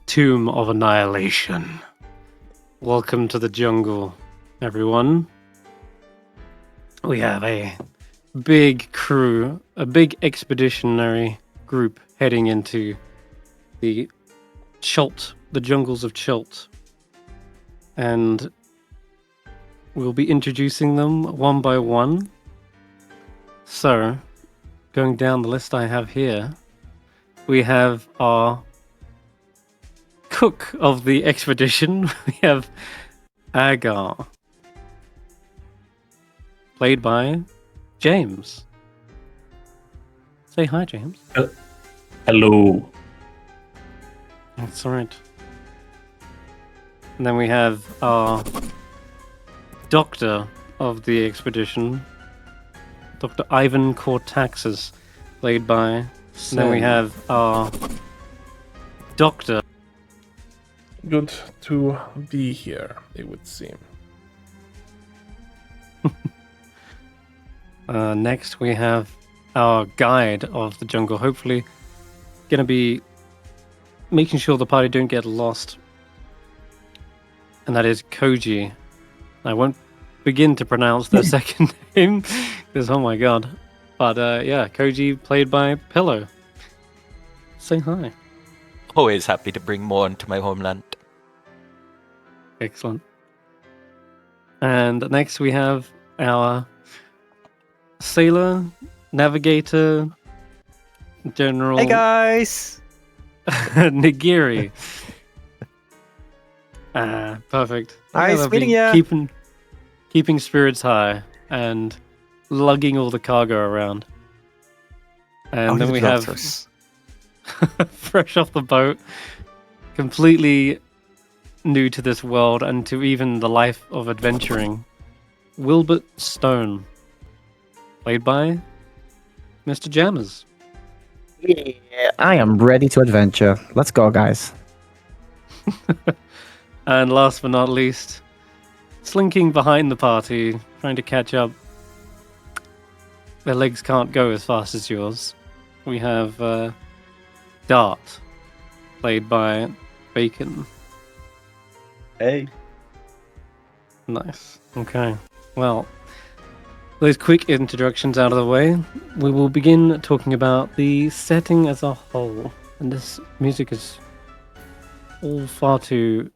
Tomb of Annihilation. Welcome to the jungle, everyone. We have a big crew, a big expeditionary group heading into the Chult, the jungles of Chult. And we'll be introducing them one by one. So, going down the list I have here, we have our cook of the expedition. We have Agar, played by James. Say hi, James. Hello. That's right. And then we have our doctor of the expedition, Dr. Ivan Cortaxis, played by... And then we have our doctor. Good to be here, it would seem. Next we have our guide of the jungle, hopefully gonna be making sure the party don't get lost. And that is Koji. I won't begin to pronounce their second name, because oh my god. But yeah, Koji played by Pillow. Say hi. Always happy to bring more into my homeland. Excellent. And next we have our sailor, navigator, general... Hey guys! Nagiri. Perfect. Nice meeting you. Keeping spirits high and lugging all the cargo around. And then we have fresh off the boat, completely new to this world and to even the life of adventuring, Willbert Stone, played by Mr. Jammers. Yeah, I am ready to adventure. Let's go, guys. And last but not least, slinking behind the party, trying to catch up. Their legs can't go as fast as yours. We have Dart, played by Bacon. Hey. Nice. Okay. Well, those quick introductions out of the way, we will begin talking about the setting as a whole. And this music is all far too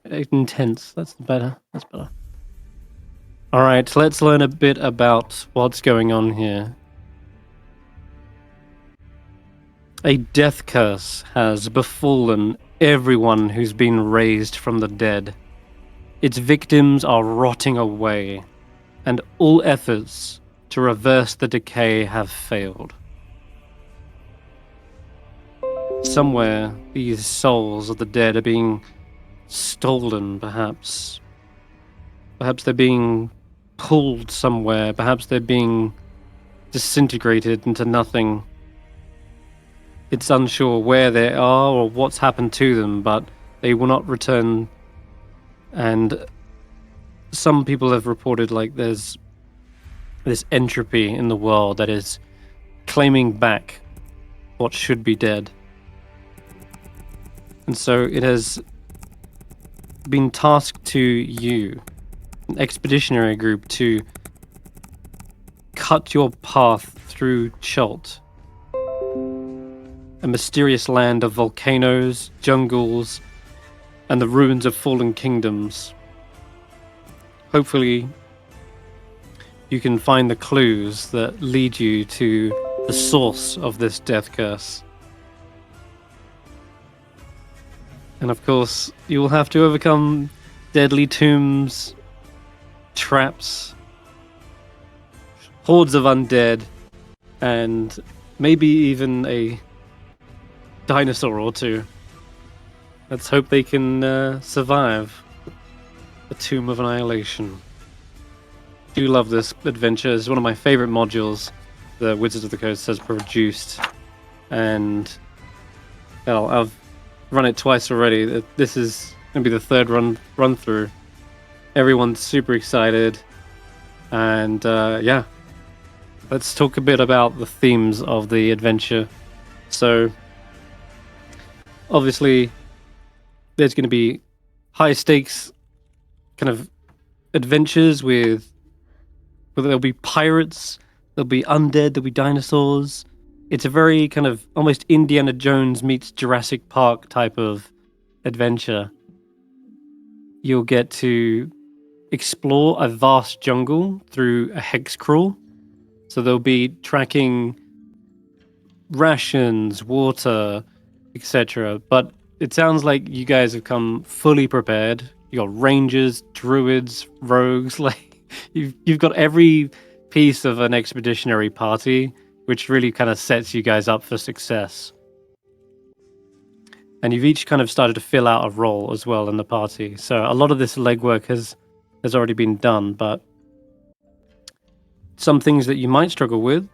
intense. That's better. All right, let's learn a bit about what's going on here. A death curse has befallen everyone who's been raised from the dead. Its victims are rotting away, and all efforts to reverse the decay have failed. Somewhere, these souls of the dead are being stolen, perhaps. Perhaps they're being pulled somewhere. Perhaps they're being disintegrated into nothing. It's unsure where they are or what's happened to them, but they will not return. And some people have reported like there's this entropy in the world that is claiming back what should be dead. And so it has been tasked to you, an expeditionary group, to cut your path through Chult, a mysterious land of volcanoes, jungles, and the ruins of fallen kingdoms. Hopefully, you can find the clues that lead you to the source of this death curse. And of course, you will have to overcome deadly tombs, traps, hordes of undead, and maybe even a dinosaur or two. Let's hope they can survive the Tomb of Annihilation. I do love this adventure. It's one of my favorite modules the Wizards of the Coast has produced. And well, I've run it twice already. This is going to be the third run through. Everyone's super excited. And yeah, let's talk a bit about the themes of the adventure. So, obviously, there's going to be high stakes kind of adventures with there'll be pirates, there'll be undead, there'll be dinosaurs. It's a very kind of almost Indiana Jones meets Jurassic Park type of adventure. You'll get to explore a vast jungle through a hex crawl. So they'll be tracking rations, water, etc. But it sounds like you guys have come fully prepared. You got rangers, druids, rogues. Like you've got every piece of an expeditionary party, which really kind of sets you guys up for success. And you've each kind of started to fill out a role as well in the party. So a lot of this legwork has already been done, but some things that you might struggle with,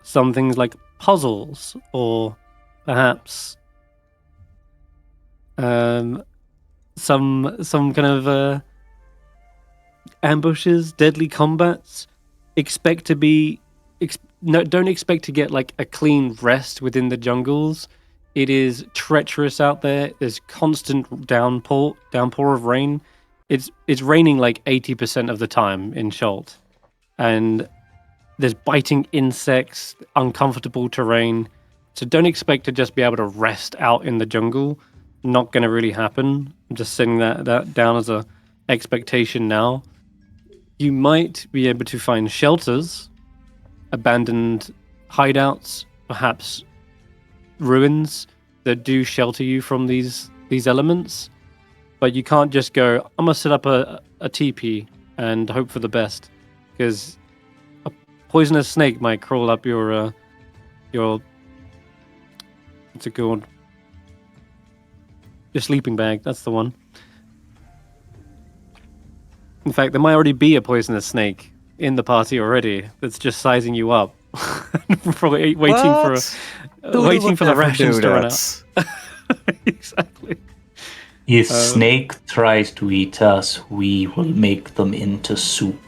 some things like puzzles, or perhaps some kind of ambushes, deadly combats. Don't expect to get like a clean rest within the jungles. It is treacherous out there. There's constant downpour of rain. It's raining like 80% of the time in Schult, and there's biting insects, uncomfortable terrain. So don't expect to just be able to rest out in the jungle. Not going to really happen. I'm just setting that down as a expectation now. You might be able to find shelters, abandoned hideouts, perhaps ruins that do shelter you from these elements. But you can't just go, I'm going to set up a teepee and hope for the best, because a poisonous snake might crawl up your what's it called? Your sleeping bag, that's the one. In fact, there might already be a poisonous snake in the party already that's just sizing you up. Probably waiting for the rations to run out. Exactly. If snake tries to eat us, we will make them into soup.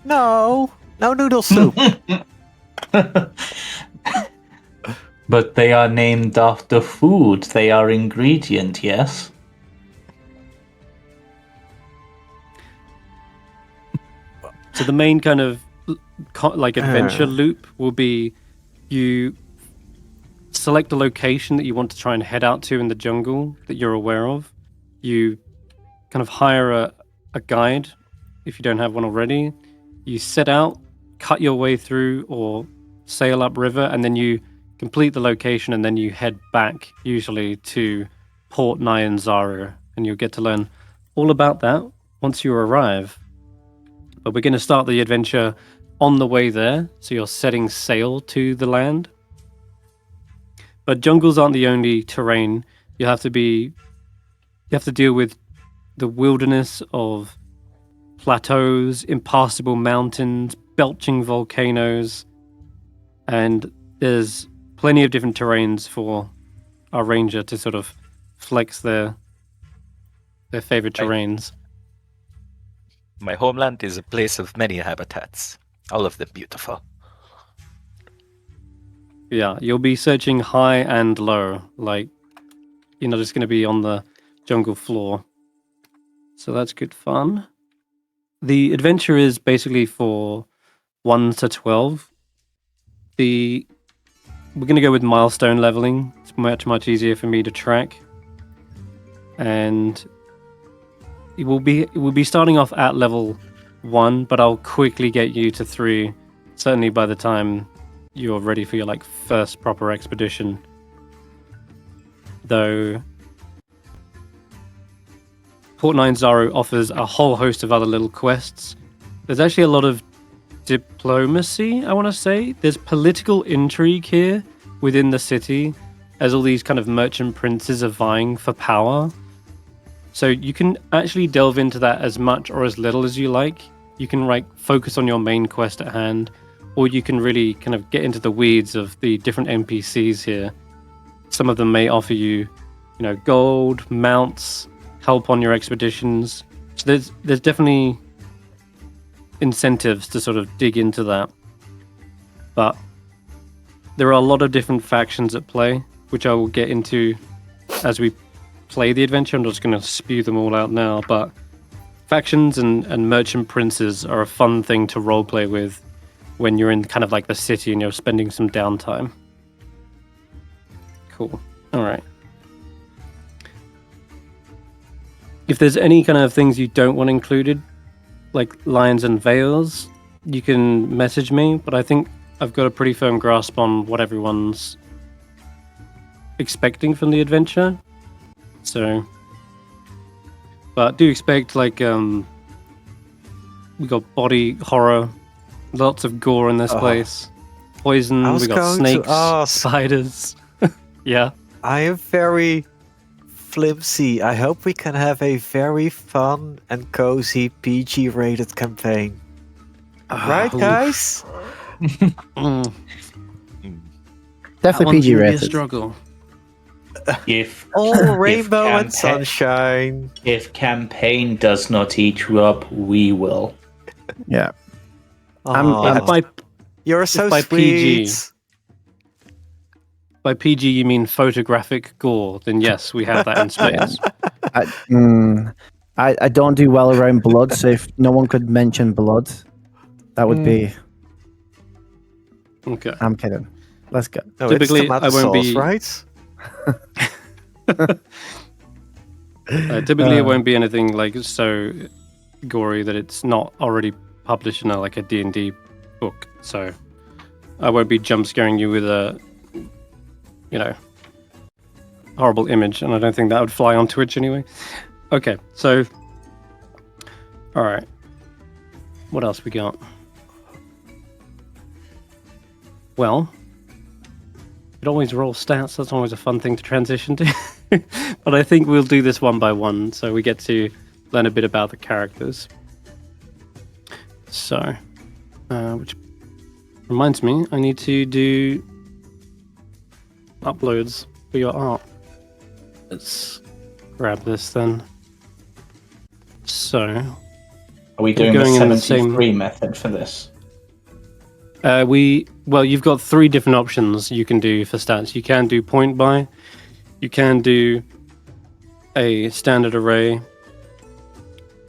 No noodle soup. But they are named after food. They are ingredient, yes? So the main kind of like adventure loop will be you select a location that you want to try and head out to in the jungle that you're aware of. You kind of hire a guide if you don't have one already. You set out, cut your way through, or sail upriver, and then you complete the location, and then you head back, usually to Port Nyanzaru, and you'll get to learn all about that once you arrive. But we're going to start the adventure on the way there, so you're setting sail to the land. But jungles aren't the only terrain. You have to deal with the wilderness of plateaus, impassable mountains, belching volcanoes, and there's plenty of different terrains for our ranger to sort of flex their favorite terrains. My homeland is a place of many habitats, all of them beautiful. Yeah, you'll be searching high and low, like you're not just going to be on the jungle floor. So that's good fun. The adventure is basically for 1 to 12. We're going to go with milestone leveling. It's much easier for me to track. And it will be starting off at level 1, but I'll quickly get you to 3, certainly by the time you're ready for your first proper expedition. Though Port Nyanzaru offers a whole host of other little quests. There's actually a lot of diplomacy, I want to say. There's political intrigue here within the city, as all these kind of merchant princes are vying for power. So you can actually delve into that as much or as little as you like. You can focus on your main quest at hand, or you can really kind of get into the weeds of the different NPCs here. Some of them may offer you, gold, mounts, help on your expeditions. So there's definitely incentives to sort of dig into that. But there are a lot of different factions at play, which I will get into as we play the adventure. I'm just going to spew them all out now, but factions and merchant princes are a fun thing to roleplay with when you're in kind of like the city and you're spending some downtime. Cool. All right. If there's any kind of things you don't want included, like lines and veils, you can message me, but I think I've got a pretty firm grasp on what everyone's expecting from the adventure. So, but do expect like we got body horror, lots of gore in this place, poison, we got snakes, spiders. Yeah. I am very flimsy. I hope we can have a very fun and cozy PG-rated campaign. Right, guys? Definitely PG rated. Struggle. If All rainbow and campa- sunshine. if campaign does not eat you up, we will. Yeah. Aw, you're so by sweet. By PG you mean photographic gore, then yes, we have that in spades. I don't do well around blood, so if no one could mention blood, that would be. Okay. I'm kidding. Let's go. No, Typically, it's tomato I won't sauce, be- right? Typically, it won't be anything like so gory that it's not already published in like a D&D book. So I won't be jump scaring you with a, horrible image, and I don't think that would fly on Twitch anyway. Okay, so all right, what else we got? Well, it always roll stats. That's always a fun thing to transition to. But I think we'll do this one by one, so we get to learn a bit about the characters. So, which reminds me, I need to do uploads for your art. Let's grab this then. So, Are we doing the going in the 73 method for this? you've got 3 different options you can do for stats. You can do point buy, you can do a standard array,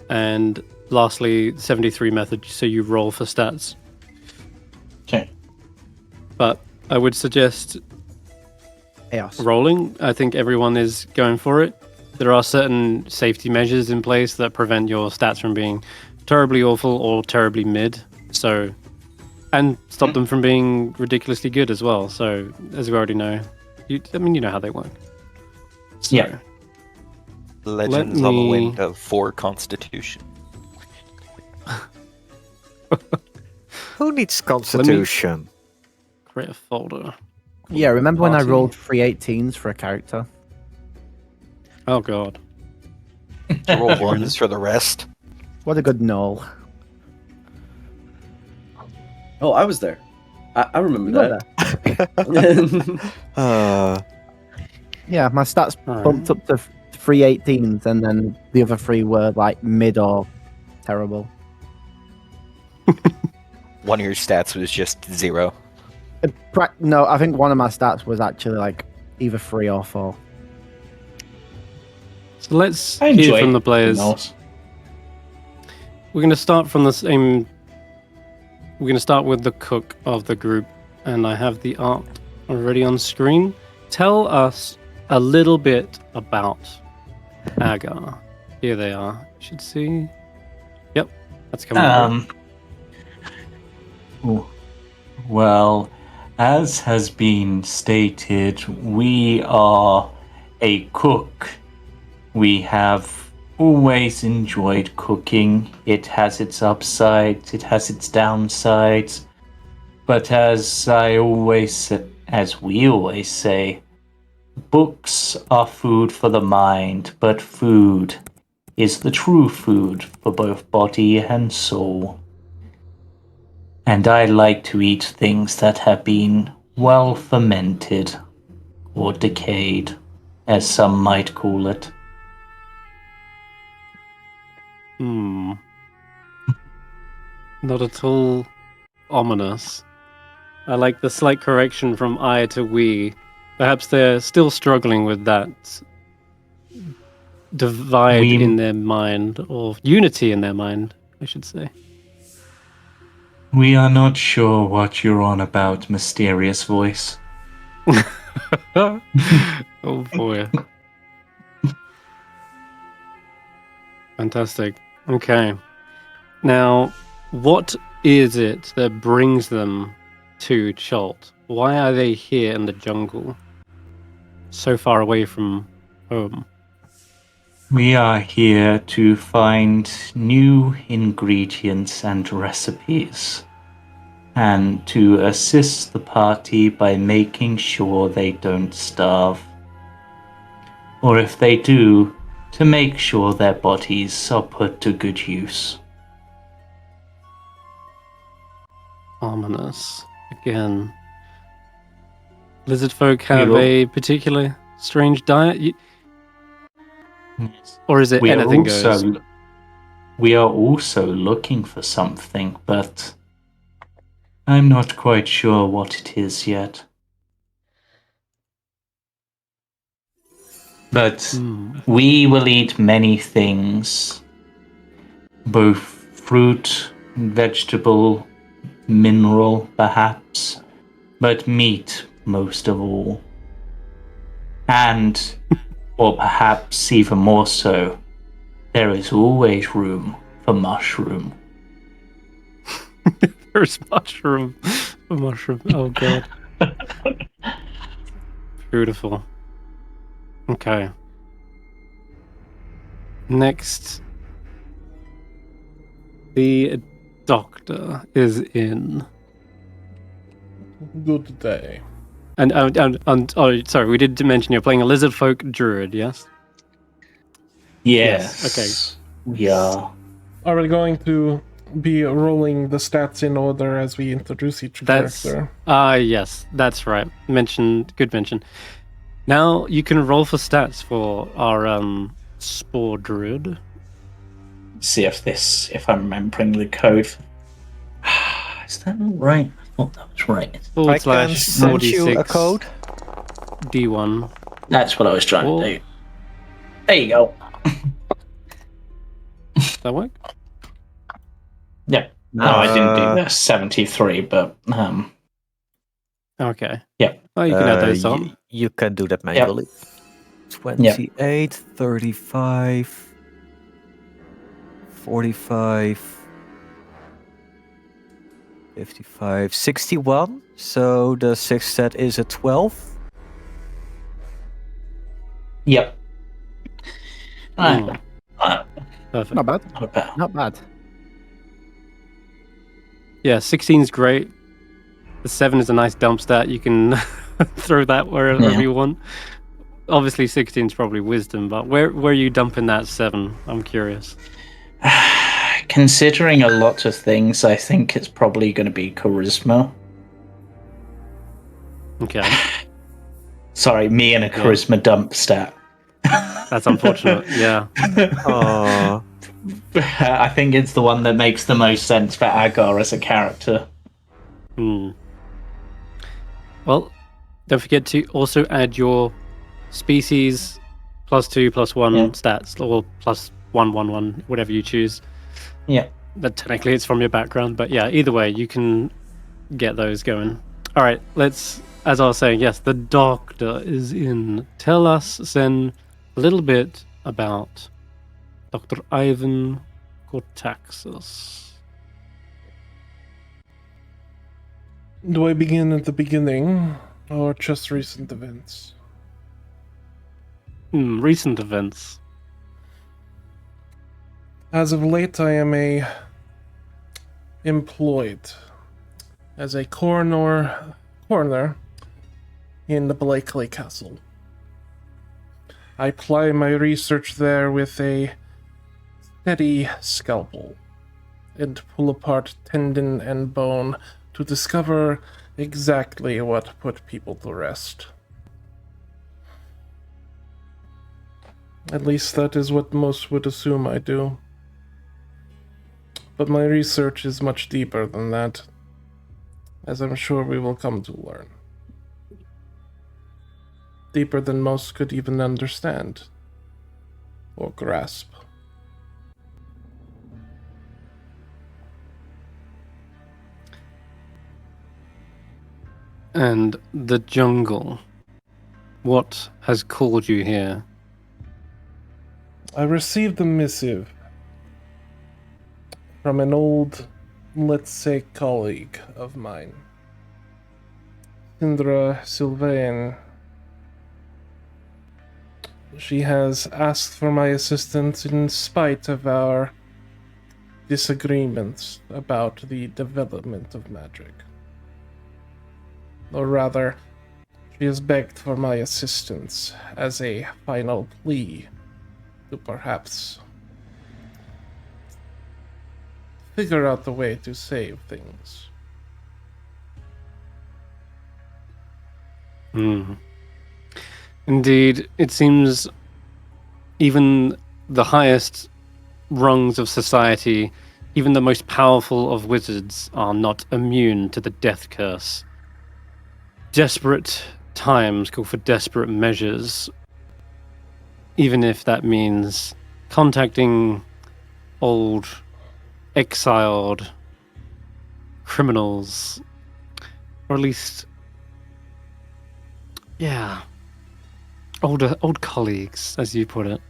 and lastly 73 method, so you roll for stats. Okay. But I would suggest Chaos. rolling. I think everyone is going for it. There are certain safety measures in place that prevent your stats from being terribly awful or terribly mid. So, and stop them from being ridiculously good as well. So, as we already know, you know how they work. So, Yeah. Legends on the wind of 4 Constitution. Who needs Constitution? Create a folder. Yeah, remember when I Party. rolled 3 18s for a character? Oh god. Roll 1s for the rest. What a good null. Oh, I was there. I remember You were that. Yeah, my stats Alright. bumped up to 3 18s, and then the other 3 were like mid or terrible. One of your stats was just 0. No, I think one of my stats was actually like either 3 or 4. So let's I hear enjoy from the players. Nulls. We're going to start from the same. We're going to start with the cook of the group, and I have the art already on screen. Tell us a little bit about Agar. Here they are. You should see. Yep, that's coming. Well, as has been stated, we are a cook. We have always enjoyed cooking. It has its upsides, it has its downsides. But as we always say, books are food for the mind, but food is the true food for both body and soul. And I like to eat things that have been well fermented, or decayed, as some might call it. Not at all ominous. I like the slight correction from I to we. Perhaps they're still struggling with that divide We- in their mind, or unity in their mind, I should say. We are not sure what you're on about, mysterious voice. Oh boy. Fantastic. Okay. Now, what is it that brings them to Chult? Why are they here in the jungle? So far away from home. We are here to find new ingredients and recipes, and to assist the party by making sure they don't starve. Or if they do, to make sure their bodies are put to good use. Ominous. Again. Lizard folk have will- a particularly strange diet? Yes. Or is it We are anything goes? also looking for something, but I'm not quite sure what it is yet. But we will eat many things, both fruit, vegetable, mineral, perhaps, but meat most of all. And, or perhaps even more so, there is always room for mushroom. There's mushroom. A mushroom. Oh god. Beautiful. Okay. Next. The doctor is in. Good day. And oh, sorry, we did mention you're playing a lizard folk druid, yes? Yes. Okay. We are. Are we going to be rolling the stats in order as we introduce each character? Yes, that's right. Good mention. Now you can roll for stats for our spore druid. See if I'm remembering the code. Is that not right? I thought that was right. Forward I can slash send you a 46 code. D1. That's what I was trying Oh. to do. There you go. Does that work? Yeah. No, I didn't do the 73, but Okay. Yeah. Oh, you can add those on. You can do that manually. 28, 35, 45, 55, 61. So the sixth set is a 12. yep. Hmm. Perfect. Not bad. Not bad. Not bad. Yeah, 16 is great. The 7 is a nice dump stat. You can throw that wherever Yeah. you want. Obviously, 16 is probably wisdom, but where are you dumping that 7? I'm curious. Considering a lot of things, I think it's probably going to be charisma. Okay, Sorry, me and a charisma dump stat. that's unfortunate. Yeah. Oh, I think it's the one that makes the most sense for Agar as a character. Hmm. Well, don't forget to also add your species +2, +1 Yeah. stats, or +1, whatever you choose. Yeah. But technically it's from your background, but yeah, either way, you can get those going. All right, as I was saying, yes, the doctor is in. Tell us, Sen, a little bit about Dr. Ivan Cortaxis. Do I begin at the beginning or just recent events? Recent events. As of late, I am employed as a coroner in the Blakely Castle. I ply my research there with a steady scalpel and pull apart tendon and bone to discover exactly what put people to rest. At least that is what most would assume I do. But my research is much deeper than that, as I'm sure we will come to learn. Deeper than most could even understand. or grasp. And the jungle. What has called you here? I received a missive from an old, let's say, colleague of mine, Sindra Sylvain. She has asked for my assistance in spite of our disagreements about the development of magic. Or rather, she has begged for my assistance as a final plea to perhaps figure out the way to save things. Indeed, it seems even the highest rungs of society, even the most powerful of wizards, are not immune to the death curse. Desperate times call for desperate measures, even if that means contacting old, exiled criminals, or at least, old colleagues, as you put it.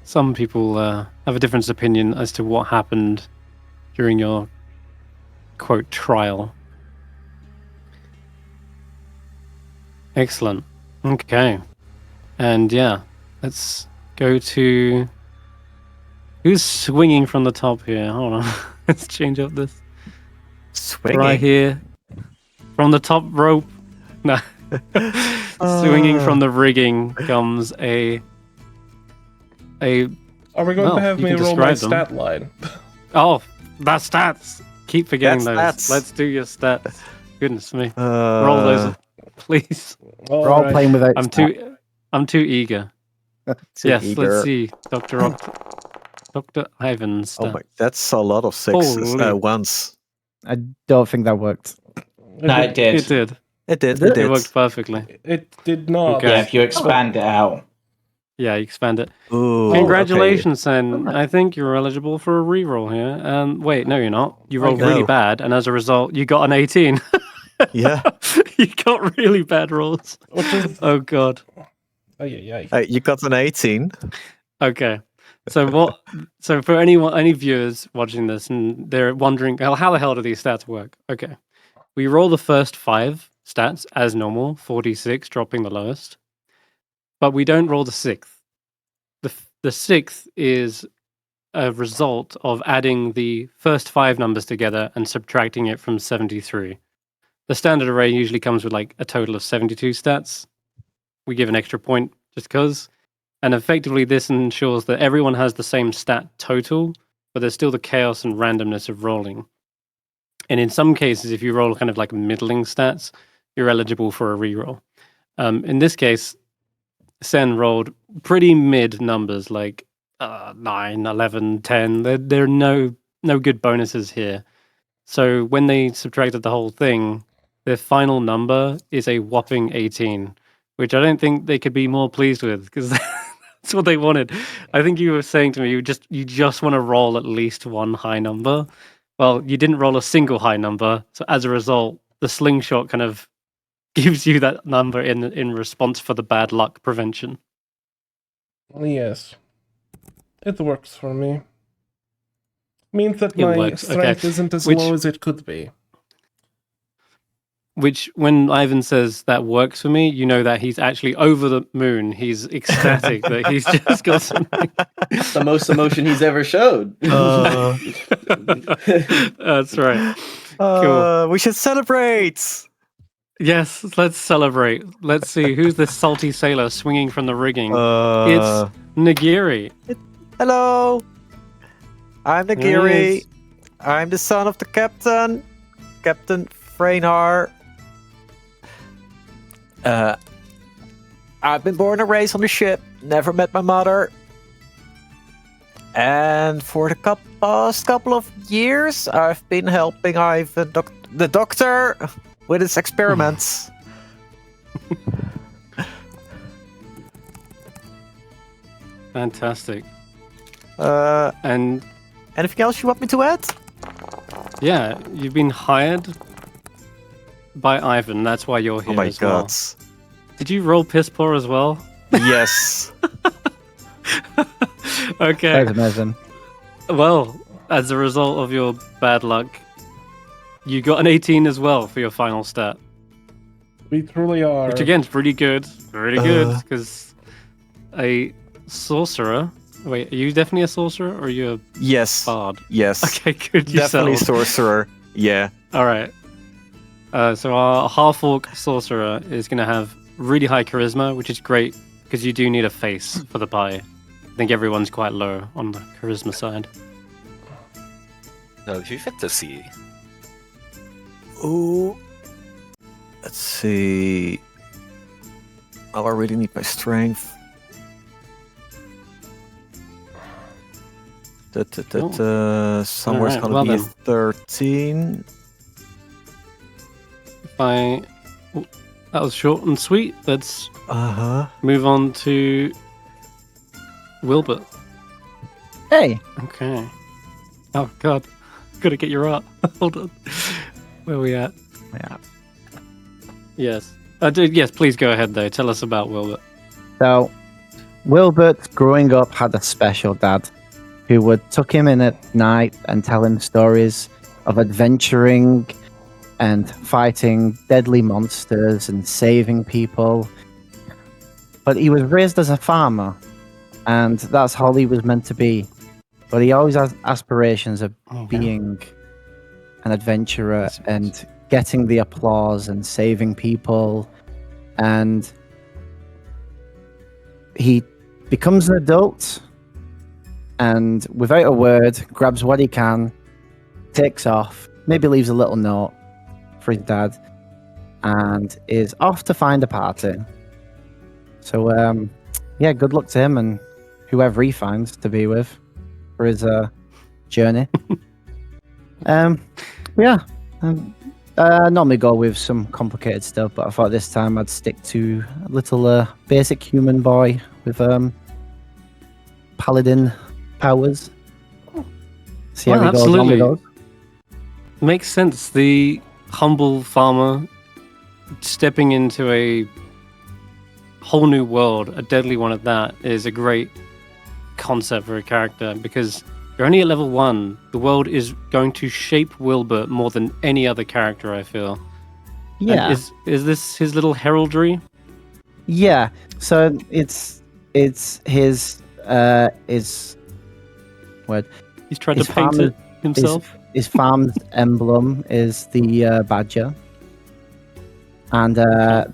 Some people have a different opinion as to what happened during your, quote, trial. Excellent. Okay. And let's go to... Who's swinging from the top here? Hold on. Let's change up this. Swinging? Right here. From the top rope. No. Swinging from the rigging comes a... Are we going to have you me can roll my describe them. stat line? Oh, that's stats. Keep forgetting That's those. stats. Let's do your stats. Goodness me. Roll those, please. All We're all right. playing without. I'm too eager. Too Yes, eager. let's see. Dr. Ivan's Oh stats. my, that's a lot of sixes Holy. once. I don't think that worked. No, it did. It did. It did. It worked perfectly. It did not. Okay. Yeah, if you expand it out. Yeah, you expand it. Ooh, Congratulations, Sen. I think you're eligible for a reroll here. Wait, no, you're not. You rolled really No. bad, and as a result, you got an 18. Okay. Yeah. You got really bad rolls. Which is... Oh, God. You got an 18. Okay. So for any viewers watching this and they're wondering how the hell do these stats work? Okay. We roll the first 5 stats as normal, 46 dropping the lowest. But we don't roll the 6th. The 6th is a result of adding the first 5 numbers together and subtracting it from 73. The standard array usually comes with like a total of 72 stats. We give an extra point just because. And effectively, this ensures that everyone has the same stat total, but there's still the chaos and randomness of rolling. And in some cases, if you roll kind of like middling stats, you're eligible for a reroll. In this case, Sen rolled pretty mid numbers, like 9, 11, 10. There are no good bonuses here. So when they subtracted the whole thing, their final number is a whopping 18, which I don't think they could be more pleased with, because that's what they wanted. I think you were saying to me, you just want to roll at least one high number. Well, you didn't roll a single high number, so as a result, the slingshot kind of gives you that number in response for the bad luck prevention. Yes. It works for me. Means that It my works, strength okay. isn't as Which- low as it could be. Which, when Ivan says that works for me, you know that he's actually over the moon. He's ecstatic that he's just got something. The most emotion he's ever showed. That's right. Cool. We should celebrate. Yes, let's celebrate. Let's see who's this salty sailor swinging from the rigging. It's It's Nagiri. hello. I'm There he Nagiri. is. I'm the son of the captain, Captain Freynar. I've been born and raised on the ship. Never met my mother. And for the past couple of years, I've been helping Ivan, the doctor, with his experiments. Fantastic. And anything else you want me to add? Yeah, you've been hired by Ivan. That's why you're here Oh my as well. god. Did you roll piss poor as well? Yes. Okay. That's amazing. Well, as a result of your bad luck, you got an 18 as well for your final stat. We truly are. Which again is really good. Really good. Because a sorcerer. Wait, are you definitely a sorcerer or are you a Yes. bard? Yes. Okay, good. You Definitely settled. sorcerer. Yeah. Alright. So our half-orc sorcerer is going to have really high charisma, which is great because you do need a face for the party. I think everyone's quite low on the charisma side. No, if you fit to see. Ooh. Let's see. Oh, I really need my strength. Somewhere's Alright, gonna well be a then. 13. That was short and sweet. Let's Uh-huh. move on to Willbert. Hey, Okay. Oh god, gotta get your art. Hold on. Where are we at? yeah. Yes. Yes, please go ahead though. Tell us about Willbert. So, Wilbert, growing up, had a special dad who would tuck him in at night and tell him stories of adventuring and fighting deadly monsters and saving people. But he was raised as a farmer, and that's all he was meant to be. But he always has aspirations of being an adventurer and getting the applause and saving people. And he becomes an adult and without a word grabs what he can, takes off, maybe leaves a little note for his dad, and is off to find a party. So yeah, good luck to him and whoever he finds to be with for his journey. I normally go with some complicated stuff, but I thought this time I'd stick to a little basic human boy with paladin powers. See how he goes on with those. Makes sense. The humble farmer stepping into a whole new world, a deadly one at that, is a great concept for a character because you're only at level 1. The world is going to shape Willbert more than any other character, I feel. Yeah. And is this his little heraldry? Yeah. So it's his word. He's tried His to paint farm- it himself. His farm's emblem is the badger. And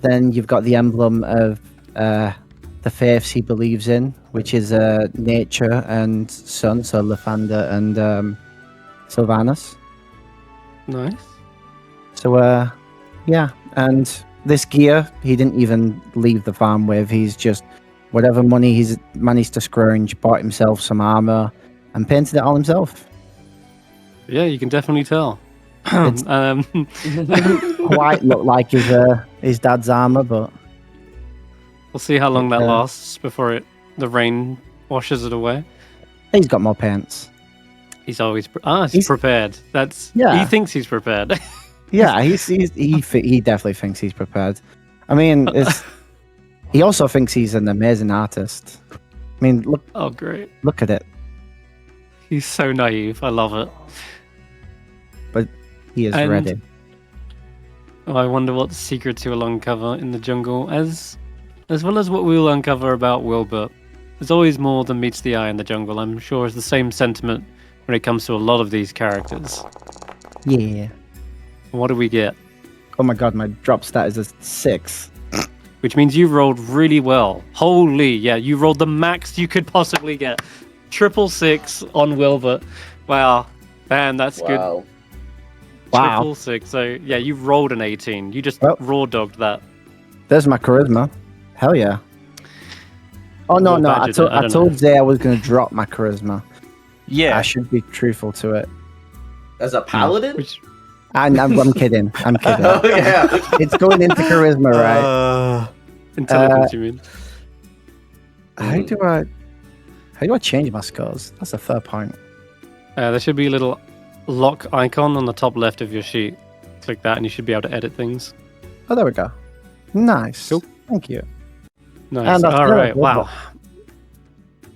then you've got the emblem of the faiths he believes in, which is nature and sun, so Lathander and Sylvanus. Nice. So, yeah, and this gear, he didn't even leave the farm with. He's just, whatever money he's managed to scrounge, bought himself some armor, and painted it all himself. Yeah, you can definitely tell. It's- Quite look like his dad's armor, but We'll see how long that Yeah. lasts before the rain washes it away. he's got more pants. He's always he's He's- prepared. That's Yeah. He thinks he's prepared. Yeah, he definitely thinks he's prepared. I mean, he also thinks he's an amazing artist. I mean, Oh, great! look at it. He's so naive. I love it. He is And- ready. Oh, I wonder what secrets he will uncover in the jungle, as well as what we will uncover about Willbert. There's always more than meets the eye in the jungle. I'm sure it's the same sentiment when it comes to a lot of these characters. Yeah. What do we get? Oh my god, my drop stat is a 6. Which means you rolled really well. Holy, yeah, you rolled the max you could possibly get. 666 on Willbert. Wow, man, that's good. Wow. Wow. 666. So yeah, you rolled an 18. You just Well- raw dogged that. There's my charisma. Hell yeah. Oh no, Well, no, badgered it, I I don't told know. Zay I was going to drop my charisma. Yeah. I should be truthful to it. As a paladin? Which I'm kidding. I'm kidding. Oh yeah. It's going into charisma, right? intelligence, you mean? How do I... How do I change my scores? That's a fair point. There should be a little lock icon on the top left of your sheet. Click that and you should be able to edit things. Oh, there we go. Nice. Cool. Thank you. Nice. And that's All right. good. Wow.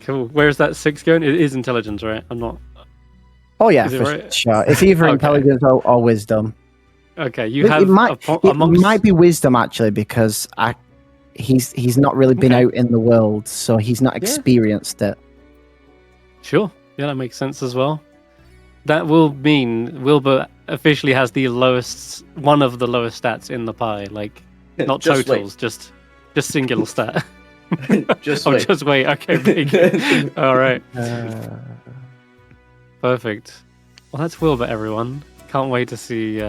Cool. Where's that 6 going? It is intelligence, right? I'm not. Oh yeah, Is it for right? sure. It's either Okay. intelligence or wisdom. Okay. You It have might be wisdom actually because he's not really been Okay. out in the world, so he's not experienced it. Sure. Yeah, that makes sense as well. That will mean Willbert officially has one of the lowest stats in the pie. Like, not Just totals, just singular stat. Just Oh, wait. just wait. Okay, big. All right. Perfect. Well, that's Willbert, everyone. Can't wait to see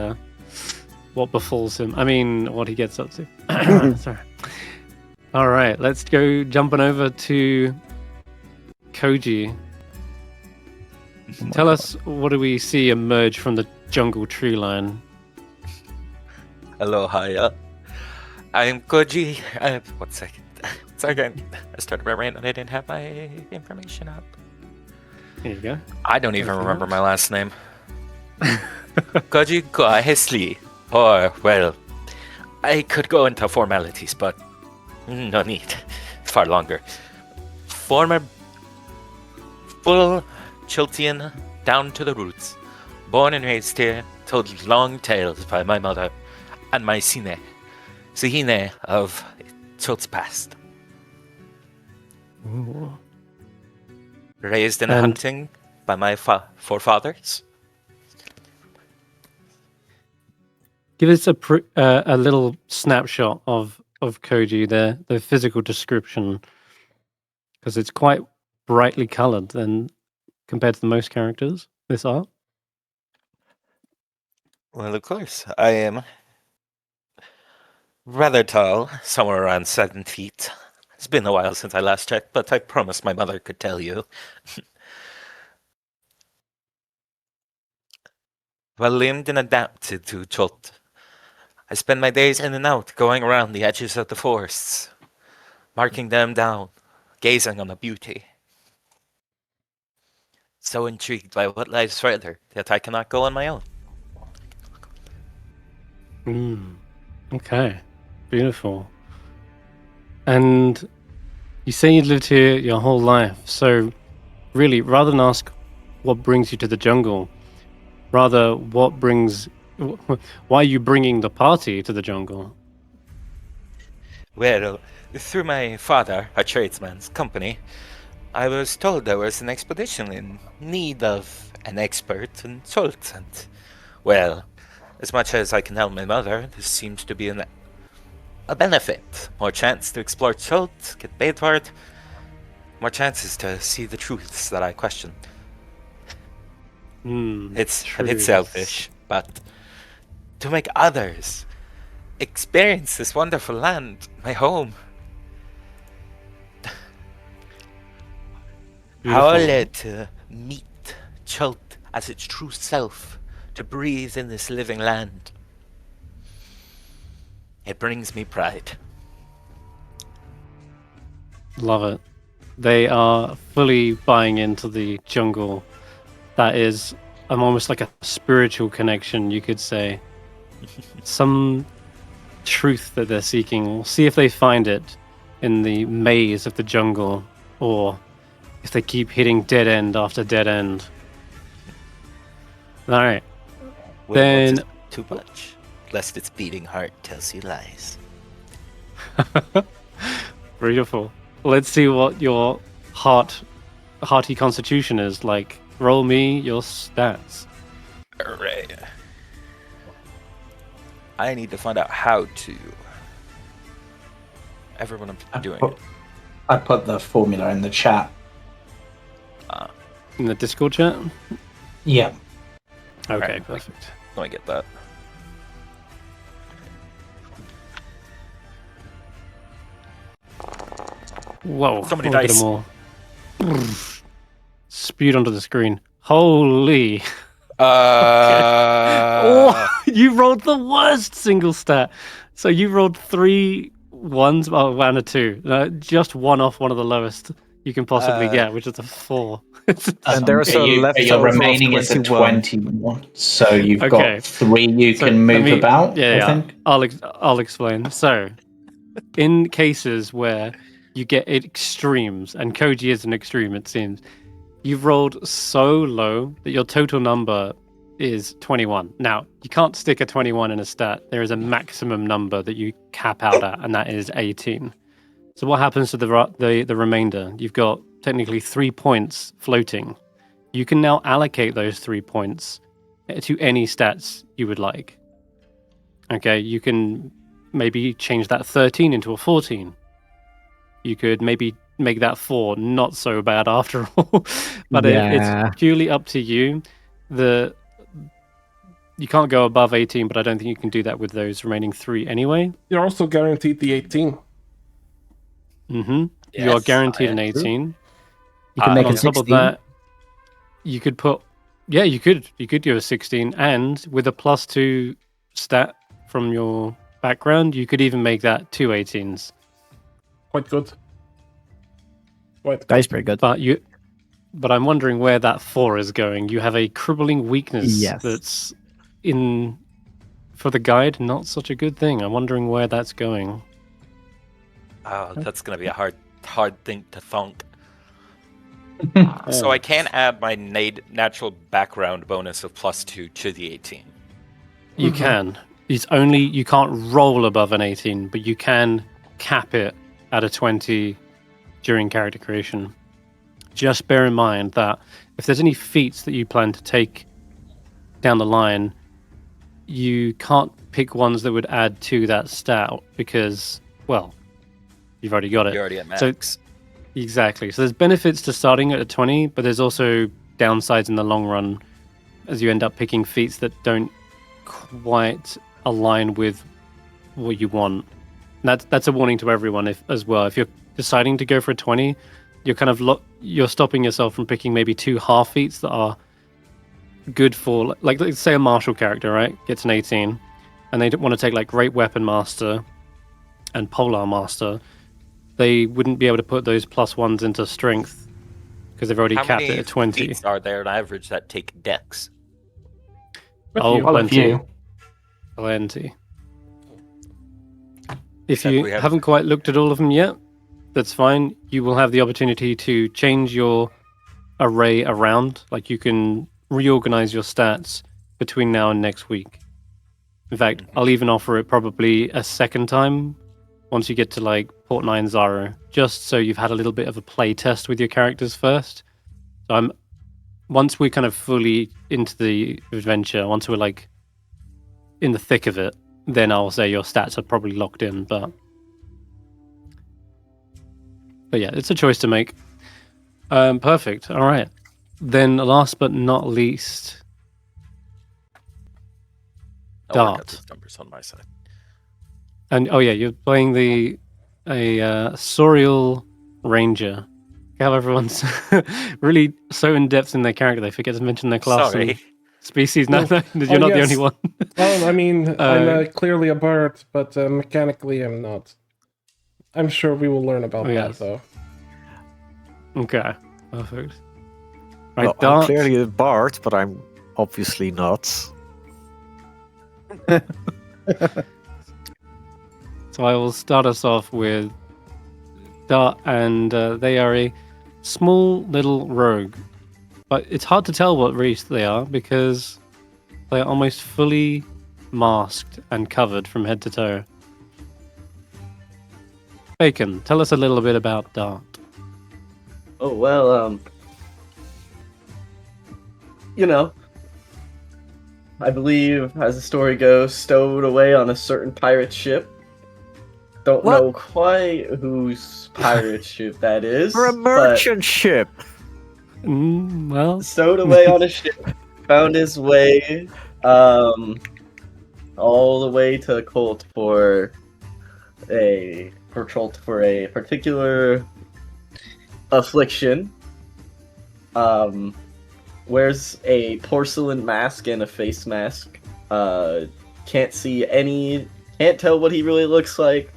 what befalls him. I mean, what he gets up to. Sorry. All right, let's go jumping over to Koji. Tell us, what do we see emerge from the jungle tree line? Hello, hiya. I'm Koji. 1 second. 1 second. I started my rant and I didn't have my information up. Here you go. I don't even Anything remember else? my last name. Koji Hesley. Or, well, I could go into formalities, but no need. Far longer. Former full Chiltian down to the roots. Born and raised here, told long tales by my mother and my Sihine of Chilt's past. Ooh. Raised in And- hunting by my forefathers. Give us a little snapshot of Koji, the physical description, because it's quite brightly coloured and compared to most characters. This art. Well, of course, I am rather tall, somewhere around 7 feet. It's been a while since I last checked, but I promised my mother could tell you. Well limbed and adapted to Chult. I spend my days in and out, going around the edges of the forests, marking them down, gazing on the beauty. So intrigued by what lies further that I cannot go on my own. Okay. Beautiful. And you say you've lived here your whole life, so really, rather than ask what brings you to the jungle, rather why are you bringing the party to the jungle? Well, through my father, a tradesman's company, I was told there was an expedition in need of an expert in Chult, and, well, as much as I can help my mother, this seems to be a benefit. More chance to explore Chult, get paid for it, more chances to see the truths that I question. It's a bit truths. selfish, but to make others experience this wonderful land, my home. How Beautiful. led to meet Chult as its true self, to breathe in this living land. It brings me pride. Love it. They are fully buying into the jungle. That is almost like a spiritual connection, you could say. Some truth that they're seeking. We'll see if they find it in the maze of the jungle, or if they keep hitting dead end after dead end. All right. Then Then- too much, lest its beating heart tells you lies. Beautiful. Let's see what your hearty constitution is like. Roll me your stats. Alright. I need to find out how to. Everyone I'm doing it. I put the formula in the chat. In the Discord chat? Yeah. Okay, Alright. perfect. Let me get that. Whoa. So many look at dice. them all. Spewed onto the screen. Holy. Oh, you rolled the worst single stat. So you rolled 3 1s, and a 2. Just one off one of the lowest. you can possibly get, which is a 4. And there's a you're leftover of remaining at the 21. 21, so you've Okay. got 3 you So, can let move me- about, Yeah, I yeah. think. I'll explain. So, in cases where you get extremes, and Koji is an extreme, it seems, you've rolled so low that your total number is 21. Now, you can't stick a 21 in a stat. There is a maximum number that you cap out at, and that is 18. So what happens to the remainder? You've got technically 3 points floating. You can now allocate those 3 points to any stats you would like. Okay, you can maybe change that 13 into a 14. You could maybe make that 4 not so bad after all. But Yeah. it's purely up to you. You can't go above 18, but I don't think you can do that with those remaining 3 anyway. You're also guaranteed the 18. Mm-hmm. You Yes, are guaranteed I an am. 18. You can make On it top 16. of that, you could put... Yeah, you could do a 16, and with a +2 stat from your background, you could even make that 2 18s. Quite good. That is pretty good. But I'm wondering where that 4 is going. You have a crippling weakness Yes. that's for the guide, not such a good thing. I'm wondering where that's going. Oh, that's gonna be a hard thing to thunk. So I can add my natural background bonus of +2 to the 18. You can. You can't roll above an 18, but you can cap it at a 20 during character creation. Just bear in mind that if there's any feats that you plan to take down the line, you can't pick ones that would add to that stat because, well, you've already got it. You're already at So- max. Exactly. So there's benefits to starting at a 20, but there's also downsides in the long run as you end up picking feats that don't quite align with what you want. And that's a warning to everyone as well. If you're deciding to go for a 20, you're kind of you're stopping yourself from picking maybe 2 half feats that are good for, like let's say a martial character, right? Gets an 18, and they want to take like Great Weapon Master and Polar Master. They wouldn't be able to put those +1s into strength because they've already How capped many it at 20. feats are there on average that take dex? Oh, Well, a plenty. few. Plenty. If Except you we have- haven't quite looked at all of them yet, that's fine. You will have the opportunity to change your array around. Like you can reorganize your stats between now and next week. In fact, I'll even offer it probably a second time once you get to like Port 9 Zaro, just so you've had a little bit of a play test with your characters first. So once we're kind of fully into the adventure, once we're like in the thick of it, then I'll say your stats are probably locked in. But yeah, it's a choice to make. Perfect. All right. Then last but not least, I'll work out Dart. those numbers on my side. and oh yeah, you're playing a Sorial Ranger. How everyone's really so in depth in their character they forget to mention their class Sorry. and species. No, No. you're not the yes. only one. Well, I mean, I'm Uh, clearly a bard, but mechanically I'm not. I'm sure we will learn about Oh, yes. that, though. Okay, perfect. Right, Well, I'm Dart. clearly a bard, but I'm obviously not. So I will start us off with Dart, and they are a small little rogue. But it's hard to tell what race they are because they are almost fully masked and covered from head to toe. Bacon, tell us a little bit about Dart. Oh, well, you know, I believe, as the story goes, stowed away on a certain pirate ship. Don't What? know quite whose pirate ship that is. We're a but merchant ship. Well, stowed away on a ship, found his way, all the way to Colt for a particular affliction. Wears a porcelain mask and a face mask. Can't tell what he really looks like.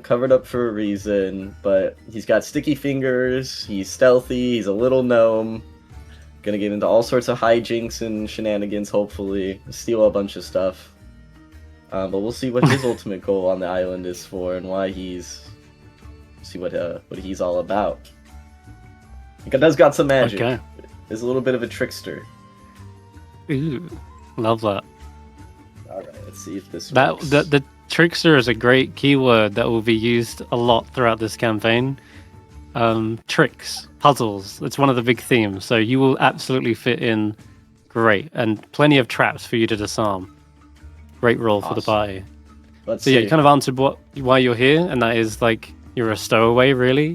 covered up for a reason, but he's got sticky fingers, he's stealthy, he's a little gnome. Gonna get into all sorts of hijinks and shenanigans, hopefully. Steal a bunch of stuff. But we'll see what his ultimate goal on the island is for and why he's... See what he's all about. He does got some magic. Okay. He's a little bit of a trickster. Ooh, love that. Alright, let's see if this That works. the trickster is a great keyword that will be used a lot throughout this campaign. Tricks, puzzles. It's one of the big themes, so you will absolutely fit in great, and plenty of traps for you to disarm. Great role for the Awesome. party. Let's So yeah, see. you kind of answered why you're here, and that is like you're a stowaway. Really,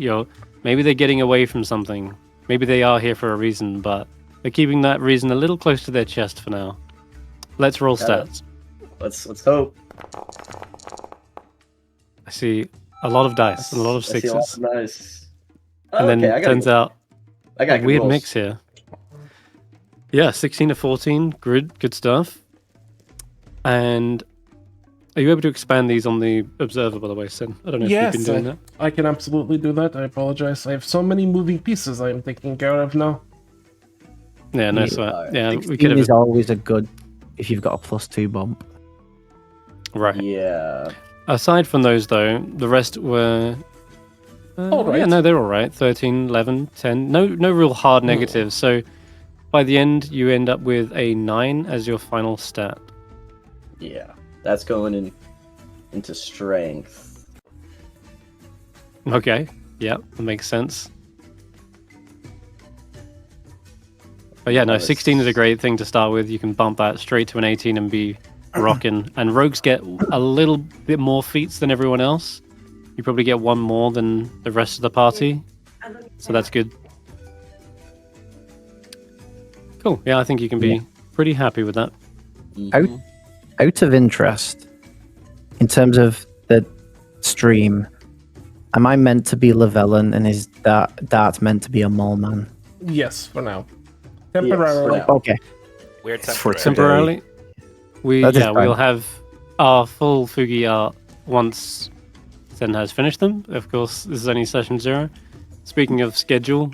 maybe they're getting away from something. Maybe they are here for a reason, but they're keeping that reason a little close to their chest for now. Let's roll Yeah. stats. Let's hope. I see a lot of dice, a lot of I see a lot sixes, of nice. and then Okay, I gotta turns go. out I got a weird rolls. mix here. Yeah, 16 to 14, good stuff. And are you able to expand these on the observer, by the way, Sin? I don't know if Yes, you've been doing that. I can absolutely do that. I apologize. I have so many moving pieces I am taking care of now. Yeah, no Yeah, sweat. alright. Yeah, we could 16 have. is always a good if you've got a +2 bump. Right. Yeah. Aside from those, though, the rest were. All right. Yeah, no, they're all right. 13, 11, 10. No real hard negatives. So by the end, you end up with a 9 as your final stat. Yeah. That's going into strength. Okay. Yeah, that makes sense. But yeah, no, Nice. 16 is a great thing to start with. You can bump that straight to an 18 and be rocking. And rogues get a little bit more feats than everyone else. You probably get one more than the rest of the party. So that's good. Cool. Yeah, I think you can be pretty happy with that. Mhm. Out of interest, in terms of the stream, am I meant to be Llewellyn and is Dart meant to be a mole man? Yes, for now. Yes, Temporarily. for now. Okay. Weird It's for temporary. Temporarily, That is fine. we'll have our full Fugi art once Zen has finished them. Of course, this is only session 0. Speaking of schedule,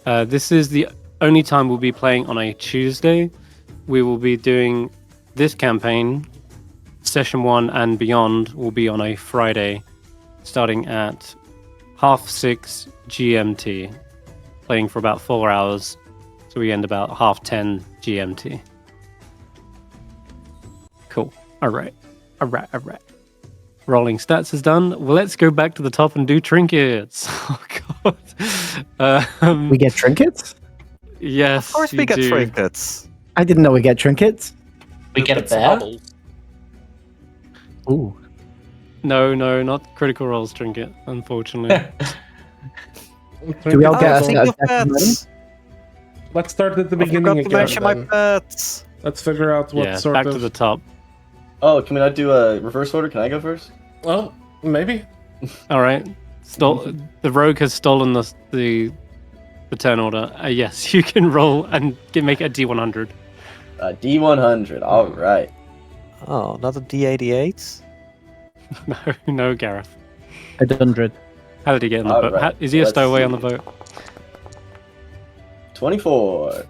this is the only time we'll be playing on a Tuesday. We will be doing this campaign, session 1 and beyond, will be on a Friday, starting at 6:30 GMT, playing for about 4 hours. So we end about 10:30 GMT. Cool. All right. Rolling stats is done. Well, let's go back to the top and do trinkets. Oh god. We get trinkets? Yes. Of course we you get do. trinkets. I didn't know we get trinkets. We get a It's a bear. bubble. Ooh. No, not critical rolls trinket, unfortunately. Do we all Oh, get a think set of of deck pets. Let's start at the I beginning forgot to again. mention my then. pets. Let's figure out what Yeah, sort back of. to the top. Oh, can we not do a reverse order? Can I go first? Well, maybe. All right. The rogue has stolen the turn order. Yes, you can roll and make it a D100. D100. All right. Oh, not a D88? No, Gareth. 100. How did he get in the All boat? right, Is he a let's stowaway see. on the boat? 24.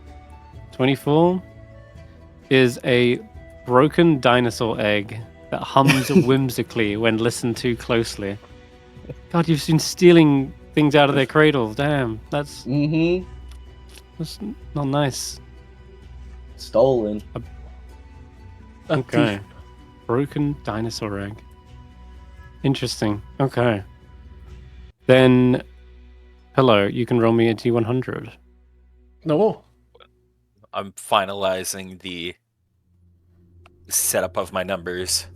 24 is a broken dinosaur egg that hums whimsically when listened to closely. God, you've been stealing things out of their cradle. Damn, that's Mm-hmm. not nice. Stolen. Okay. Broken dinosaur egg. Interesting. Okay. Then, hello, you can roll me a D100. No. I'm finalizing the setup of my numbers.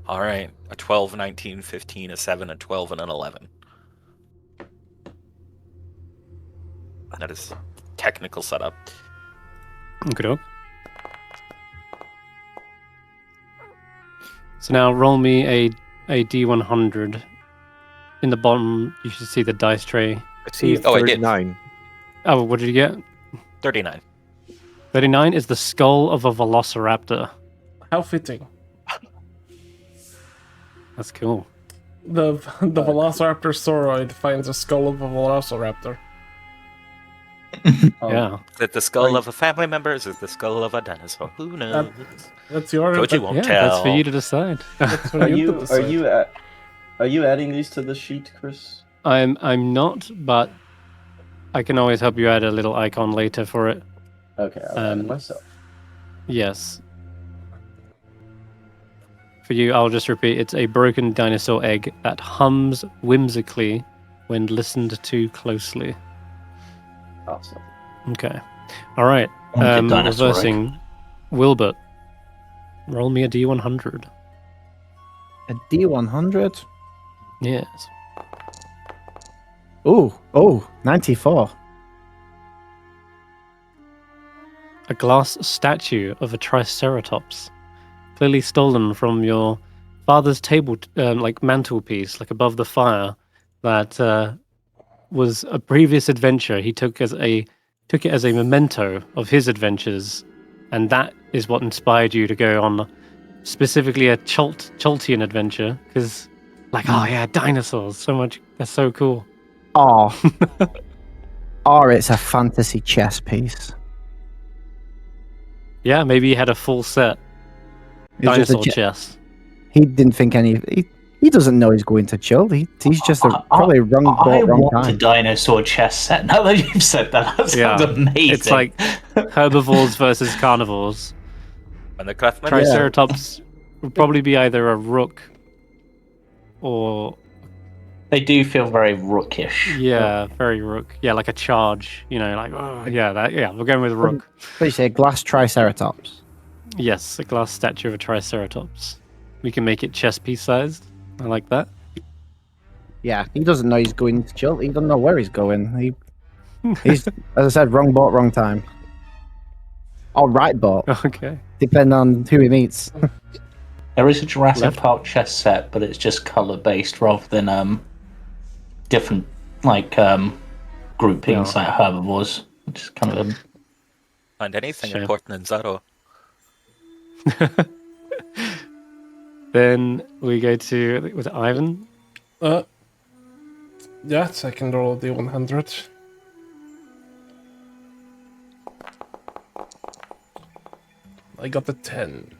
All right, a 12, 19, 15, a 7, a 12, and an 11. That is technical setup. Okay. So now roll me a D100. In the bottom, you should see the dice tray. I see Oh, I did. 39. Oh, what did you get? 39. 39 is the skull of a velociraptor. How fitting. That's cool. The Velociraptor sauroid finds a skull of a Velociraptor. Yeah. Is it the skull of a family member? Is it the skull of a dinosaur? Who knows? That's your. Koji won't Yeah, tell. that's for you to decide. That's for Are you to you decide. are you adding these to the sheet, Chris? I'm not, but I can always help you add a little icon later for it. Okay, I'll add it myself. Yes. For you, I'll just repeat. It's a broken dinosaur egg that hums whimsically when listened to closely. Awesome. Okay. All right. Good dinosaur egg. Reversing. Willbert. Roll me a D100. A D100. Yes. Oh, 94. A glass statue of a triceratops, clearly stolen from your father's table, mantelpiece, like above the fire, that was a previous adventure. He took it as a memento of his adventures, and that is what inspired you to go on specifically a Choltian adventure. Because, oh yeah, dinosaurs, so much. That's so cool. Or it's a fantasy chess piece. Yeah, maybe he had a full set It's just a dinosaur chess. He didn't think he doesn't know he's going to chill. He's just probably wrong I bought wrong want a time. dinosaur chess set. Now that you've said that, that sounds amazing. It's like herbivores versus carnivores. And the Craftman? Triceratops would probably be either a rook or They do feel very rookish. very rook. Yeah, like a charge. We're going with rook. What do you say? Glass triceratops. Yes, a glass statue of a triceratops. We can make it chess piece sized. I like that. Yeah, he doesn't know he's going to chill. He doesn't know where he's going. He's, as I said, wrong boat, wrong time. Or right boat, Okay. depending on who he meets. There is a Jurassic Left. Park chess set, but it's just color based rather than different groupings like herbivores. Which is kind of Find anything Shame. important in Zaro. Then we go to with Ivan. Yeah, second roll of the 100. I got the 10.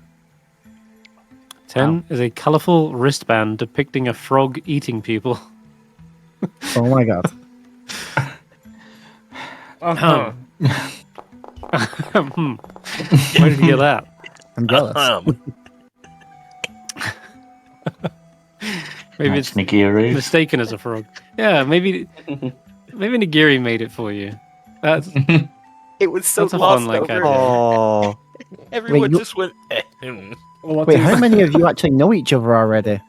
10 is a colourful wristband depicting a frog eating people. Oh my god. Uh-huh. Where did you get that? I'm jealous. Maybe That's it's Nagiri. mistaken as a frog. Yeah, maybe Nagiri made it for you. That's It was so That's a fun, lost like, over. idea. Oh, Everyone Wait, just went. What Wait, is- how many of you actually know each other already?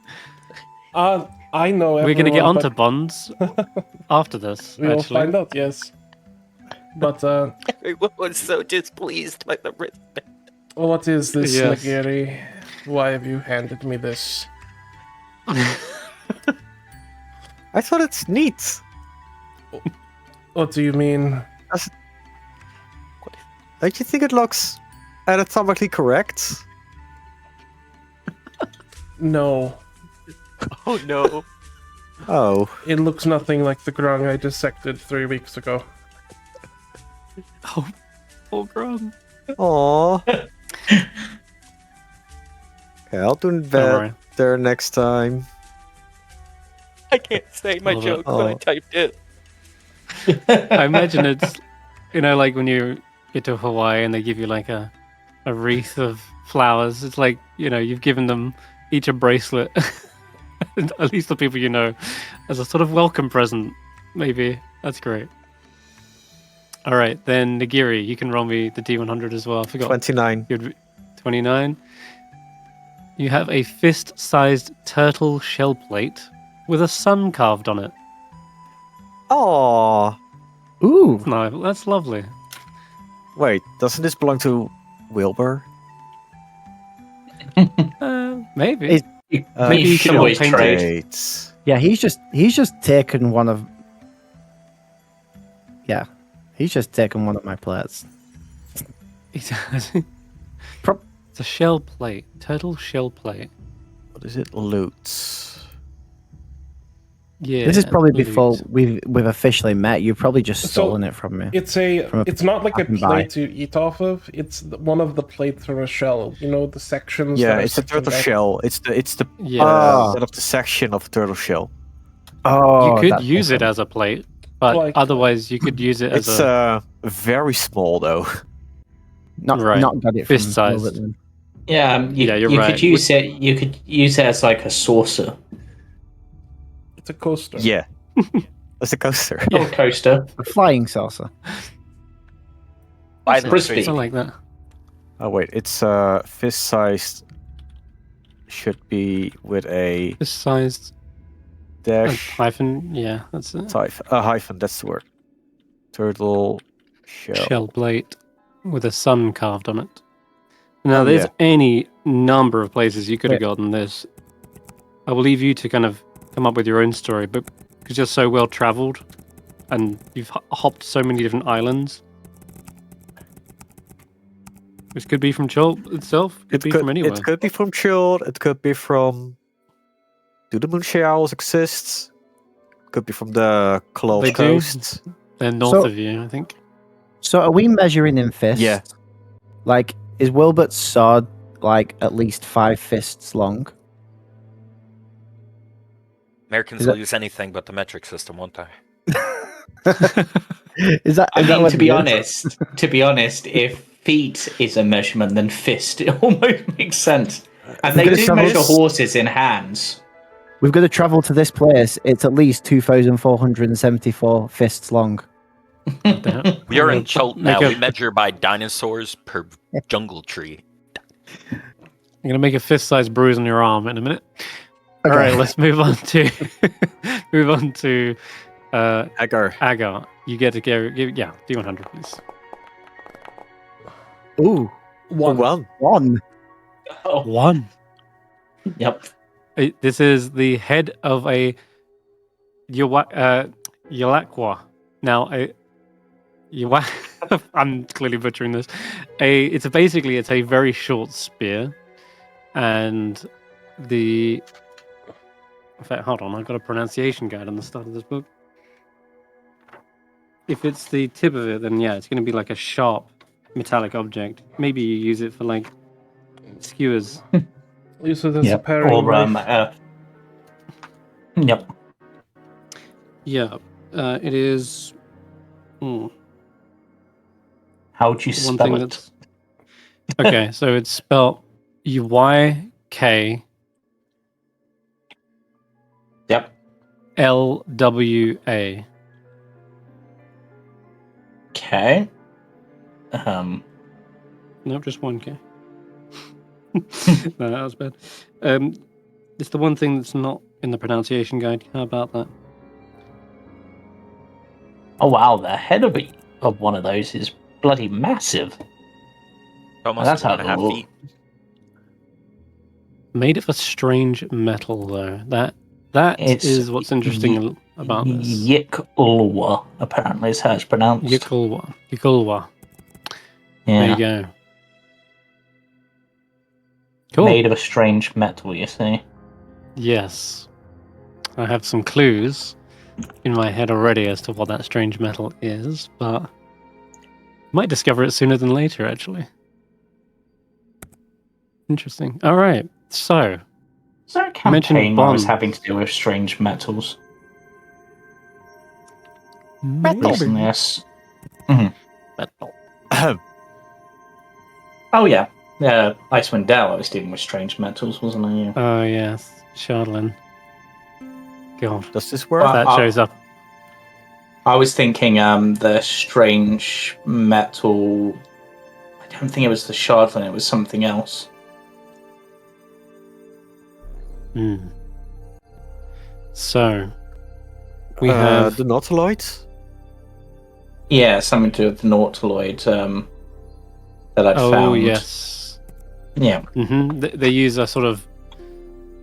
I know we're going to get everyone, onto but bonds after this. we will Actually, find out, yes. But, Everyone was so displeased by the wristband. what is this, Yes. Nagiri? Why have you handed me this? I thought it's neat. What do you mean? Don't you think it looks anatomically correct? No. Oh no. Oh, It looks nothing like the grung I dissected 3 weeks ago. oh, poor Grum. aw. Okay, I'll do Don't that worry. there next time. I can't say my Love it. joke when I Oh. typed it. I imagine it's, like when you get to Hawaii and they give you like a wreath of flowers. It's like, you've given them each a bracelet, at least the people you know, as a sort of welcome present. Maybe. That's great. All right, then Nagiri, you can roll me the D100 as well. I forgot. 29. 29. You have a fist-sized turtle shell plate with a sun carved on it. Aw. Ooh, No, that's lovely. Wait, doesn't this belong to Wilbur? Maybe. Is- Maybe you can always paint trade. Wait. yeah, he's just taken one of. Yeah, he's just taken one of my plates. It's Prob- a shell plate. Turtle shell plate. What is it? Loot. Yeah. This is probably loot. before we've officially met. You've probably just stolen it from me. It's not like a plate to eat off of. It's one of the plates from a shell. You know, the sections. Yeah, that are it's the sticking turtle out? shell. It's the Yeah. one of the section of the turtle shell. Oh, You could that's use it different. as a plate, but Like- otherwise you could use it as It's very small though. not right. got it from Fist-sized. Willbert then. Yeah, Yeah, you're you right. could use it. You could use it as like a saucer It's a coaster. Yeah, it's a coaster. or a coaster. A flying saucer. By the crispy. something like that. Oh wait, it's fist-sized. Should be with a Fist-sized dash hyphen. Yeah, that's it. hyphen. That's the word. Turtle shell. Shell plate with a sun carved on it. Now, Oh, there's yeah. any number of places you could have Yeah. gotten this. I will leave you to kind of come up with your own story, but because you're so well traveled and you've hopped so many different islands, which could be from Chol itself, could be from anywhere. It could be from Chilled. It could be from. Do the Moonshade Owls exist? Could be from the Clove They do. Coast. They're north So- of you, I think. So are we measuring in fists? Yeah. Like, is Wilbert's sword like at least 5 fists long? Americans Is will that- use anything but the metric system, won't they? Is that? I is that mean, what to it be is? honest, if feet is a measurement, then fist it almost makes sense. And they Because do some measure is- horses in hands. We've got to travel to this place. It's at least 2,474 fists long. We are in Cholt now. Make a- We measure by dinosaurs per jungle tree. I'm going to make a fist-sized bruise on your arm in a minute. Okay. All right, let's move on to Agar. Agar. You get to go. Yeah, D100, please. Ooh, One. 1. Oh, 1. yep. This is the head of a Yalakwa. Now, I'm clearly butchering this. It's a very short spear, and in fact, hold on, I've got a pronunciation guide on the start of this book. If it's the tip of it, then yeah, it's going to be like a sharp metallic object. Maybe you use it for like skewers. Use it as a Yep. paring Or knife. yep. Yeah, it is. How would you One spell thing it? that's okay. So it's spelled YK Yep. LWA. Okay. Nope, just 1K. No, that was bad. It's the one thing that's not in the pronunciation guide. How about that? Oh wow, the head of one of those is bloody massive. Almost That's 1.5 how- feet. Made of a strange metal, though. That It's is what's interesting about this. Yikulwa, apparently is how it's pronounced. Yikulwa. Yikulwa. Yeah. There you go. Cool. Made of a strange metal, you see. Yes. I have some clues in my head already as to what that strange metal is, but might discover it sooner than later, actually. Interesting. All right. So, Is there a mentioned campaign where I was bonds. having to do with strange metals? maybe. Recently, yes. Metal. Oh yeah. Icewind Dale, I was dealing with strange metals, wasn't I? Yeah. Oh, yes. Shardlin. God. Does this work? Well, That shows up. I was thinking the strange metal. I don't think it was the Shardlin, it was something else. Hmm. So, we have. the Nautiloid. Yeah, something to do with the Nautiloid that I'd Oh, found. yes. Yeah. They use a sort of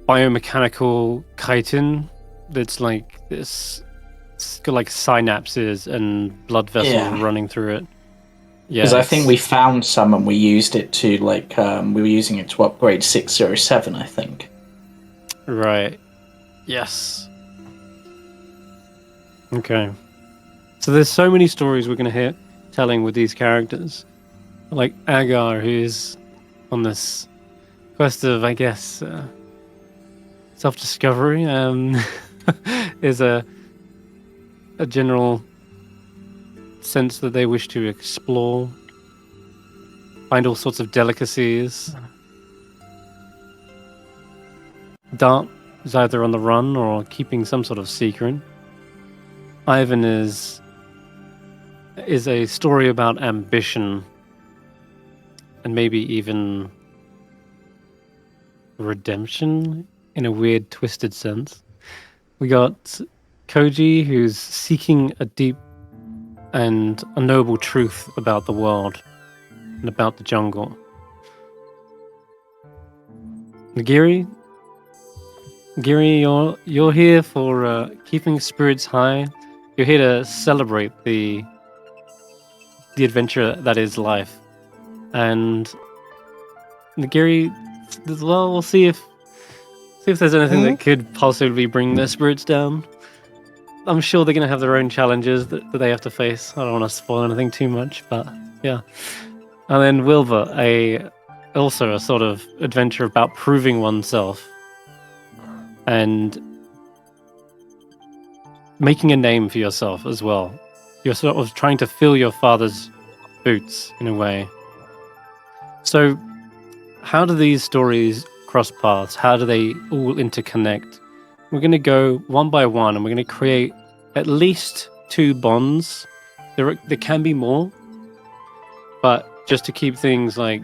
biomechanical chitin that's like this. It's got like synapses and blood vessels Yeah. running through it. Yeah, Because I think we found some and we used it to, like, we were using it to upgrade 607, I think. Right. Yes. Okay. So there's so many stories we're going to hear telling with these characters. Like Agar, who's on this quest of, I guess, self-discovery, is a general sense that they wish to explore, find all sorts of delicacies. Dart is either on the run or keeping some sort of secret. Ivan is a story about ambition and maybe even redemption in a weird, twisted sense. We got Koji, who's seeking a deep and a noble truth about the world and about the jungle. Nagiri, you're here for keeping spirits high. You're here to celebrate the adventure that is life. And Nagiri, well, we'll see if there's anything that could possibly bring their spirits down. I'm sure they're going to have their own challenges that they have to face. I don't want to spoil anything too much, but yeah. And then Willbert, also a sort of adventure about proving oneself and making a name for yourself as well. You're sort of trying to fill your father's boots in a way. So how do these stories cross paths? How do they all interconnect? We're going to go one by one, and we're going to create at least 2 bonds. There can be more, but just to keep things like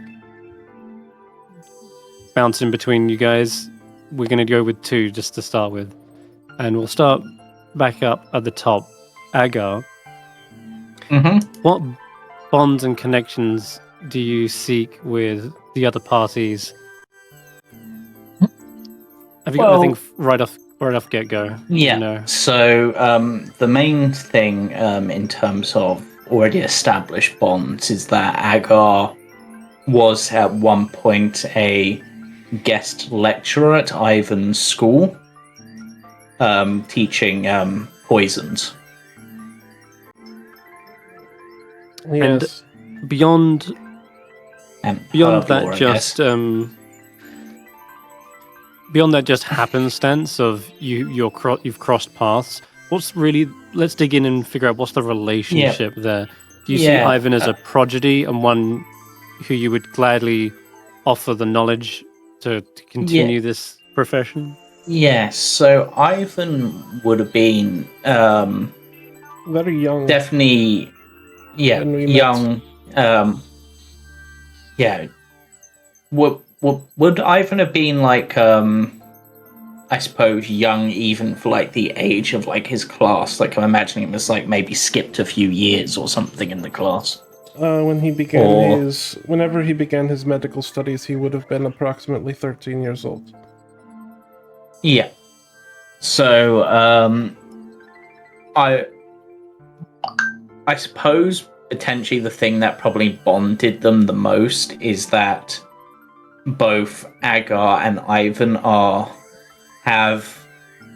bouncing between you guys, we're going to go with 2 just to start with. And we'll start back up at the top. Agar, what bonds and connections do you seek with the other parties? Have you got anything right off get-go? Yeah. No. So the main thing in terms of already established bonds is that Agar was at one point a guest lecturer at Ivan's school, teaching poisons. Yes. And beyond herbal, that, beyond that just happenstance of you've crossed paths. What's really? Let's dig in and figure out what's the relationship there. Do you see Ivan as a prodigy and one who you would gladly offer the knowledge to continue this profession? Yes. So Ivan would have been Very young. definitely, When we met. young. Yeah. Would Ivan have been like, I suppose, young even for like the age of like his class? Like I'm imagining him as like maybe skipped a few years or something in the class. When he began whenever he began his medical studies, he would have been approximately 13 years old. Yeah. So, I suppose potentially the thing that probably bonded them the most is that both Agar and Ivan have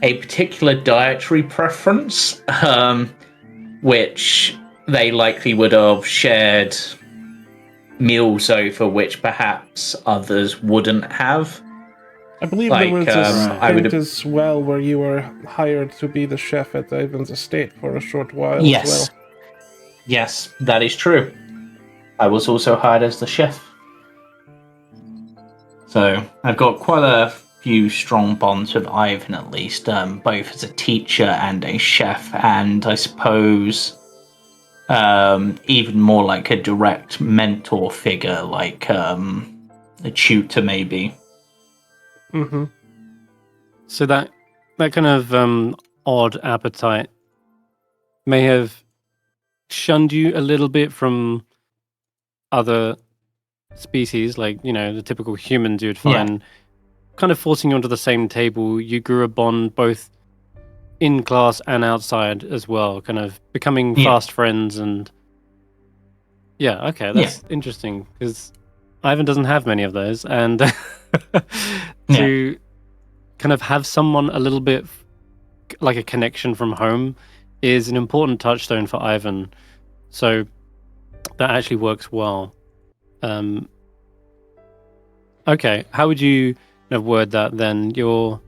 a particular dietary preference, which they likely would have shared meals over, which perhaps others wouldn't have. I believe Like, there was a I would stint have- as well where you were hired to be the chef at Ivan's estate for a short while Yes. as well. Yes, that is true. I was also hired as the chef. So I've got quite a few strong bonds with Ivan, at least, both as a teacher and a chef, and I suppose even more like a direct mentor figure, like a tutor maybe. Mm-hmm. So that kind of odd appetite may have shunned you a little bit from other species, like, you know, the typical humans you would find, kind of forcing you onto the same table. You grew a bond both in class and outside as well, kind of becoming fast friends. And that's interesting, because Ivan doesn't have many of those, and to kind of have someone a little bit like a connection from home is an important touchstone for Ivan. So that actually works well. Okay, how would you word that then? You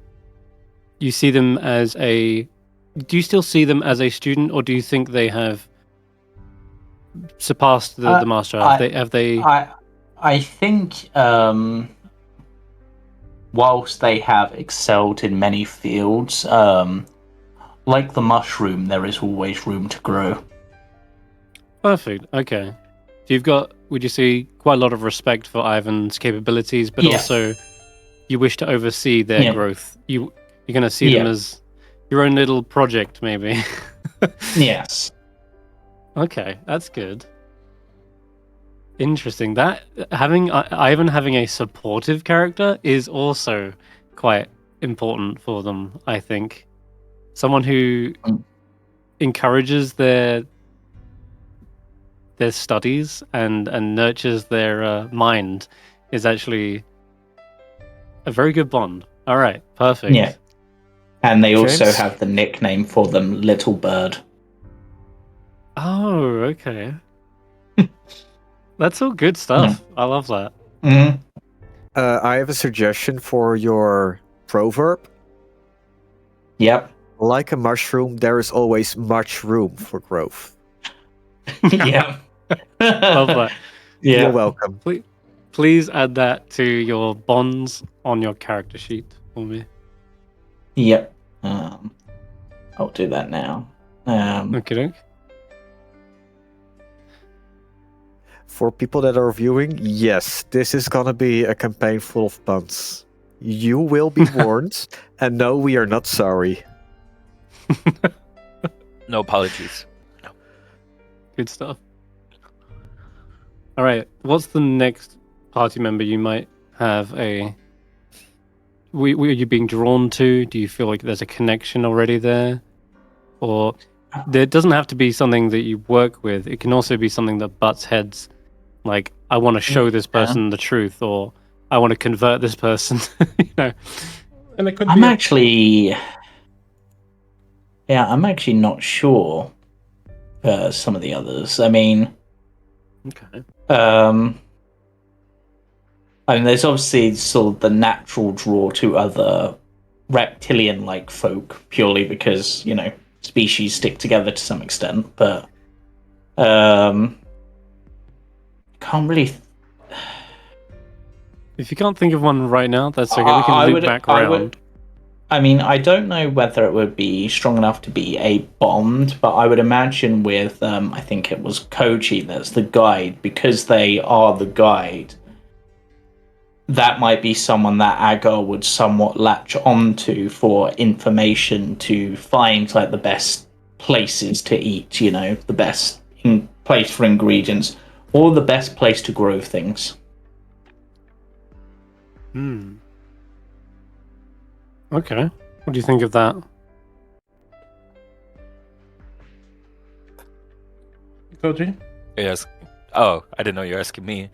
see them as a... Do you still see them as a student, or do you think they have surpassed the master? Have they? I think whilst they have excelled in many fields, like the mushroom, there is always room to grow. Perfect. Okay. So you've got, would you say, quite a lot of respect for Ivan's capabilities, but also you wish to oversee their growth. You're going to see them as your own little project, maybe. Yes. Okay, that's good. Interesting. That having Ivan having a supportive character is also quite important for them, I think. Someone who encourages their studies and nurtures their mind is actually a very good bond. All right, perfect. Yeah. And they also James? have the nickname for them, Little Bird. Oh, okay. That's all good stuff. I love that. Mm-hmm. I have a suggestion for your proverb. Yep. Like a mushroom, there is always much room for growth. Yeah. Love that. Yeah. You're welcome. Please add that to your bonds on your character sheet for me. Yep. I'll do that now. Okay. For people that are viewing, yes, this is gonna be a campaign full of puns. You will be warned, and no, we are not sorry. No apologies. No. Good stuff. All right. What's the next party member you might have are you being drawn to? Do you feel like there's a connection already there? Or there doesn't have to be something that you work with. It can also be something that butts heads. Like, I want to show this person the truth, or I want to convert this person. And it could I'm be actually not sure some of the others. I mean, Okay. I mean, there's obviously sort of the natural draw to other reptilian-like folk, purely because, species stick together to some extent, but can't really... If you can't think of one right now, that's okay. We can loop back around. I mean, I don't know whether it would be strong enough to be a bond, but I would imagine with, I think it was Koji that's the guide, because they are the guide, that might be someone that Agar would somewhat latch onto for information to find, like, the best places to eat, the best place for ingredients, or the best place to grow things. Okay. What do you think of that? Koji? Yes. Oh, I didn't know you were asking me.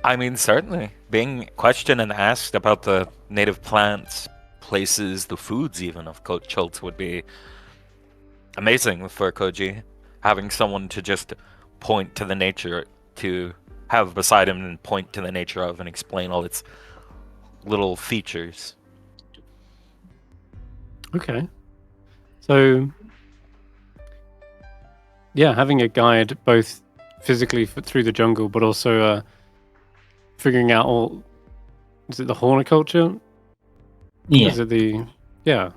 I mean, certainly. Being questioned and asked about the native plants, places, the foods even of Chult would be amazing for Koji. Having someone to just point to the nature, to have beside him and point to the nature of and explain all its little features. Okay. So, yeah, having a guide both physically through the jungle, but also figuring out all... Is it the horticulture? Yeah. Is it the... Yeah.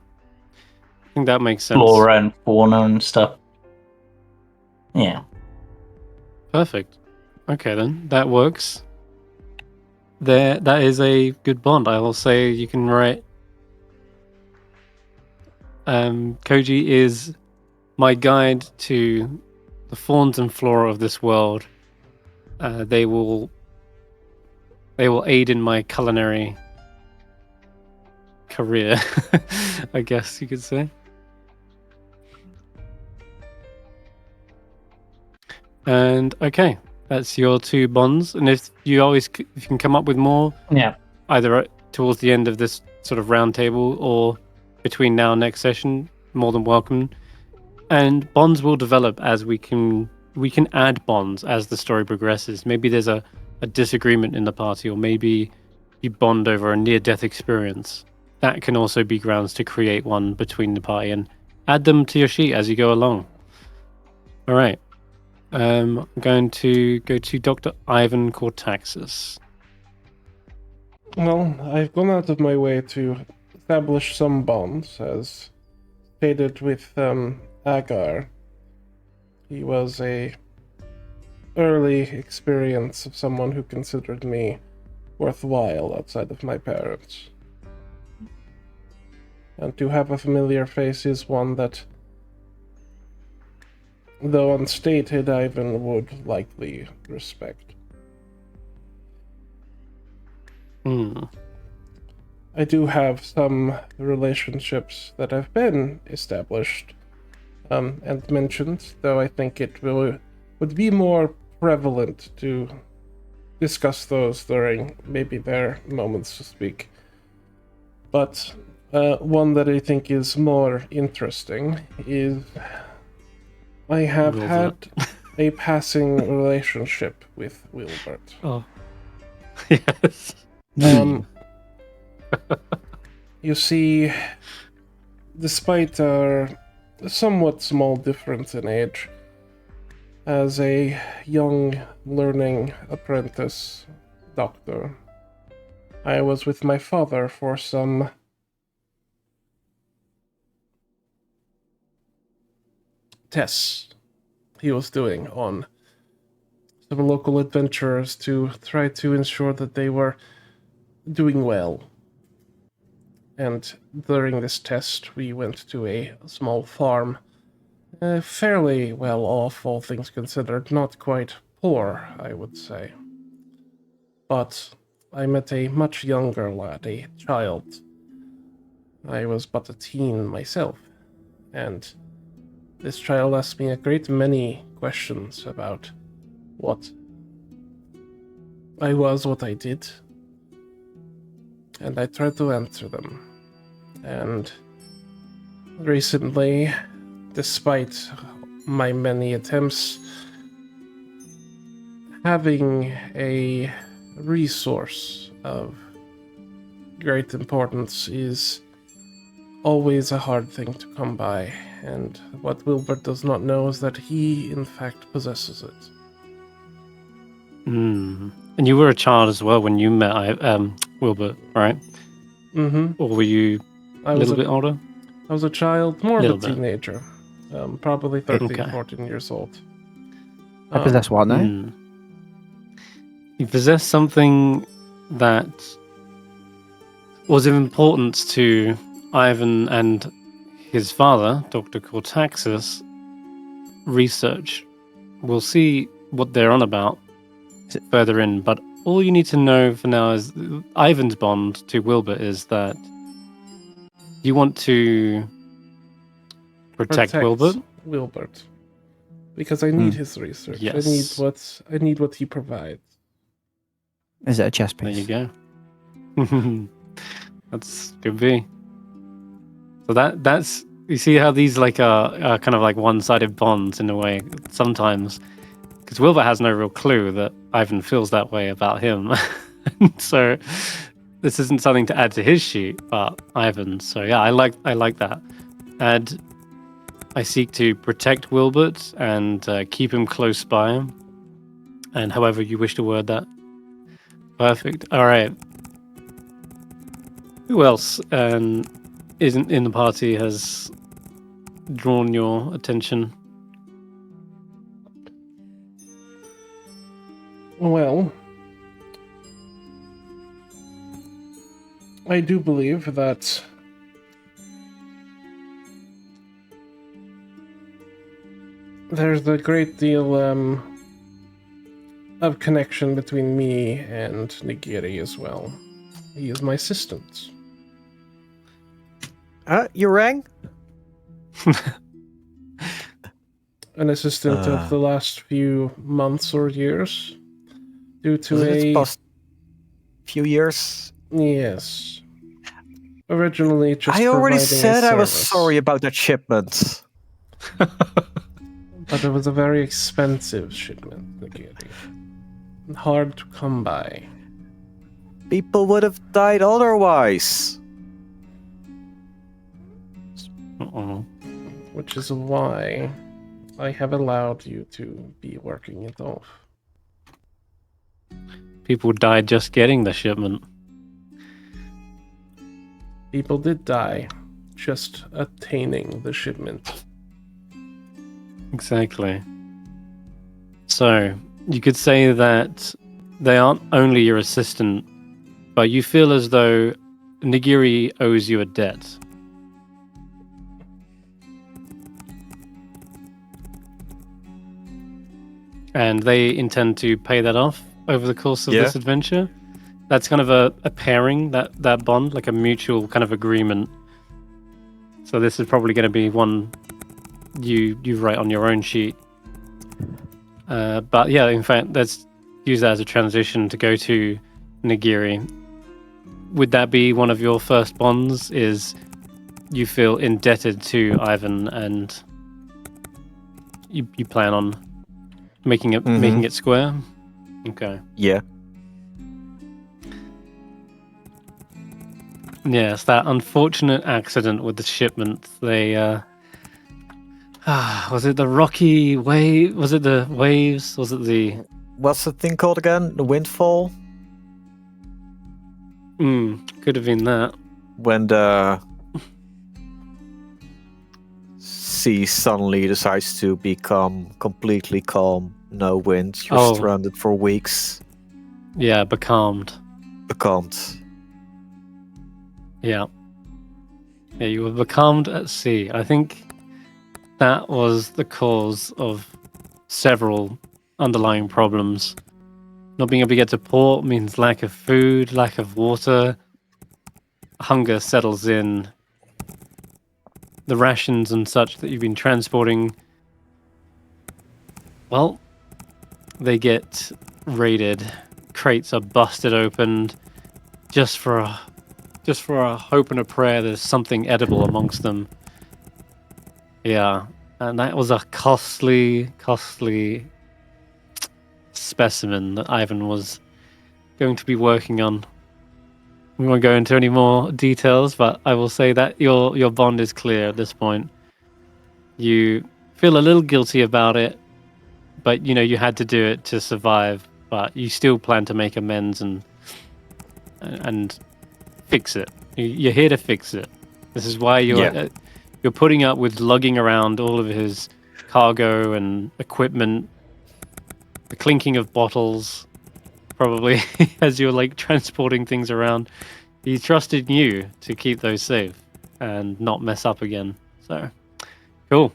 I think that makes sense. Flora and fauna and stuff. Yeah. Perfect. Okay, then. That works. That is a good bond. I will say you can write... Koji is my guide to the fauns and flora of this world. They will aid in my culinary career, I guess you could say. And okay, that's your two bonds. And if you can come up with more, either towards the end of this sort of round table or between now and next session, more than welcome. And bonds will develop as we can add bonds as the story progresses. Maybe there's a disagreement in the party, or maybe you bond over a near-death experience. That can also be grounds to create one between the party and add them to your sheet as you go along. All right. I'm going to go to Dr. Ivan Cortaxis. Well, I've gone out of my way to establish some bonds, as stated with Agar. He was a early experience of someone who considered me worthwhile outside of my parents. And to have a familiar face is one that, though unstated, Ivan would likely respect. I do have some relationships that have been established and mentioned, though I think it would be more prevalent to discuss those during maybe their moments to speak. But one that I think is more interesting is I have had a passing relationship with Willbert. Oh, yes. You see, despite our somewhat small difference in age, as a young learning apprentice doctor, I was with my father for some tests he was doing on some local adventurers to try to ensure that they were doing well. And during this test, we went to a small farm, fairly well off, all things considered, not quite poor, I would say. But I met a much younger lad, a child. I was but a teen myself, and this child asked me a great many questions about what I was, what I did, and I tried to answer them. And recently, despite my many attempts, having a resource of great importance is always a hard thing to come by, and what Willbert does not know is that he, in fact, possesses it. And you were a child as well when you met Willbert, right? Mm-hmm. Or were you a little bit older? I was a child, more of a Little bit. teenager. Probably 13, Okay. 14 years old. I possess what now? You possess something that was of importance to Ivan and his father, Dr. Cortaxis, research. We'll see what they're on about further in, but all you need to know for now is Ivan's bond to Willbert is that you want to protect Willbert. Willbert. Because I need his research. Yes. I need what he provides. Is it a chess There piece? you go. That's could be. So that's you see how these like are kind of like one-sided bonds in a way sometimes, because Willbert has no real clue that Ivan feels that way about him. So this isn't something to add to his sheet, but Ivan. So yeah, I like that. And I seek to protect Willbert and keep him close by him. And however you wish to word that. Perfect. All right. Who else isn't in the party has drawn your attention? Well, I do believe that there's a great deal of connection between me and Nagiri as well. He is my assistant. You rang? An assistant of the last few months or years. Due to It's past few years. Yes. Originally just I already providing a said I was service. sorry about that shipment. But it was a very expensive shipment, Nagiri. Hard to come by. People would have died otherwise. Uh-oh. Which is why I have allowed you to be working it off. People died just getting the shipment. People did die just attaining the shipment. Exactly. So, you could say that they aren't only your assistant, but you feel as though Nagiri owes you a debt. And they intend to pay that off over the course of this adventure. That's kind of a pairing, that bond, like a mutual kind of agreement. So this is probably going to be one you write on your own sheet. But yeah, in fact, let's use that as a transition to go to Nagiri. Would that be one of your first bonds? Is you feel indebted to Ivan, and you plan on making it square? Okay. Yeah. Yes, that unfortunate accident with the shipment. They was it the rocky wave? Was it the waves? Was it the What's the thing called again? The windfall? Could have been that. When the sea suddenly decides to become completely calm, no wind, you're stranded for weeks. Yeah, becalmed. Becalmed. Yeah. Yeah, you were becalmed at sea. I think that was the cause of several underlying problems. Not being able to get to port means lack of food, lack of water. Hunger settles in. The rations and such that you've been transporting, well, they get raided. Crates are busted open just for a hope and a prayer there's something edible amongst them. Yeah, and that was a costly specimen that Ivan was going to be working on. We won't go into any more details, but I will say that your bond is clear at this point. You feel a little guilty about it, but you know you had to do it to survive. But you still plan to make amends and fix it. You're here to fix it. This is why you're putting up with lugging around all of his cargo and equipment, the clinking of bottles, probably as you're like transporting things around. He trusted you to keep those safe and not mess up again. So, cool.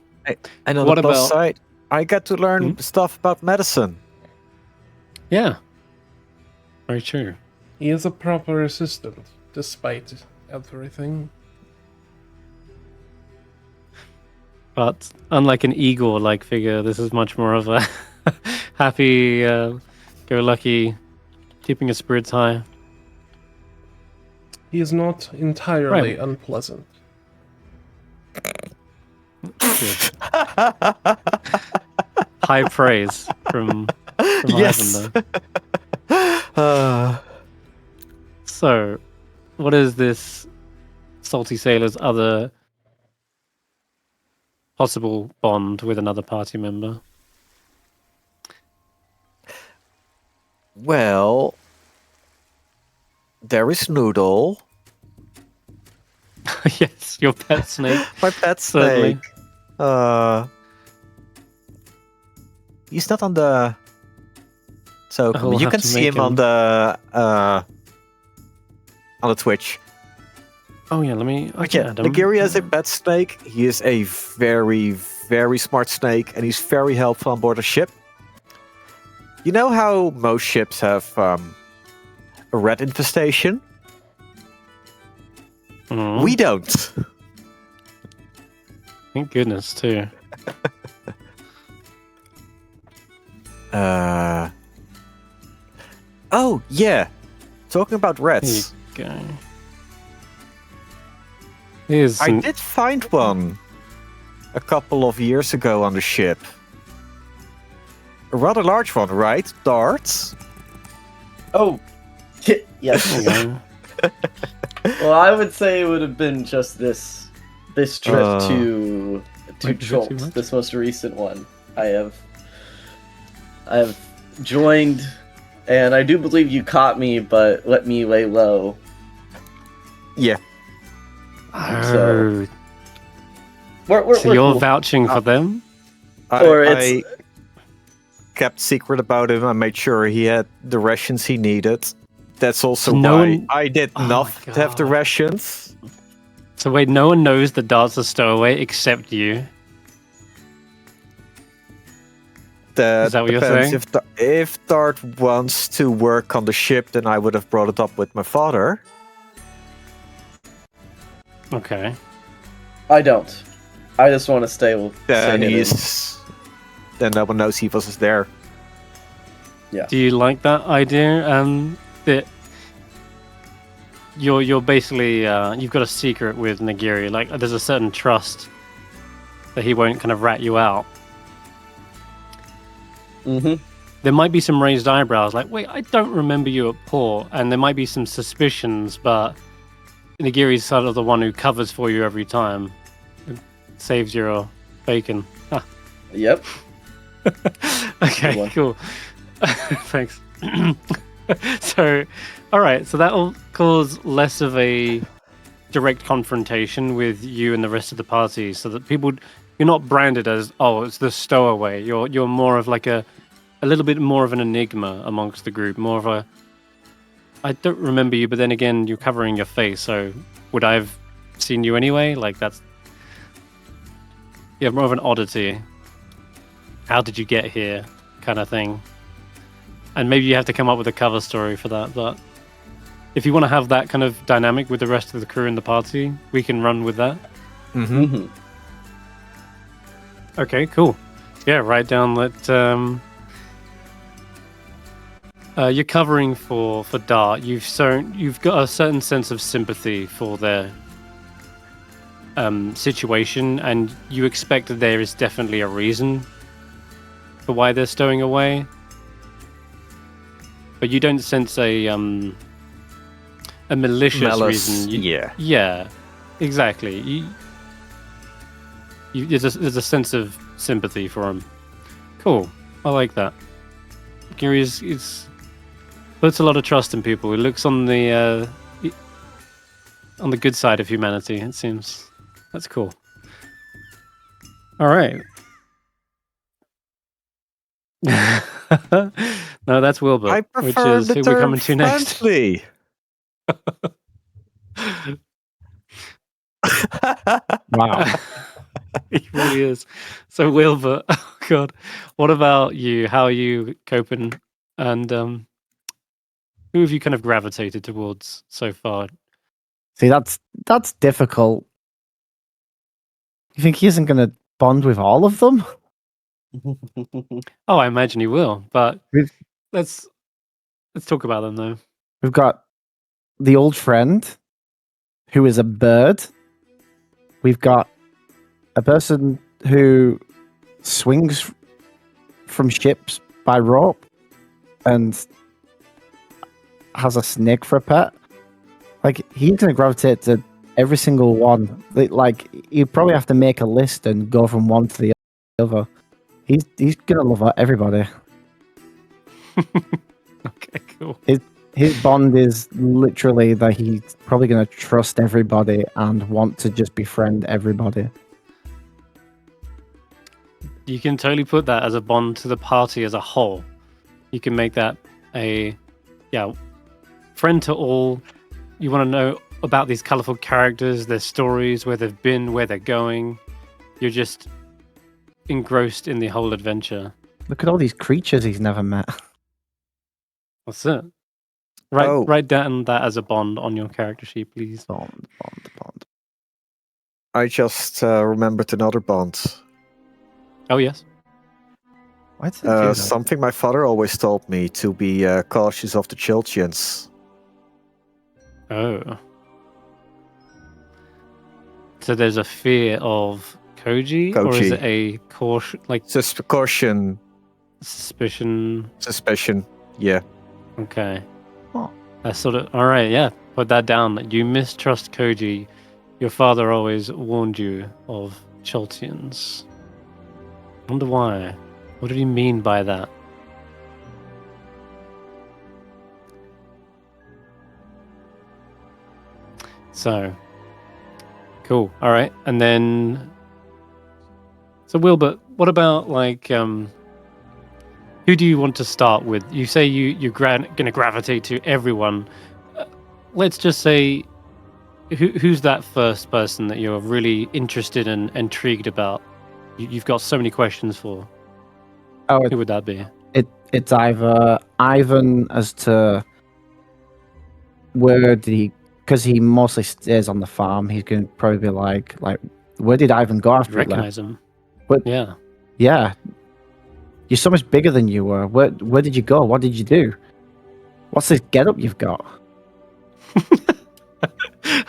And on What the plus about- side, I got to learn stuff about medicine. Yeah. Very true. He is a proper assistant, despite everything. But unlike an Igor-like figure, this is much more of a happy-go-lucky, keeping his spirits high. He is not entirely unpleasant. Good. High praise from Yes. Ivan, though. So, what is this Salty Sailor's other possible bond with another party member? Well, there is Noodle, Yes, your pet snake. my pet Certainly. snake. He's not on the. So I'll you have can to see make him on the Twitch. Oh yeah, let me. But yeah, Nagiri is a pet snake. He is a very, very smart snake, and he's very helpful on board a ship. You know how most ships have a rat infestation? We don't. Thank goodness, too. Oh, yeah. Talking about Here rats. you go. Here's I some- did find one. a couple of years ago on the ship. A rather large one, right? Darts? Oh, yes. Well, I would say it would have been just this trip to Wait, is it too Cholt, much? this most recent one. I have joined, and I do believe you caught me, but let me lay low. Yeah. Oh, We're so you're cool. vouching for them? I kept secret about him. I made sure he had the rations he needed. That's also So no why one- I did Oh my enough to have the God. rations. So wait, no one knows the darts are stowaway except you. That Is that what you're depends. saying? If Dart wants to work on the ship, then I would have brought it up with my father. Okay. I don't. I just want to stay Then hidden. then no one knows he was there. Do you like that idea? That you're basically you've got a secret with Nagiri. Like there's a certain trust that he won't kind of rat you out. Mm-hmm. There might be some raised eyebrows, like, wait, I don't remember you at port, and there might be some suspicions, but Nagiri's sort of the one who covers for you every time. It saves your bacon. Ah. Yep. Okay, one. cool. Thanks. So, all right, so that'll cause less of a direct confrontation with you and the rest of the party, so that you're not branded as, oh, it's the stowaway. You're more of like a little bit more of an enigma amongst the group, more of a, I don't remember you, but then again, you're covering your face, so would I have seen you anyway? Like that's, yeah, more of an oddity. How did you get here, kind of thing. And maybe you have to come up with a cover story for that, but if you want to have that kind of dynamic with the rest of the crew and the party, we can run with that. Mm-hmm. Okay, cool. Yeah, write down that you're covering for Dart. You've got a certain sense of sympathy for their situation, and you expect that there is definitely a reason for why they're stowing away. But you don't sense a malicious reason. Yeah, exactly. There's a sense of sympathy for him. Cool, I like that. Gary is puts a lot of trust in people. He looks on the good side of humanity. It seems that's cool. All right. No, that's Willbert. I prefer which is the who we're term coming to next. friendly. Wow. He really is. So Willbert, oh god, what about you? How are you coping? And who have you kind of gravitated towards so far? See, that's difficult. You think he isn't going to bond with all of them? Oh, I imagine he will. But We've- let's talk about them though. We've got the old friend, who is a bird. We've got a person who swings from ships by rope and has a snake for a pet. Like, he's going to gravitate to every single one. Like, you probably have to make a list and go from one to the other. He's going to love everybody. Okay, cool. His bond is literally that he's probably going to trust everybody and want to just befriend everybody. You can totally put that as a bond to the party as a whole. You can make that a friend to all. You want to know about these colorful characters, their stories, where they've been, where they're going. You're just engrossed in the whole adventure. Look at all these creatures he's never met. That's it. Write down that as a bond on your character sheet, please. Bond. I just remembered another bond. Oh yes. Why did it do that? Something my father always told me, to be cautious of the Chiltians. Oh. So there's a fear of Koji, or is Koji. it a caution, like Caution, suspicion? suspicion. Yeah. Okay. Oh. That's sort of all right. Yeah, put that down. You mistrust Koji. Your father always warned you of Choltians. Wonder why. What did he mean by that? So, cool. All right, and then, so Willbert, what about like, who do you want to start with? You say you're going to gravitate to everyone. Let's just say, who's that first person that you're really interested and intrigued about? You've got so many questions for. Oh, Who would that be? it's either Ivan as to where did he, because he mostly stays on the farm. He's going to probably be like, where did Ivan go after he left? Recognize him. But Yeah. yeah, you're so much bigger than you were. Where did you go? What did you do? What's this getup you've got?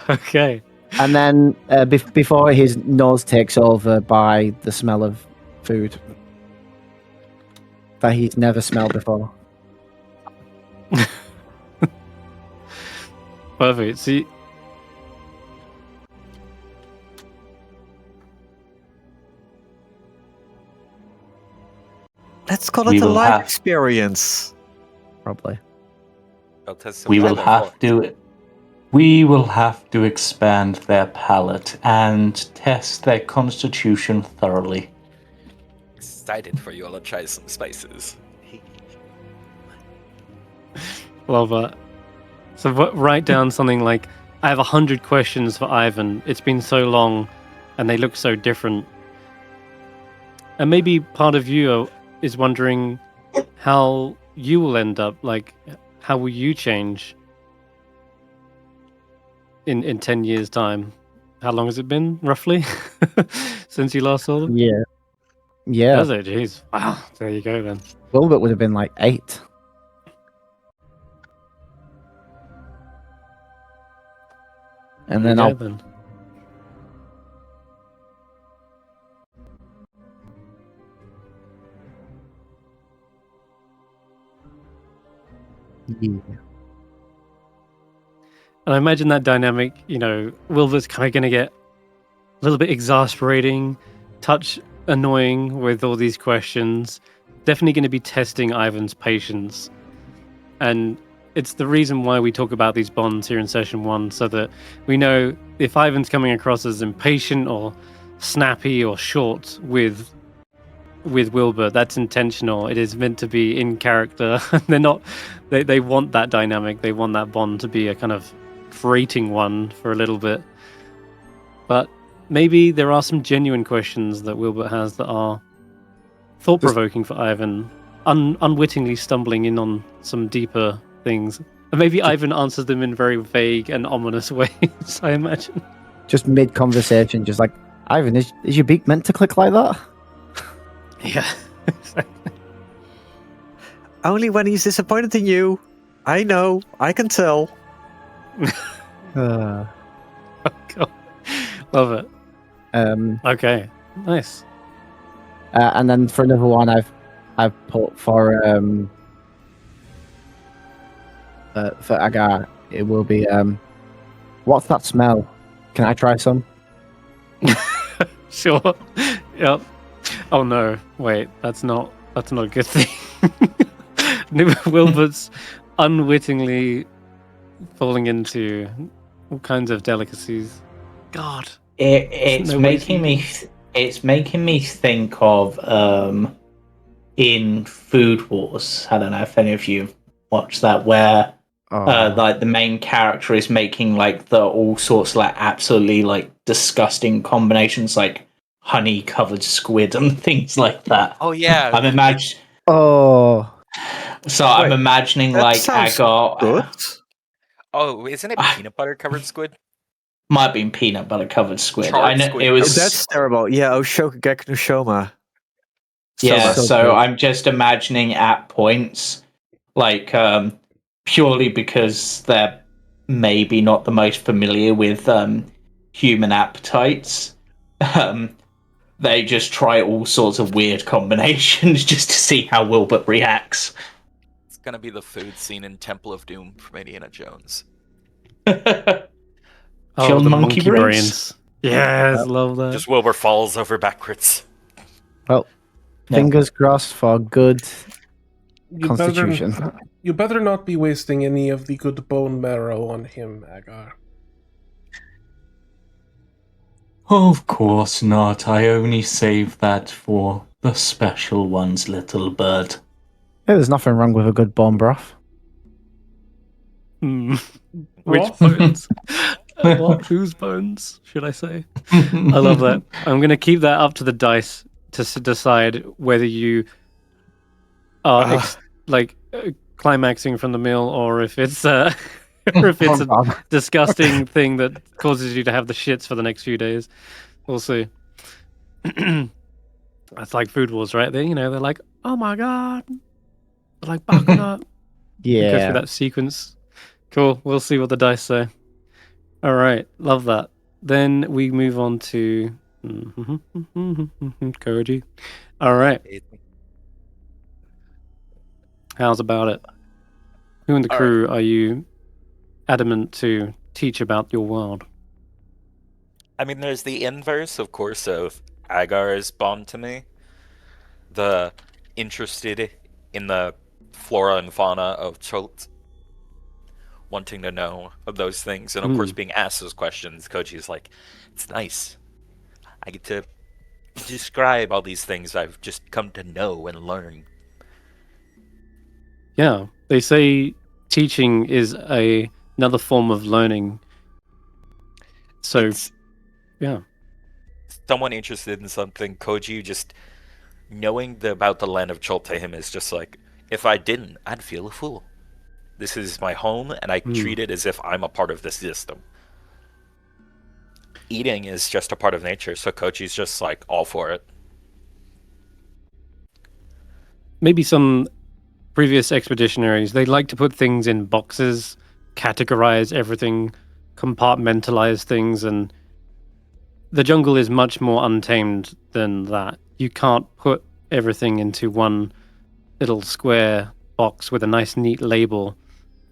Okay. And then before his nose takes over by the smell of food that he's never smelled before. Perfect. See, Let's call We it a will life have- experience. Probably. Well, test We will survival have to. We will have to expand their palate and test their constitution thoroughly. Excited for you all to try some spices. love that. So write down something like, I have 100 questions for Ivan. It's been so long, and they look so different. And maybe part of you is wondering how you will end up. Like, how will you change in 10 years' time? How long has it been, roughly, since you last saw them? Yeah. Yeah. Does it? Jeez. Wow. There you go, then. Willbert would have been like 8. And then There I'll you go, then. yeah. And I imagine that dynamic, Wilbert's kind of going to get a little bit exasperating, touch annoying with all these questions. Definitely going to be testing Ivan's patience. And it's the reason why we talk about these bonds here in session 1, so that we know if Ivan's coming across as impatient or snappy or short with Willbert, that's intentional. It is meant to be in character. They're not. They want that dynamic. They want that bond to be a kind of freighting one for a little bit. But maybe there are some genuine questions that Willbert has that are thought-provoking for Ivan, unwittingly stumbling in on some deeper things. And maybe Ivan answers them in very vague and ominous ways, I imagine. Just mid-conversation, just like, Ivan, is your beak meant to click like that? Yeah. Only when he's disappointed in you. I know. I can tell. Uh, Oh, God. Love it. um, Okay. Nice. and then for another one, I've put for Agar, it will be what's that smell? Can I try some? Sure. Yep. Oh no. Wait, that's not a good thing. Wilbert's unwittingly falling into all kinds of delicacies. God. It's No making way. me. It's making me think of in Food Wars. I don't know if any of you watched that, where like the main character is making like the all sorts of like absolutely like disgusting combinations, like honey covered squid and things like that. Oh yeah. I'm imagine. Oh, So I'm Wait, imagining that like sounds Agar. Good. Oh, isn't it peanut butter covered squid? Might have been peanut butter covered squid. Charred I know squid it was. covered- That's terrible. Yeah, Oshokugeki no Shoma. Yeah, so so good. I'm just imagining at points, like purely because they're maybe not the most familiar with human appetites. they just try all sorts of weird combinations just to see how Willbert reacts. It's gonna be the food scene in Temple of Doom from Indiana Jones. John the Monkey Brains? Yes, love that. Just Wilbur falls over backwards. Well, Yeah. fingers crossed for good You constitution. You better not be wasting any of the good bone marrow on him, Agar. Of course not. I only save that for the special ones, little bird. Hey, there's nothing wrong with a good bone broth. Which What? bones? What? Whose bones, should I say? I love that. I'm going to keep that up to the dice to decide whether you are climaxing from the meal or if it's or if it's a disgusting thing that causes you to have the shits for the next few days. We'll see. That's like Food Wars, right? They're like, oh my god. They're like, buckle up. It goes Yeah. through that sequence. Cool. We'll see what the dice say. All right. Love that. Then we move on to Koji. All right. How's about it? Who in the All crew are you adamant to teach about your world? I mean, there's the inverse, of course, of Agar's bond to me. The interested in the flora and fauna of Chult. Wanting to know of those things. And of course, being asked those questions, Koji's like, it's nice. I get to describe all these things I've just come to know and learn. Yeah. They say teaching is another form of learning. So, yeah. Someone interested in something, Koji just knowing about the land of Chult to him is just like, if I didn't, I'd feel a fool. This is my home, and I treat it as if I'm a part of the system. Eating is just a part of nature, so Koji's just like all for it. Maybe some previous expeditionaries, they like to put things in boxes, categorize everything, compartmentalize things, and the jungle is much more untamed than that. You can't put everything into one little square box with a nice, neat label.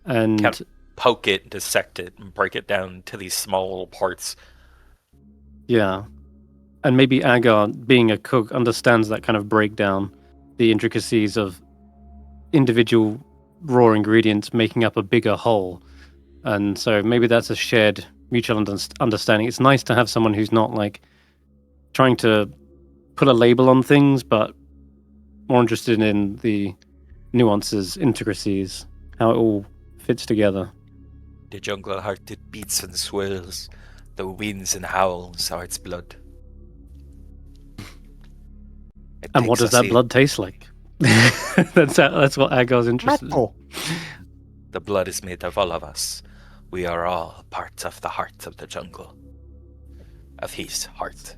And Can't poke it, dissect it, and break it down to these small little parts. yeah. And maybe Agar, being a cook, understands that kind of breakdown, the intricacies of individual raw ingredients making up a bigger whole. And so maybe that's a shared mutual understanding. It's nice to have someone who's not like trying to put a label on things, but more interested in the nuances, intricacies, how it all fits together. The jungle heart, it beats and swirls. The winds and howls are its blood. It And what takes does us that blood taste like? That's what Agar's interested in. The blood is made of all of us. We are all parts of the heart of the jungle. Of his heart.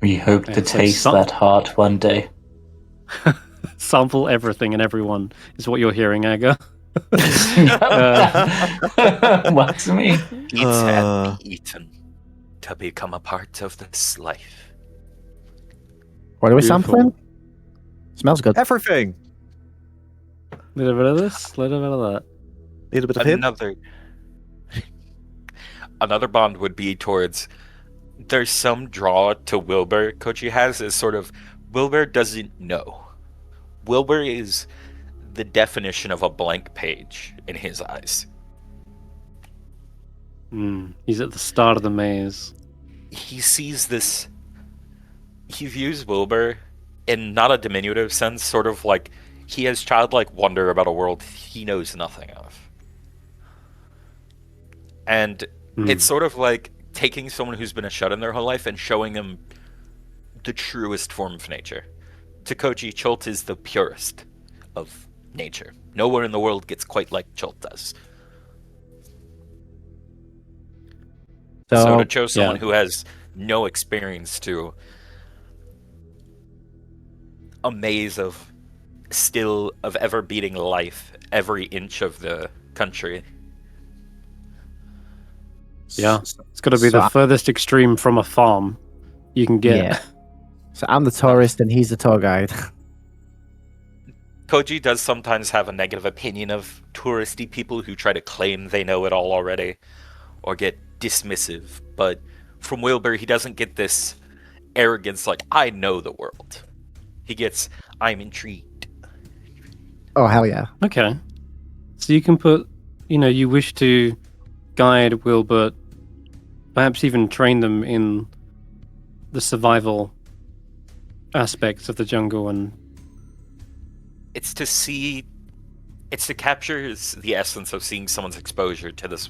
We hope to so taste that heart one day. Sample everything and everyone is what you're hearing, Agar. What's me? Eat and be eaten. To become a part of this life. What are we Beautiful. sampling? Smells good. Everything. Little bit of this, little bit of that. Need a bit of him. Another bond would be towards. There's some draw to Willbert Koji has is sort of Willbert doesn't know. Willbert is the definition of a blank page in his eyes. He's at the start of the maze. He sees this. He views Willbert in not a diminutive sense, sort of like he has childlike wonder about a world he knows nothing of. And it's sort of like taking someone who's been a shut in their whole life and showing them the truest form of nature. To Koji, Chult is the purest of nature. Nowhere in the world gets quite like Chult does. So to show someone who has no experience to a maze of ever beating life every inch of the country. Yeah. It's got to be the furthest extreme from a farm you can get. Yeah. So I'm the tourist and he's the tour guide. Koji does sometimes have a negative opinion of touristy people who try to claim they know it all already, or get dismissive. But from Willbert, he doesn't get this arrogance like, I know the world. He gets, I'm intrigued. Oh, hell yeah. Okay. So you can put, you wish to guide Willbert, perhaps even train them in the survival aspects of the jungle, and it's to capture the essence of seeing someone's exposure to this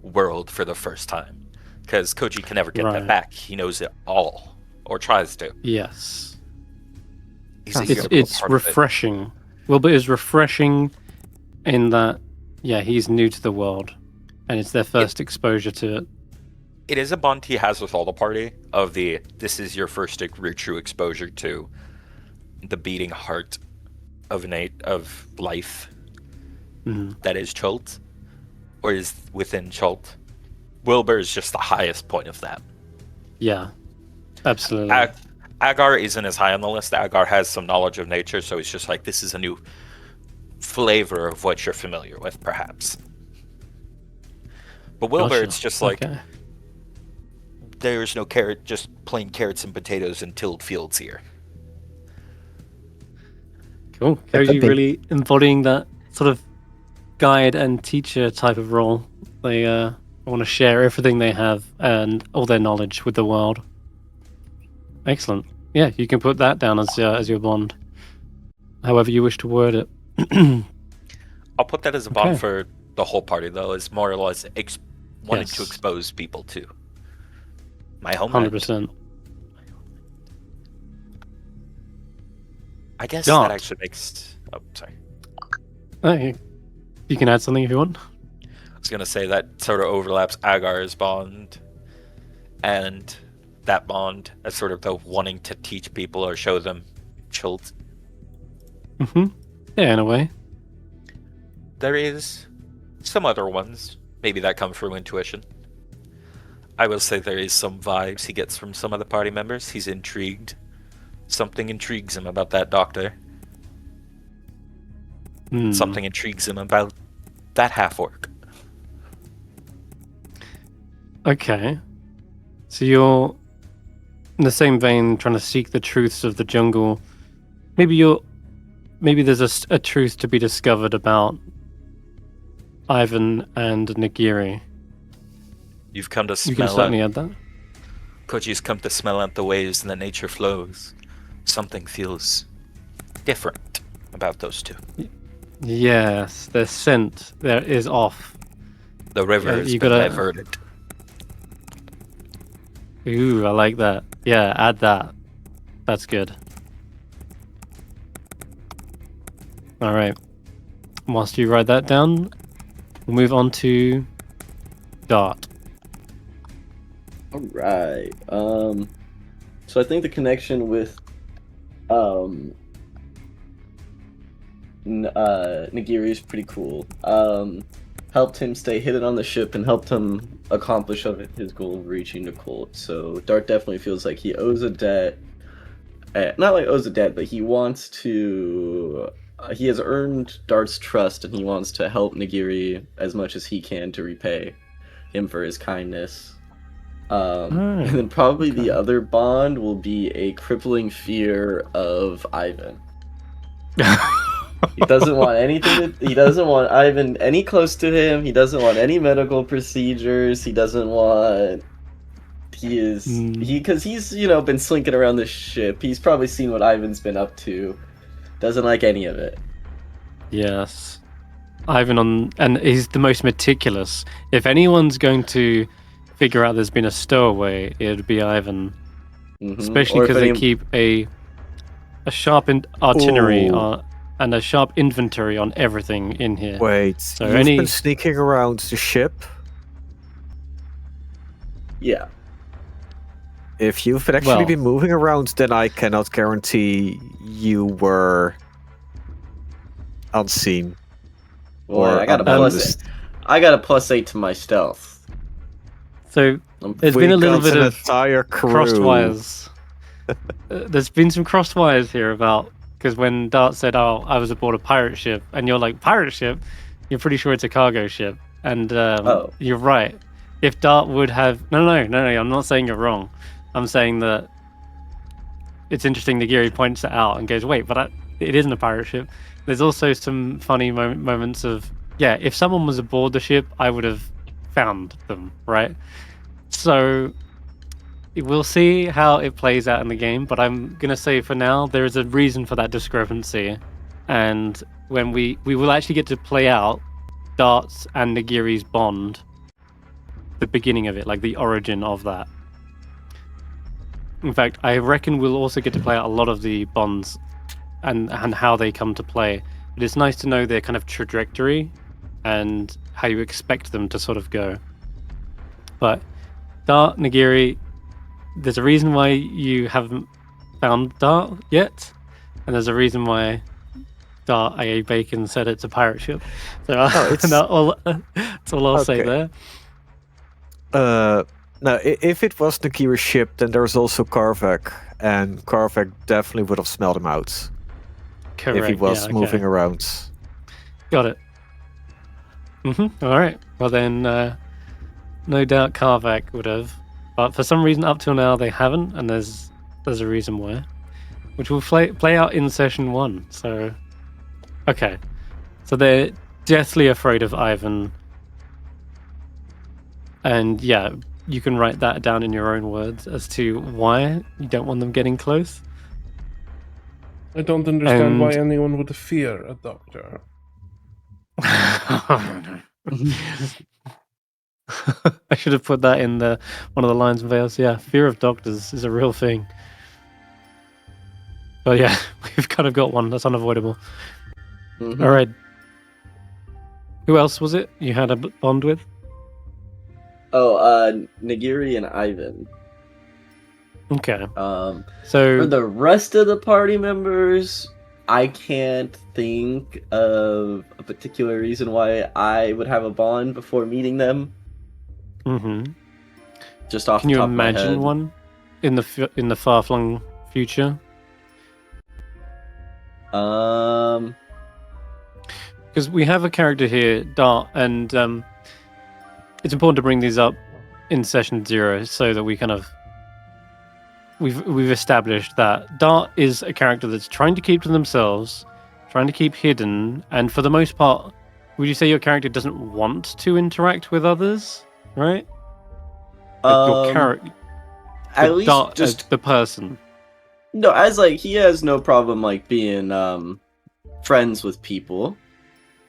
world for the first time. Because Koji can never get that back. He knows it all, or tries to. Yes. It's refreshing. Willbert is refreshing in that, he's new to the world, and it's their first exposure to it. It is a bond he has with all the party of this is your first true exposure to the beating heart of life that is Chult, or is within Chult. Willbert is just the highest point of that. Yeah, absolutely. Agar isn't as high on the list. Agar has some knowledge of nature, so it's just like, this is a new flavor of what you're familiar with, perhaps. But Willbert's just like, there's no carrot, just plain carrots and potatoes and tilled fields here. Cool. Koji really embodying that sort of guide and teacher type of role. They want to share everything they have and all their knowledge with the world. Excellent. Yeah, you can put that down as your bond, however you wish to word it. I'll put that as a bond for the whole party, though, is more or less wanting to expose people to my homeland. 100%. I guess that actually makes... Oh, sorry. You can add something if you want. I was going to say that sort of overlaps Agar's bond and that bond as sort of the wanting to teach people or show them Chult. Yeah, in a way. There is some other ones, maybe that come through intuition. I will say there is some vibes he gets from some of the party members. He's intrigued. Something intrigues him about that doctor. Something intrigues him about that half-orc. Okay. So you're, in the same vein, trying to seek the truths of the jungle. Maybe there's a truth to be discovered about Ivan and Nagiri. You've come to smell You can certainly add that. Koji's come to smell out the ways that nature flows. Something feels different about those two. Yes, their scent there is off. The river has been diverted. Ooh, I like that. Yeah, add that. That's good. Alright. Whilst you write that down, we'll move on to Dart. Alright. So I think the connection with Nagiri is pretty cool. Helped him stay hidden on the ship and helped him accomplish his goal of reaching the cult. So Dart definitely feels like he owes a debt. Not like owes a debt, but he wants to... he has earned Dart's trust and he wants to help Nagiri as much as he can to repay him for his kindness. And then probably the other bond will be a crippling fear of Ivan. He doesn't want anything he doesn't want Ivan any close to him. He doesn't want any medical procedures. He doesn't want... Because he's, been slinking around the ship. He's probably seen what Ivan's been up to. Doesn't like any of it. Yes. Ivan and he's the most meticulous. If anyone's going to figure out there's been a stowaway, it would be Ivan. Especially because they keep a sharp itinerary and a sharp inventory on everything in here. Wait, so you've been sneaking around the ship? Yeah. If you've actually been moving around, then I cannot guarantee you were unseen. Well, I got a +8 to my stealth. So there's been a little bit an of entire crew. crossed wires. There's been some crossed wires here about, because when Dart said, "Oh, I was aboard a pirate ship," and you're like, "Pirate ship?" You're pretty sure it's a cargo ship, and you're right. If Dart would have no, I'm not saying you're wrong. I'm saying that it's interesting. Nagiri points it out and goes, "Wait, but it isn't a pirate ship." There's also some funny moments of, yeah, if someone was aboard the ship, I would have found them, right? So we'll see how it plays out in the game, but I'm gonna say for now there is a reason for that discrepancy, and when we will actually get to play out Dart's and Nagiri's bond, the beginning of it, like the origin of that. In fact, I reckon we'll also get to play out a lot of the bonds and how they come to play. But it's nice to know their kind of trajectory and how you expect them to sort of go. But Dart, Nagiri, there's a reason why you haven't found Dart yet, and there's a reason why Dart, A.A. Bacon, said it's a pirate ship. So that's all I'll say there. No, if it was Nagiri's ship, then there's also Karvek, and Karvek definitely would have smelled him out. Correct. If he was moving around. Got it. All right. Well then, no doubt Karvek would have, but for some reason up till now they haven't, and there's a reason why, which will play out in session 1. So, okay. So they're deathly afraid of Ivan, and yeah, you can write that down in your own words as to why you don't want them getting close. I don't understand why anyone would fear a doctor. I should have put that in one of the lines of Veils. Yeah, fear of doctors is a real thing. But yeah, we've kind of got one that's unavoidable. Mm-hmm. All right. Who else was it you had a bond with? Oh, Nagiri and Ivan. Okay. So So for the rest of the party members, I can't think of a particular reason why I would have a bond before meeting them. Just off Can the you top of my imagine head. one in the far-flung future? Because we have a character here, Dart, and it's important to bring these up in session 0 so that we kind of we've established that Dart is a character that's trying to keep to themselves, trying to keep hidden, and for the most part, would you say your character doesn't want to interact with others, right? Like your character, At least Dart just as the person. no, as like he has no problem like being friends with people.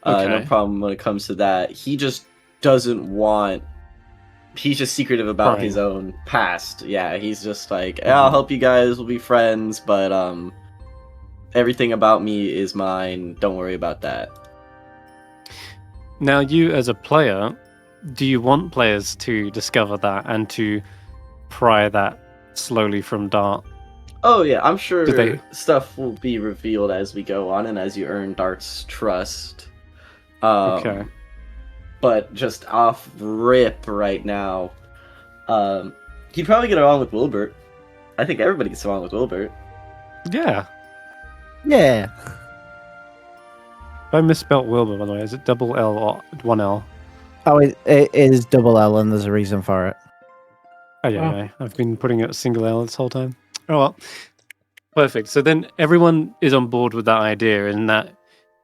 No Okay. problem when it comes to that. He just doesn't want. He's just secretive about his own past. Yeah, he's just like, I'll help you guys. We'll be friends, but everything about me is mine. Don't worry about that. Now, you as a player, do you want players to discover that and to pry that slowly from Dart? Oh yeah, I'm sure Do they- stuff will be revealed as we go on and as you earn Dart's trust. Okay. But just off rip right now, he'd probably get along with Willbert. I think everybody gets along with Willbert. Yeah. Yeah. I misspelt Wilbur, by the way. Is it double L or one L? Oh, it is double L, and there's a reason for it. Oh, yeah. I've been putting it single L this whole time. Oh, well. Perfect. So then everyone is on board with that idea, and that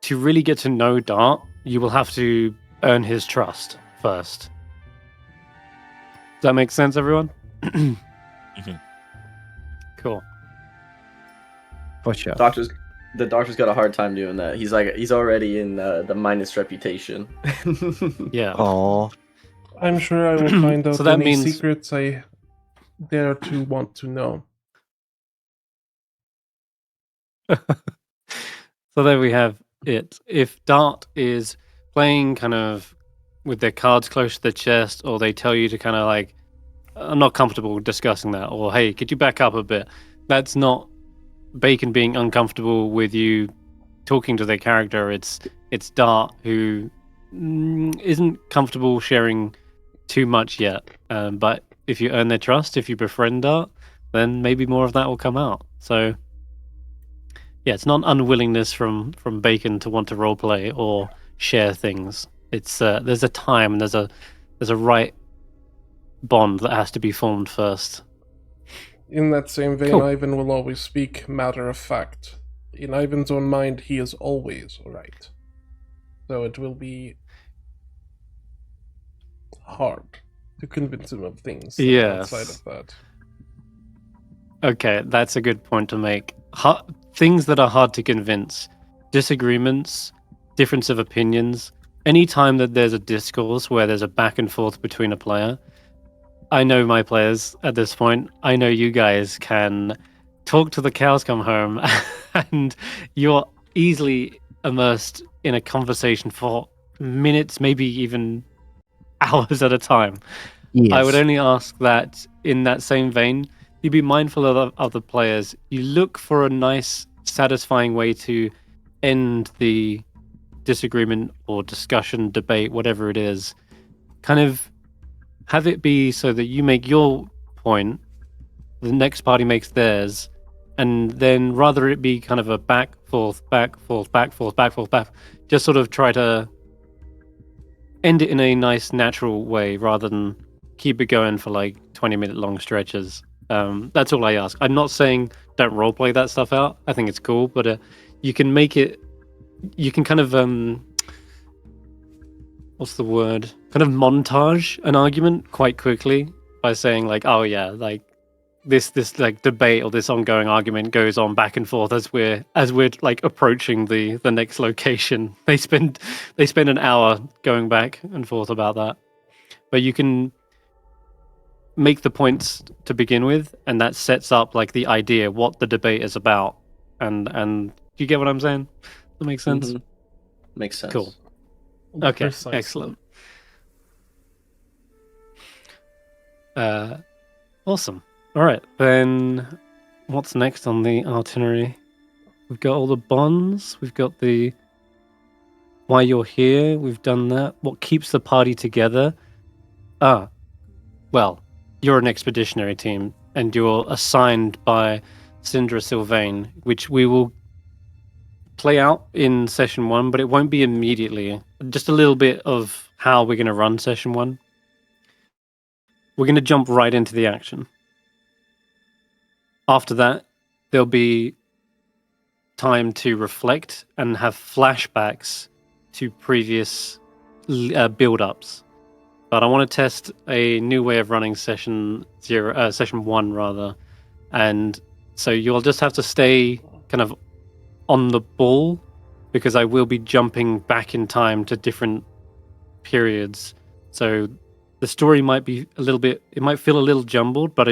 to really get to know Dart, you will have to earn his trust first. Does that make sense, everyone? Cool. For sure. The doctor's got a hard time doing that. He's already in the minus reputation. Yeah. Oh, I'm sure I will find out So that any means- secrets I dare to want to know. So there we have it. If Dart is playing kind of with their cards close to their chest, or they tell you to kind of like, I'm not comfortable discussing that, or hey, could you back up a bit? That's not Bacon being uncomfortable with you talking to their character. It's Dart who isn't comfortable sharing too much yet. But if you earn their trust, if you befriend Dart, then maybe more of that will come out. So yeah, it's not unwillingness from Bacon to want to roleplay or share things. It's there's a time and there's a right bond that has to be formed first. In that same vein, Cool. Ivan will always speak matter of fact. In Ivan's own mind, he is always right. So it will be hard to convince him of things that are Yes. outside of that. Okay, that's a good point to make. Things that are hard to convince, disagreements, difference of opinions, any time that there's a discourse where there's a back and forth between a player, I know my players at this point. I know you guys can talk till the cows come home, and you're easily immersed in a conversation for minutes, maybe even hours at a time. Yes. I would only ask that in that same vein, you be mindful of other players. You look for a nice, satisfying way to end the disagreement or discussion, debate, whatever it is. Kind of have it be so that you make your point, the next party makes theirs, and then rather it be kind of a back, forth, back, forth, back, forth, back, forth, back. Just sort of try to end it in a nice, natural way rather than keep it going for like 20-minute long stretches. That's all I ask. I'm not saying don't roleplay that stuff out. I think it's cool, but you can make it. You can kind of what's the word? Kind of montage an argument quite quickly by saying like, oh yeah, like this like debate or this ongoing argument goes on back and forth as we're like approaching the next location. They spend an hour going back and forth about that, but you can make the points to begin with, and that sets up like the idea what the debate is about. And do you get what I'm saying? That makes sense. Mhm. Makes sense. Cool. Okay, Precisely. excellent. Awesome. All right, then what's next on the itinerary? We've got all the bonds. We've got the why you're here. We've done that. What keeps the party together? Well, you're an expeditionary team, and you're assigned by Syndra Sylvain, which we will play out in session 1, but it won't be immediately. Just a little bit of how we're going to run session 1. We're going to jump right into the action. After that, there'll be time to reflect and have flashbacks to previous build-ups. But I want to test a new way of running session 1 rather, and so you'll just have to stay kind of on the ball, because I will be jumping back in time to different periods. So the story might be it might feel a little jumbled, but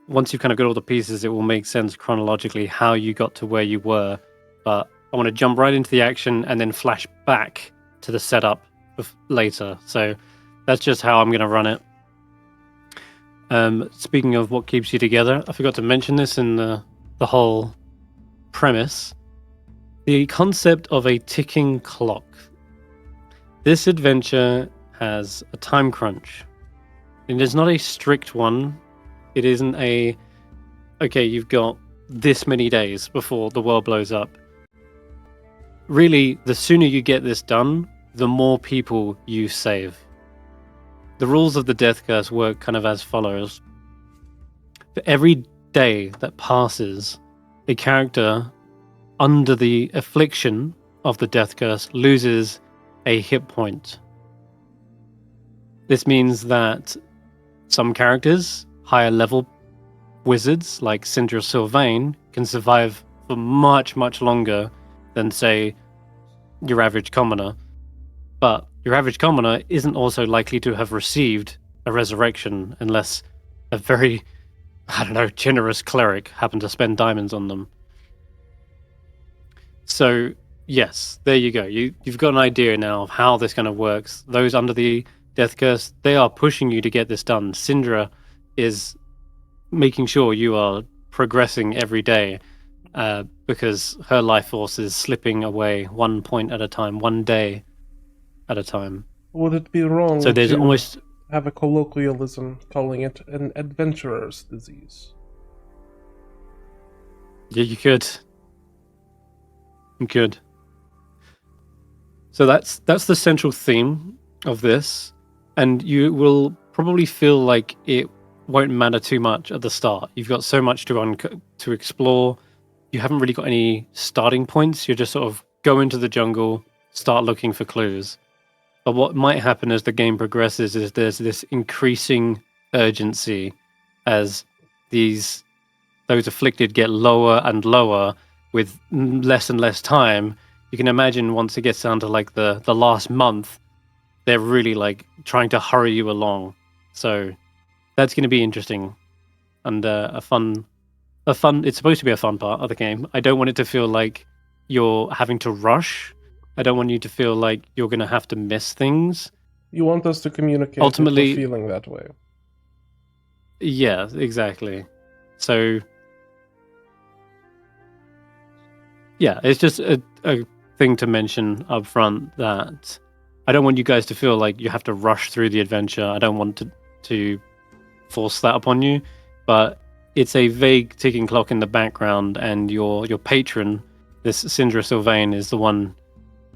once you've kind of got all the pieces, it will make sense chronologically how you got to where you were. But I want to jump right into the action and then flash back to the setup later. So that's just how I'm going to run it. Speaking of what keeps you together, I forgot to mention this in the whole premise. The concept of a ticking clock. This adventure has a time crunch. It is not a strict one. It isn't okay, you've got this many days before the world blows up. Really, the sooner you get this done, the more people you save. The rules of the Death Curse work kind of as follows. For every day that passes, a character under the affliction of the Death Curse loses a hit point. This means that some characters, higher level wizards like Syndra Sylvain, can survive for much, much longer than, say, your average commoner. But your average commoner isn't also likely to have received a resurrection unless a very, generous cleric happened to spend diamonds on them. So, yes, there you go. You've got an idea now of how this kind of works. Those under the Death Curse, they are pushing you to get this done. Syndra is making sure you are progressing every day because her life force is slipping away 1 point at a time, 1 day at a time. Would it be wrong So there's to almost have a colloquialism calling it an adventurer's disease. Yeah, you could. You could. So that's the central theme of this, and you will probably feel like it won't matter too much at the start. You've got so much to explore. You haven't really got any starting points. You're just sort of go into the jungle, start looking for clues. But what might happen as the game progresses is there's this increasing urgency as those afflicted get lower and lower with less and less time. You can imagine once it gets down to like the last month, they're really like trying to hurry you along. So that's going to be interesting and a fun. It's supposed to be a fun part of the game. I don't want it to feel like you're having to rush. I don't want you to feel like you're going to have to miss things. You want us to communicate Ultimately, if we're feeling that way. Yeah, exactly. So, yeah, it's just a thing to mention up front that I don't want you guys to feel like you have to rush through the adventure. I don't want to force that upon you, but it's a vague ticking clock in the background, and your patron, this Syndra Sylvain, is the one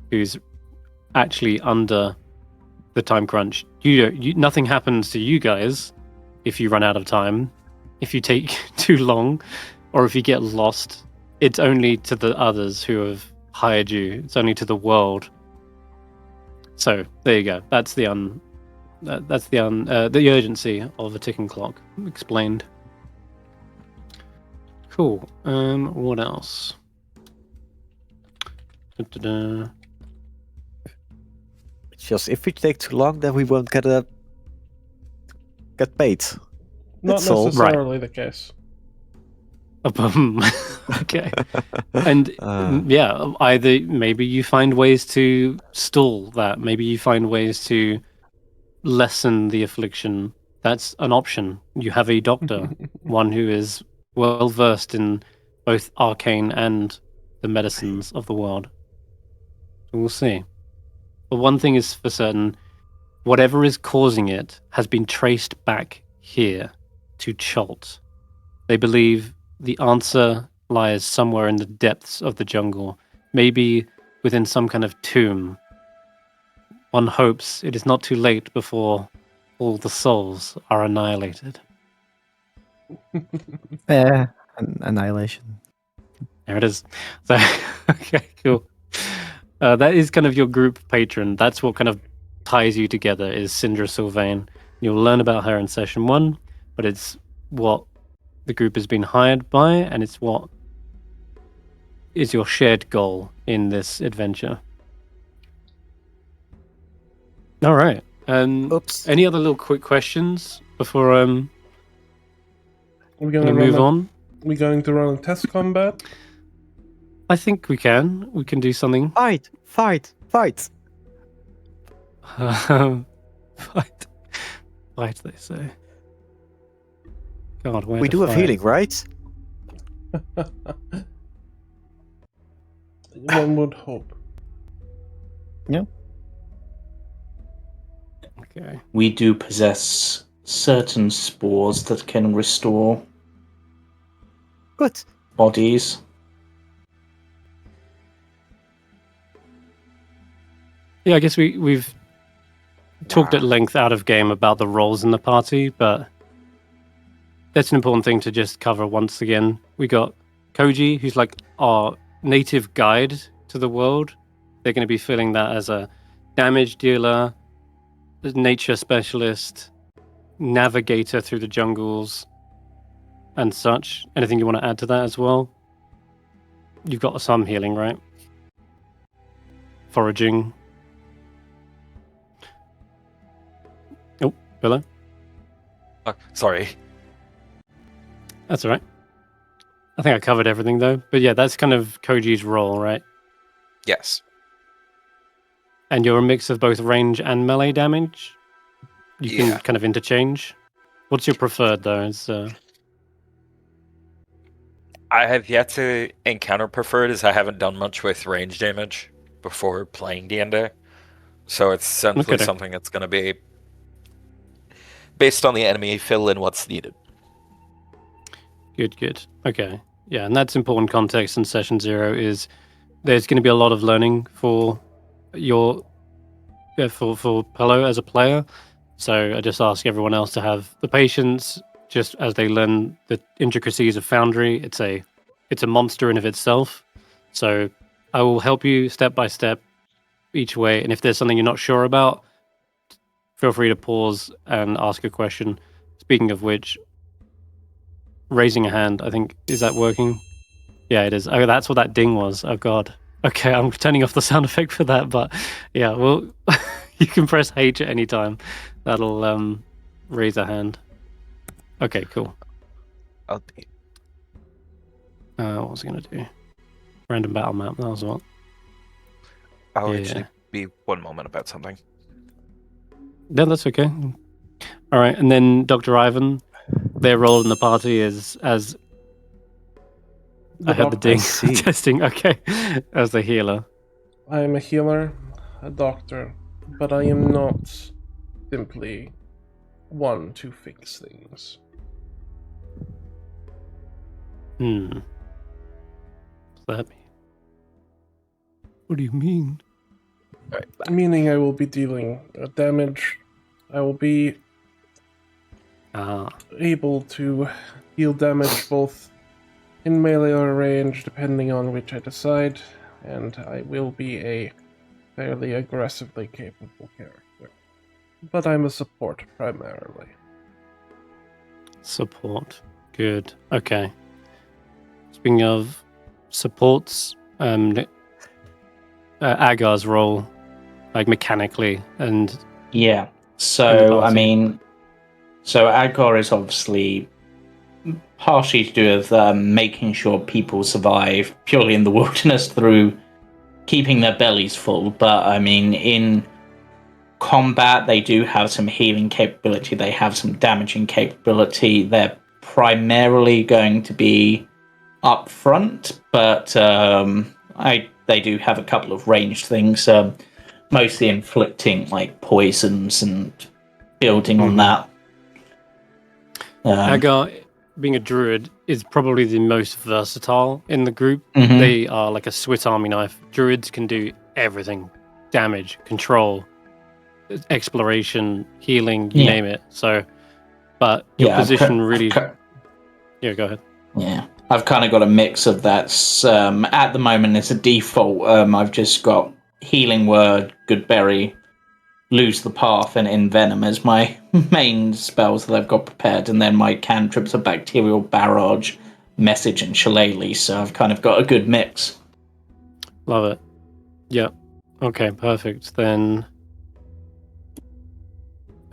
who's actually under the time crunch. Nothing happens to you guys if you run out of time, if you take too long, or if you get lost. It's only to the others who have hired you. It's only to the world. So there you go. That's the urgency of a ticking clock explained. Cool. What else? Da-da-da. Just if we take too long, then we won't get paid. Not That's all. necessarily the case. Okay. And yeah, either maybe you find ways to stall that. Maybe you find ways to lessen the affliction. That's an option. You have a doctor, one who is well versed in both arcane and the medicines of the world. We'll see. But one thing is for certain, whatever is causing it has been traced back here to Chult. They believe the answer lies somewhere in the depths of the jungle, maybe within some kind of tomb. One hopes it is not too late before all the souls are annihilated. Annihilation. There it is. So, okay, cool. That is kind of your group patron. That's what kind of ties you together, is Syndra Sylvain. You'll learn about her in session 1, but it's what the group has been hired by, and it's what is your shared goal in this adventure. All right. Oops. Any other little quick questions before We're we gonna move on? We're going to run a test combat. I think we can. We can do something. Fight! Fight, they say. God, where We to do have fight? healing, right? One would hope. Okay. We do possess certain spores that can restore Good. bodies. Yeah, I guess we've talked at length out of game about the roles in the party, but that's an important thing to just cover once again. We got Koji, who's like our native guide to the world. They're going to be feeling that as a damage dealer, nature specialist, navigator through the jungles, and such. Anything you want to add to that as well? You've got some healing, right? Foraging. Oh, Billo? Sorry. That's all right. I think I covered everything, though. But yeah, that's kind of Koji's role, right? Yes. And you're a mix of both range and melee damage? You Yeah. can kind of interchange? What's your preferred, though? I have yet to encounter preferred, as I haven't done much with range damage before playing D&D. So it's simply Okay. something that's going to be based on the enemy, fill in what's needed. Good. Okay. Yeah, and that's important context in session 0 is there's going to be a lot of learning for for Pello as a player. So I just ask everyone else to have the patience just as they learn the intricacies of Foundry. It's a monster in of itself. So I will help you step by step each way, and if there's something you're not sure about, feel free to pause and ask a question. Speaking of which, raising a hand, I think, is that working? Yeah, it is. Oh, that's what that ding was. Oh, God. Okay, I'm turning off the sound effect for that, but yeah, well, you can press H at any time. That'll raise a hand. Okay, cool. I'll be. What was I going to do? Random battle map, that was what? I'll Yeah. actually be one moment about something. No, that's okay. All right, and then Dr. Ivan, their role in the party is as I heard the ding testing. Okay, as the healer. I am a healer, a doctor, but I am not simply one to fix things. What's that mean? What do you mean? Meaning I will be dealing damage. I will be able to deal damage both in melee or range, depending on which I decide, and I will be a fairly aggressively capable character. But I'm a support primarily. Support. Good. Okay. Speaking of supports, Agar's role, like mechanically, and Yeah. And the So, I party. mean, Agar is obviously partially to do with making sure people survive purely in the wilderness through keeping their bellies full. But, I mean, in combat, they do have some healing capability. They have some damaging capability. They're primarily going to be up front, but they do have a couple of ranged things, mostly inflicting like poisons and building on that. Agar, being a druid, is probably the most versatile in the group. Mhm. They are like a Swiss Army knife. Druids can do everything: damage, control, exploration, healing, you Yeah. name it. So, but your position really. Yeah, go ahead. Yeah, I've kind of got a mix of that. At the moment, it's a default. I've just got Healing Word, Good Berry, Lose the Path, and Envenom as my main spells that I've got prepared. And then my cantrips are Bacterial Barrage, Message, and Shillelagh. So I've kind of got a good mix. Love it. Yep. Okay, perfect. Then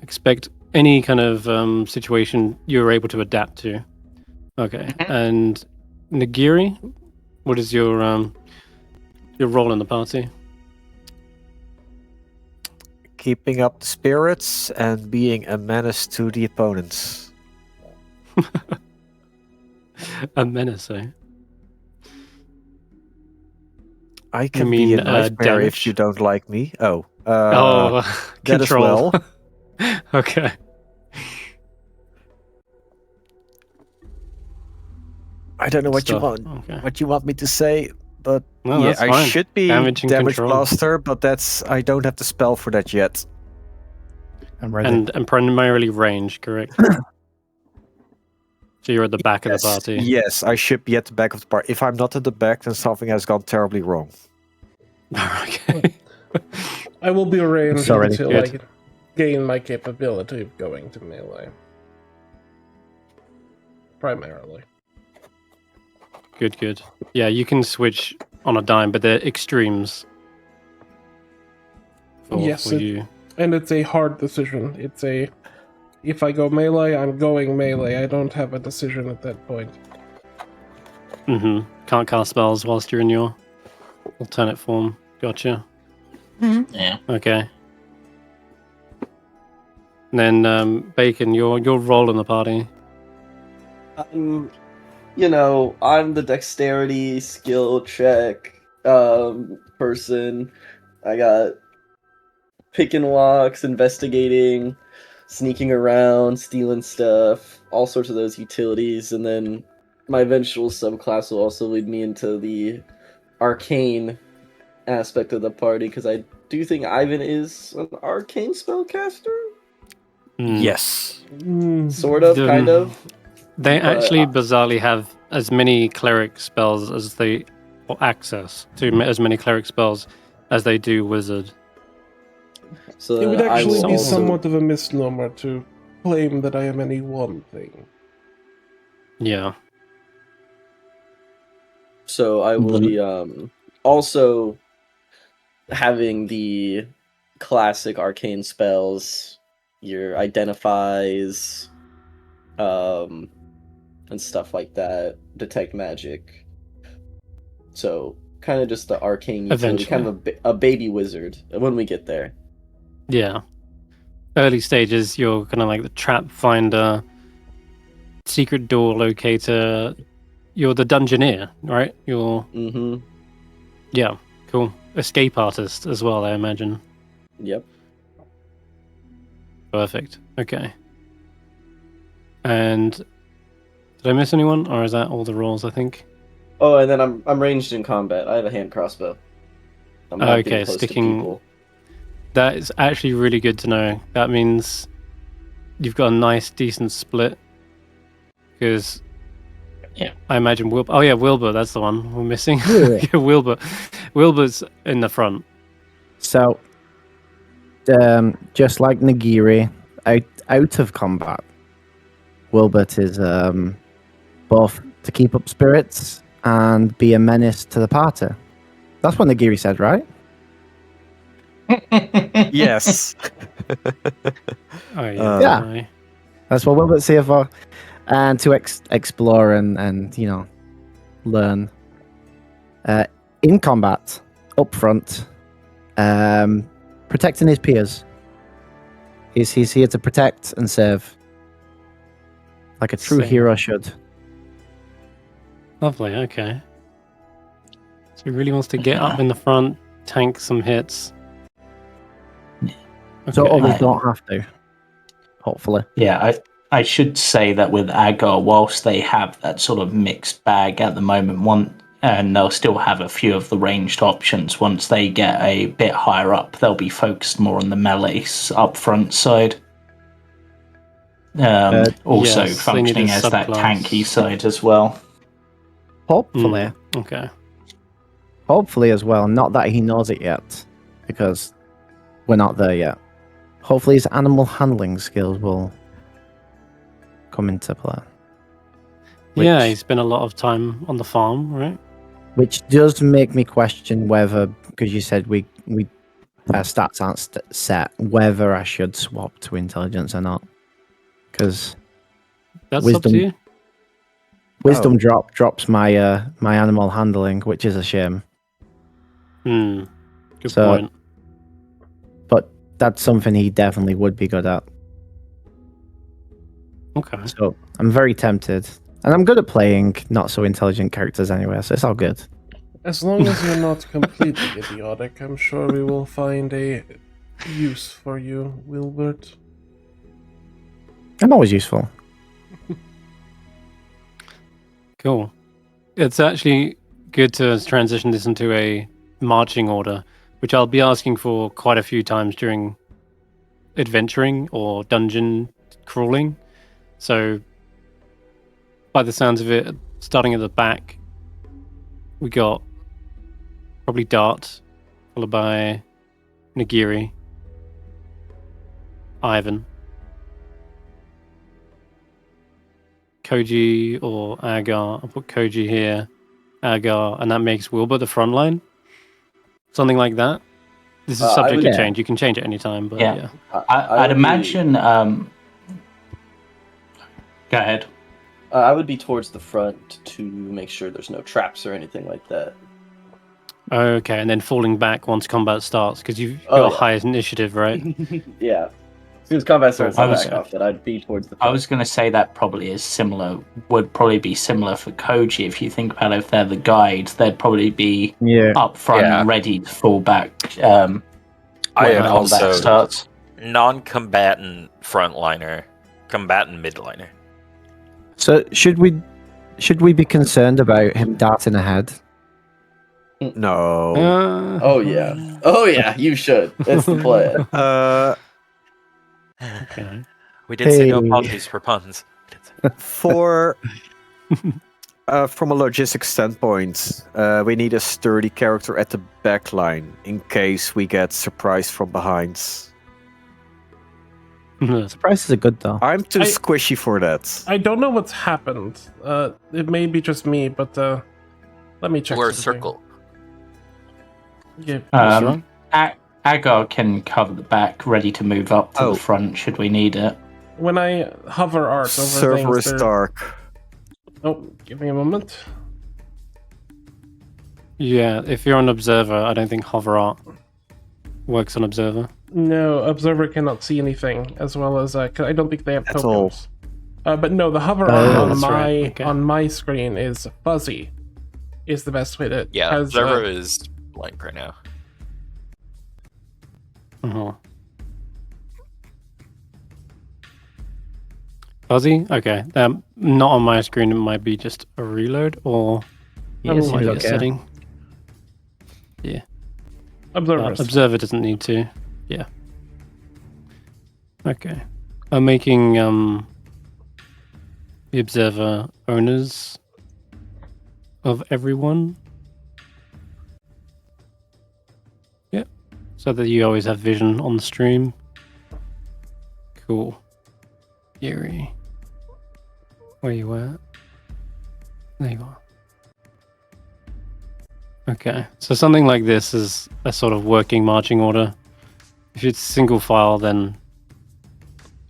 expect any kind of situation you're able to adapt to. Okay. And Nagiri, what is your role in the party? Keeping up the spirits and being a menace to the opponents. A menace, eh? I can mean, be a nightmare if damage? you don't like me. Oh, that that as well. Okay. I don't know what you Stuff. want. Okay. What you want me to say, but No, yeah, that's I fine. should be Damage and control. Blaster, but I don't have the spell for that yet. I'm ready. And primarily range, correct? So you're at the back of the party. Yes, I should be at the back of the party. If I'm not at the back, then something has gone terribly wrong. Okay. I will be ranged Sorry, until good. I gain my capability of going to melee. Primarily. Good. Yeah, you can switch on a dime, but they're extremes. Yes, for you. And it's a hard decision. If I go melee, I'm going melee. I don't have a decision at that point. Can't cast spells whilst you're in your alternate form. Gotcha. Yeah. Okay. And then Bacon, your role in the party. I'm the dexterity skill check person. I got pick and locks, investigating, sneaking around, stealing stuff, all sorts of those utilities, and then my eventual subclass will also lead me into the arcane aspect of the party, because I do think Ivan is an arcane spellcaster? Yes. Sort of, kind of. They But, actually bizarrely have as many cleric spells as they, or access to as many cleric spells as they do wizard. So It would I actually will be also- somewhat of a misnomer to claim that I am any one thing. Yeah. So I will be also having the classic arcane spells, your identifies, and stuff like that, detect magic. So kind of just the arcane utility, kind of a baby wizard when we get there. Yeah. Early stages, you're kind of like the trap finder, secret door locator. You're the dungeoneer, right? You're yeah, cool. Escape artist as well, I imagine. Yep. Perfect. Okay. And did I miss anyone, or is that all the roles? I think. Oh, and then I'm ranged in combat. I have a hand crossbow. I'm not Okay, being close to sticking. people. That is actually really good to know. That means you've got a nice, decent split. Because I imagine Wilbert. Oh yeah, Wilbert. That's the one we're missing. Yeah. Wilbert. Wilbert's in the front. So, just like Nagiri, out of combat, Willbert is both to keep up spirits and be a menace to the party. That's what Nagiri said, right? Yes. Oh yeah. Yeah. That's what Wilbert's here for, and to explore and learn. In combat, up front, protecting his peers. He's here to protect and serve, like a true Same. hero should. Lovely. Okay. So he really wants to get up in the front, tank some hits. So Okay. others don't have to. Hopefully. Yeah, I should say that with Agar, whilst they have that sort of mixed bag at the moment, and they'll still have a few of the ranged options. Once they get a bit higher up, they'll be focused more on the melee up front side. Also yes, they functioning need a as that subclass. tanky side as well. Hopefully. Okay. Hopefully as well. Not that he knows it yet, because we're not there yet. Hopefully his animal handling skills will come into play. Yeah, Which- he spent a lot of time on the farm, right? Which does make me question whether, because you said we our stats aren't set, whether I should swap to intelligence or not. Because That's Wisdom. up to you. wisdom drops my my animal handling, which is a shame. Good So- point. But that's something he definitely would be good at. Okay. So I'm very tempted. And I'm good at playing not so intelligent characters anyway, so it's all good. As long as you're not completely idiotic, I'm sure we will find a use for you, Willbert. I'm always useful. Cool. It's actually good to transition this into a marching order, which I'll be asking for quite a few times during adventuring or dungeon crawling. So, by the sounds of it, starting at the back, we got probably Dart, followed by Nagiri, Ivan, Koji or Agar. I'll put Koji here, Agar, and that makes Wilbur the front line. Something like that. This is subject to yeah. change. You can change at any time, but Yeah. yeah. I'd would imagine. Go ahead. I would be towards the front to make sure there's no traps or anything like that. Okay, and then falling back once combat starts, because you've Oh, got yeah. highest initiative, right? Yeah. As soon as combat starts, I I'll was- back off, but I'd be towards the I front. was going to say that probably is similar. Would probably be similar for Koji. If you think about it, if they're the guide, they'd probably be Yeah. up front, Yeah. ready to fall back. I when would combat also starts. non-combatant frontliner, combatant midliner. So should we be concerned about him darting ahead? No. Oh yeah, you should. That's the plan. Okay. We did say no Hey. apologies for puns. For from a logistics standpoint, we need a sturdy character at the back line in case we get surprised from behind. Surprises are good though. I'm too squishy for that. I don't know what's happened. It may be just me, but let me check. Or a something. circle. Yeah. Agar can cover the back, ready to move up to the front should we need it. When I hover art over Server things, is dark. Oh, give me a moment. Yeah, if you're an observer, I don't think hover art works on observer. No, observer cannot see anything, as well as 'cause I don't think they have At all. tokens. But no, the hover art on that's my right, okay. on my screen is fuzzy. Is the best way to. Yeah, has, observer is blank right now. Uh-huh. Fuzzy? Okay. Not on my screen, it might be just a reload or Yes, it might be a okay. setting. observers. Observer doesn't need to. Yeah. Okay. I'm making the observer owners of everyone. Yep. So that you always have vision on the stream. Cool. Yuri. Where you at? There you are. Okay, so something like this is a sort of working marching order. If it's single file, then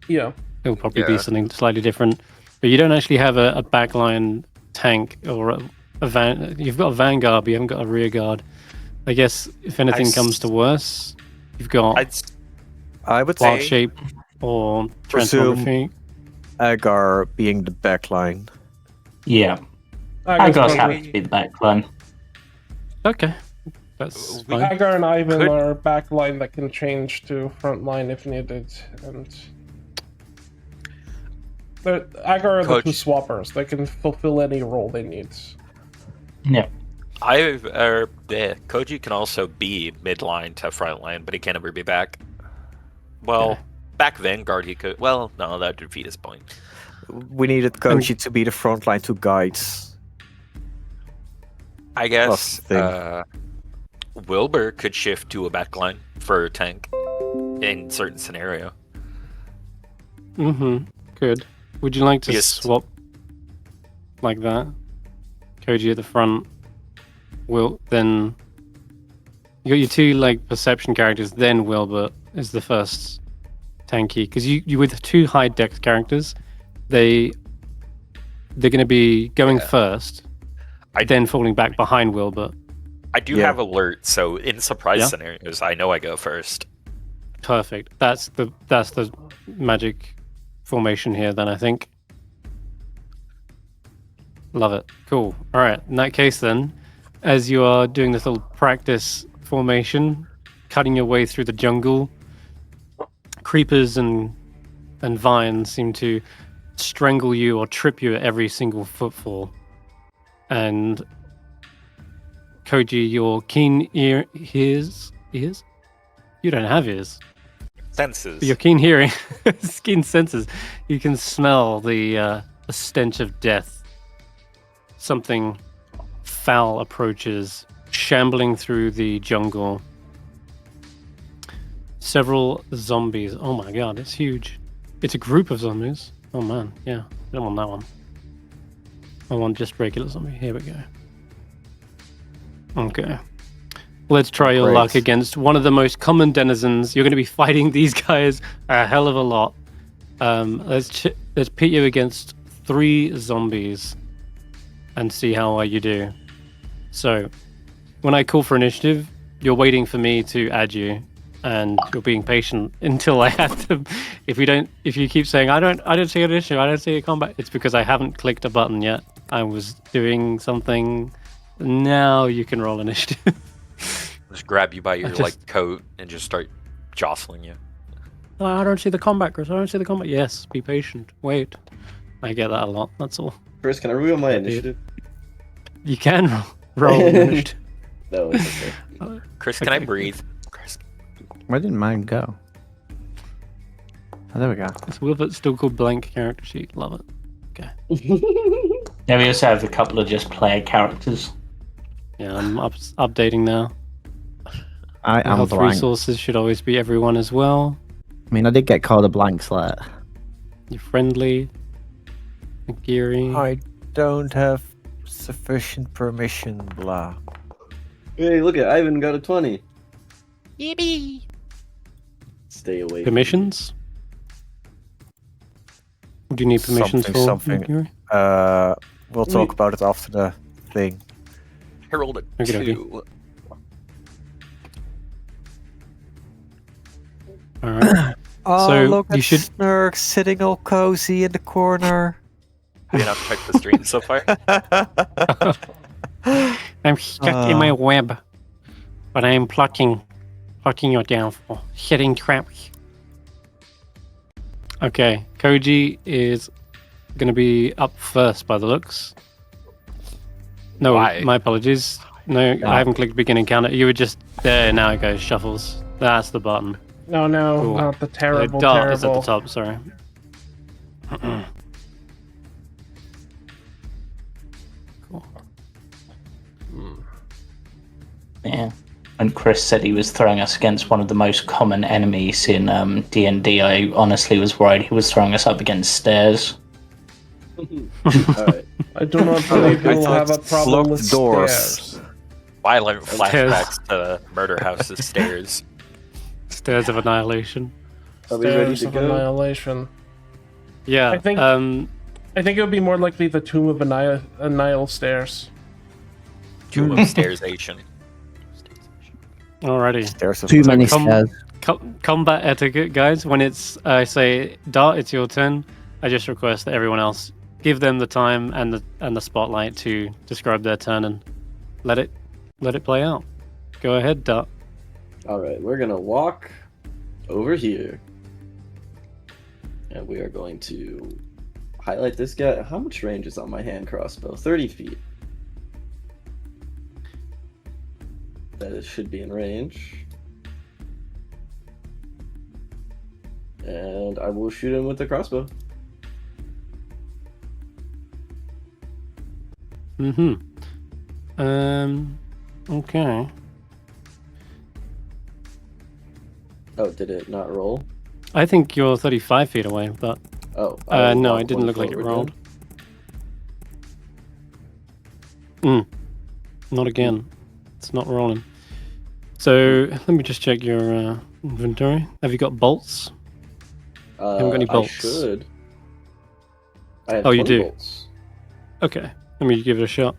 Yeah. it'll probably Yeah. be something slightly different. But you don't actually have a backline tank or a van. You've got a vanguard, but you haven't got a rear guard. I guess if anything comes to worse, you've got I would wild say shape or Presume- transmography. Agar being the backline. Yeah. Agar's Agar's probably- happy to be the back line. Okay, that's fine. Agar and Ivan Could- are backline that can change to front line if needed, and Agar are the two Coach. swappers. They can fulfill any role they need. Yeah. Koji can also be midline to frontline, but he can never be back. Well, Yeah. back Vanguard he could. Well, no, that would defeat his point. We needed Koji to be the front line to guide. I guess thing. Willbert could shift to a backline for a tank in certain scenario. Mm-hmm. Good. Would you like to Yes. swap like that? Koji at the front. Then you got your two like perception characters. Then Willbert is the first tanky because you with two high dex characters, they're going to be going first, then falling back behind Willbert. I do Yeah. have alert, so in surprise Yeah. scenarios, I know I go first. Perfect. That's the magic formation here. Then I think. Love it. Cool. All right. In that case, then, as you are doing this little practice formation, cutting your way through the jungle, creepers and vines seem to strangle you or trip you at every single footfall. And Koji, your keen ears? You don't have ears. Senses. But your keen hearing, keen senses, you can smell the stench of death. Something foul approaches, shambling through the jungle. Several zombies. Oh my god, it's huge. It's a group of zombies. Oh man, yeah. I don't want that one. I want just regular zombie. Here we go. Okay. Let's try your Great. luck against one of the most common denizens. You're going to be fighting these guys a hell of a lot. Let's pit you against 3 zombies and see how well you do. So, when I call for initiative, you're waiting for me to add you, and you're being patient until I have to. If you keep saying I don't see an issue, I don't see a combat, it's because I haven't clicked a button yet. I was doing something. Now you can roll initiative. Just grab you by your just- like coat and just start jostling you. Oh, I don't see the combat, Chris. I don't see the combat. Yes, be patient. Wait. I get that a lot. That's all. Chris, can I reveal my initiative? You can roll initiative. No, it's okay. Chris, can I breathe? Chris. Where didn't mine go? Oh, there we go. It's Willbert still called blank character sheet. Love it. Okay. Yeah, we also have a couple of just player characters. Yeah, I'm updating now. I am Health blank. resources should always be everyone as well. I mean, I did get called a blank slate. You're friendly. Nagiri. I don't have sufficient permission, blah. Hey, look at Ivan got a 20. Yippee! Stay away. Permissions? Do you need permissions Something. Nagiri? We'll talk about it after the thing. I rolled a Okay, 2. Alright. Oh, So, look you at should- Snurk sitting all cozy in the corner. Have you not checked the stream so far? I'm stuck in my web. But I am plotting your downfall. Setting traps. Okay, Koji is going to be up first by the looks. No, Why? my apologies. No, I haven't clicked beginning counter. You were just there. Now it goes shuffles. That's the button. No, Cool. not the terrible, the dart terrible. is at the top. Sorry. Cool. Yeah. When Chris said he was throwing us against one of the most common enemies in D&D, I honestly was worried he was throwing us up against stairs. Alright. I do not believe I you will thought have a problem locked with doors. stairs. Violent flashbacks to Murder House's stairs. Stairs of Annihilation. Are we ready Stairs to of go? Annihilation. Yeah. I think- I think it would be more likely the Tomb of Annihil stairs. Tomb of Stairsation. Alrighty. There's a Too many com- stairs. Combat etiquette, guys. When it's I say Dart, it's your turn. I just request that everyone else give them the time and the spotlight to describe their turn and let it play out. Go ahead, Dart. Alright, we're gonna walk over here. And we are going to highlight this guy. How much range is on my hand crossbow? 30 feet. That it should be in range. And I will shoot him with the crossbow. Okay. Oh, did it not roll? I think you're 35 feet away, but Oh. I will no, walk it didn't one look like it forward rolled. then. Not again. It's not rolling. So let me just check your inventory. Have you got bolts? haven't got any bolts. I should. I have Oh, you 20 do? bolts. Okay, let me give it a shot.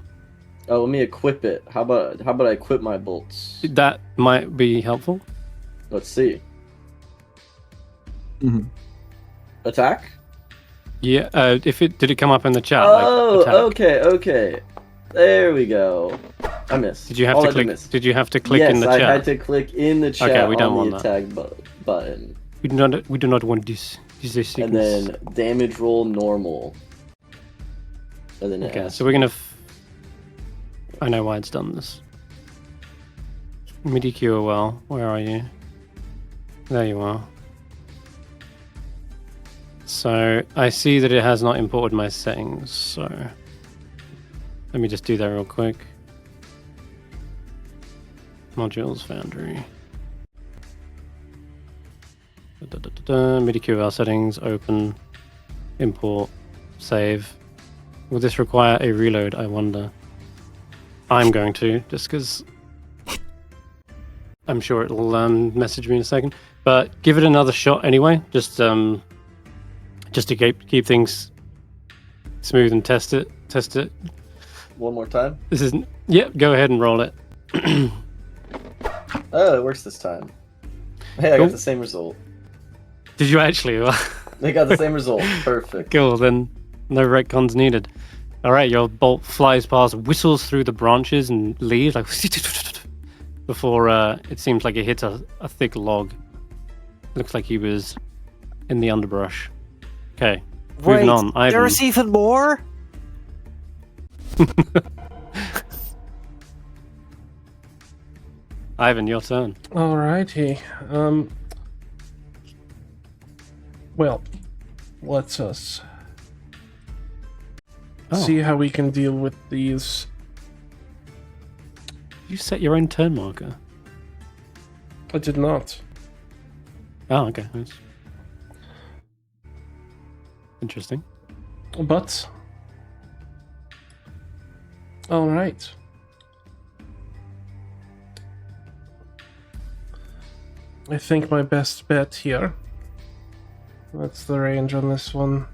Oh, let me equip it. How about I equip my bolts? That might be helpful. Let's see. Mhm. Attack? Yeah. Did it come up in the chat? Oh, like, attack? okay. There we go. I missed. Did you have All to I click? missed. Did you have to click yes, in the I chat? had to click in the chat we don't on want the that. attack button. We do not want this. These are And then damage roll normal. And then Okay, ask. so we're gonna. I know why it's done this. MIDI QOL, where are you? There you are. So I see that it has not imported my settings. So let me just do that real quick. Modules, Foundry. MIDI QOL settings, open, import, save. Will this require a reload, I wonder? I'm going to, just because I'm sure it'll message me in a second. But give it another shot anyway, just to keep things smooth and test it. One more time. This is yep. Go ahead and roll it. Oh, it works this time. Hey, I Cool. got the same result. Did you actually? They got the same result. Perfect. Cool. Then no retcons needed. All right, your bolt flies past, whistles through the branches and leaves like before it seems like it hits a thick log. Looks like he was in the underbrush. Okay, moving Wait, on. Ivan. there's even more? Ivan, your turn. Alrighty. Well, let's us see how we can deal with these. You set your own turn marker. I did not. Oh, okay. Nice. Interesting. But alright. I think my best bet here. What's the range on this one?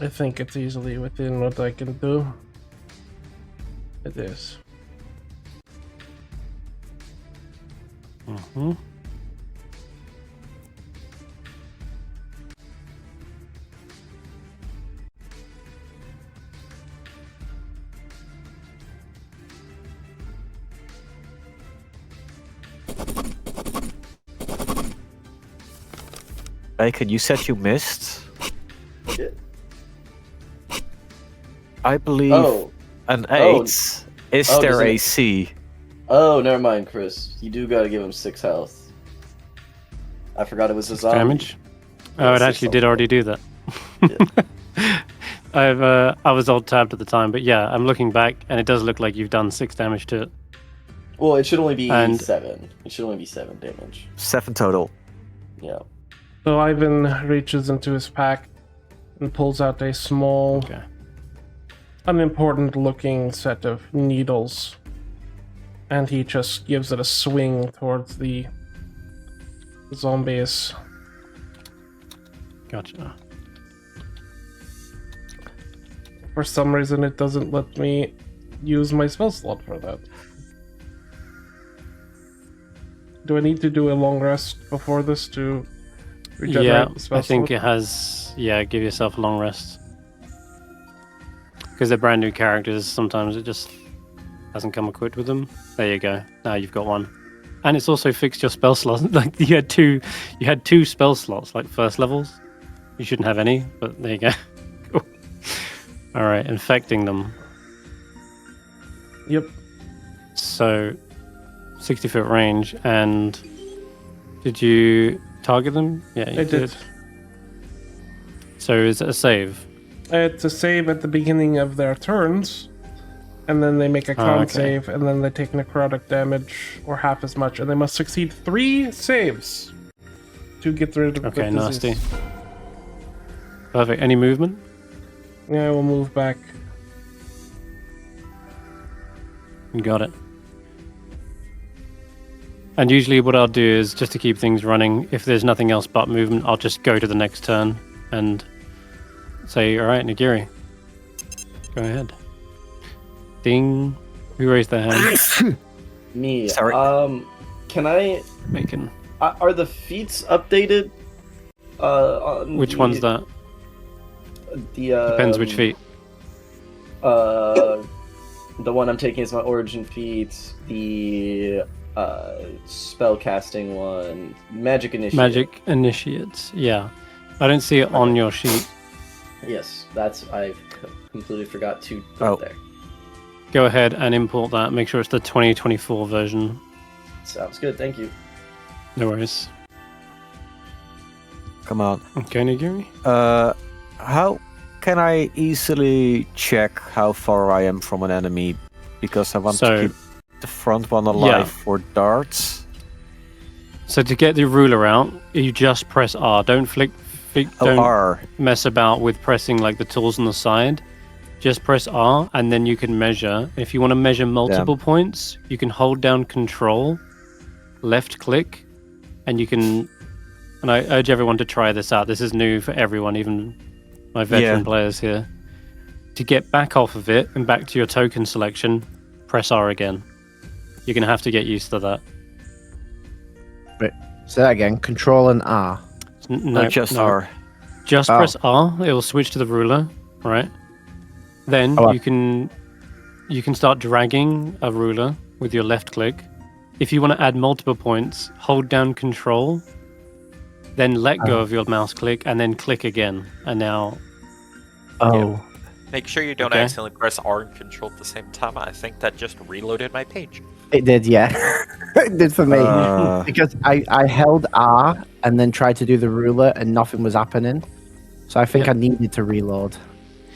I think it's easily within what I can do. It is. Mm-hmm. Bacon, you said you missed? I believe an 8 is their does it- AC. Oh, never mind, Chris. You do gotta give him 6 health. I forgot it was a zombie. Damage. Oh, Yeah, it 6 actually did health. already do that. I was alt tabbed at the time, but yeah, I'm looking back, and it does look like you've done 6 damage to it. Well, it should only be And- 7. It should only be 7 damage. 7 total. Yeah. So Ivan reaches into his pack and pulls out a small, Okay. unimportant looking set of needles. And he just gives it a swing towards the zombies. Gotcha. For some reason, it doesn't let me use my spell slot for that. Do I need to do a long rest before this to regenerate Yeah, the spell I think slot? it has. Yeah, give yourself a long rest. Because they're brand new characters, sometimes it just hasn't come equipped with them. There you go. Now you've got one. And it's also fixed your spell slots. Like you had two spell slots, like first levels. You shouldn't have any, but there you go. Cool. Alright, infecting them. Yep. So 60-foot range, and did you target them? Yeah, you I did. So is it a save? It's a save at the beginning of their turns, and then they make a con okay. save, and then they take necrotic damage, or half as much, and they must succeed 3 saves to get rid of Okay, the nasty. disease. Perfect. Any movement? Yeah, we'll move back. You got it. And usually what I'll do is, just to keep things running, if there's nothing else but movement, I'll just go to the next turn and say, alright, Nagiri, go ahead. Ding. Who raised their hand? Me. Sorry. Can I... Bacon. Are the feats updated? On Which one's that? The Depends which feat. The one I'm taking is my origin feat. The spell casting one, magic initiate. Magic initiates. Yeah. I don't see it on your sheet. Yes, that's I completely forgot to put there. Go ahead and import that. Make sure it's the 2024 version. Sounds good. Thank you. No worries. Come on. Okay, Nagiri. How can I easily check how far I am from an enemy? Because I want to keep the front one alive for darts. So to get the ruler out, you just press R. Don't don't R. mess about with pressing like the tools on the side. Just press R, and then you can measure. If you want to measure multiple points, you can hold down Control, left click, and you can. And I urge everyone to try this out. This is new for everyone, even my veteran players here. To get back off of it and back to your token selection, press R again. You're going to have to get used to that. Wait, say that again. Control and R. No, just R. Just press R. It will switch to the ruler, right? Then you can start dragging a ruler with your left click, if you want to add multiple points, hold down Control, then let go of your mouse click, and then click again. And now, Oh, Make sure you don't Okay. accidentally press R and Control at the same time. I think that just reloaded my page. it did, yeah. It did for me. Because I held R and then tried to do the ruler and nothing was happening. So I think I needed to reload.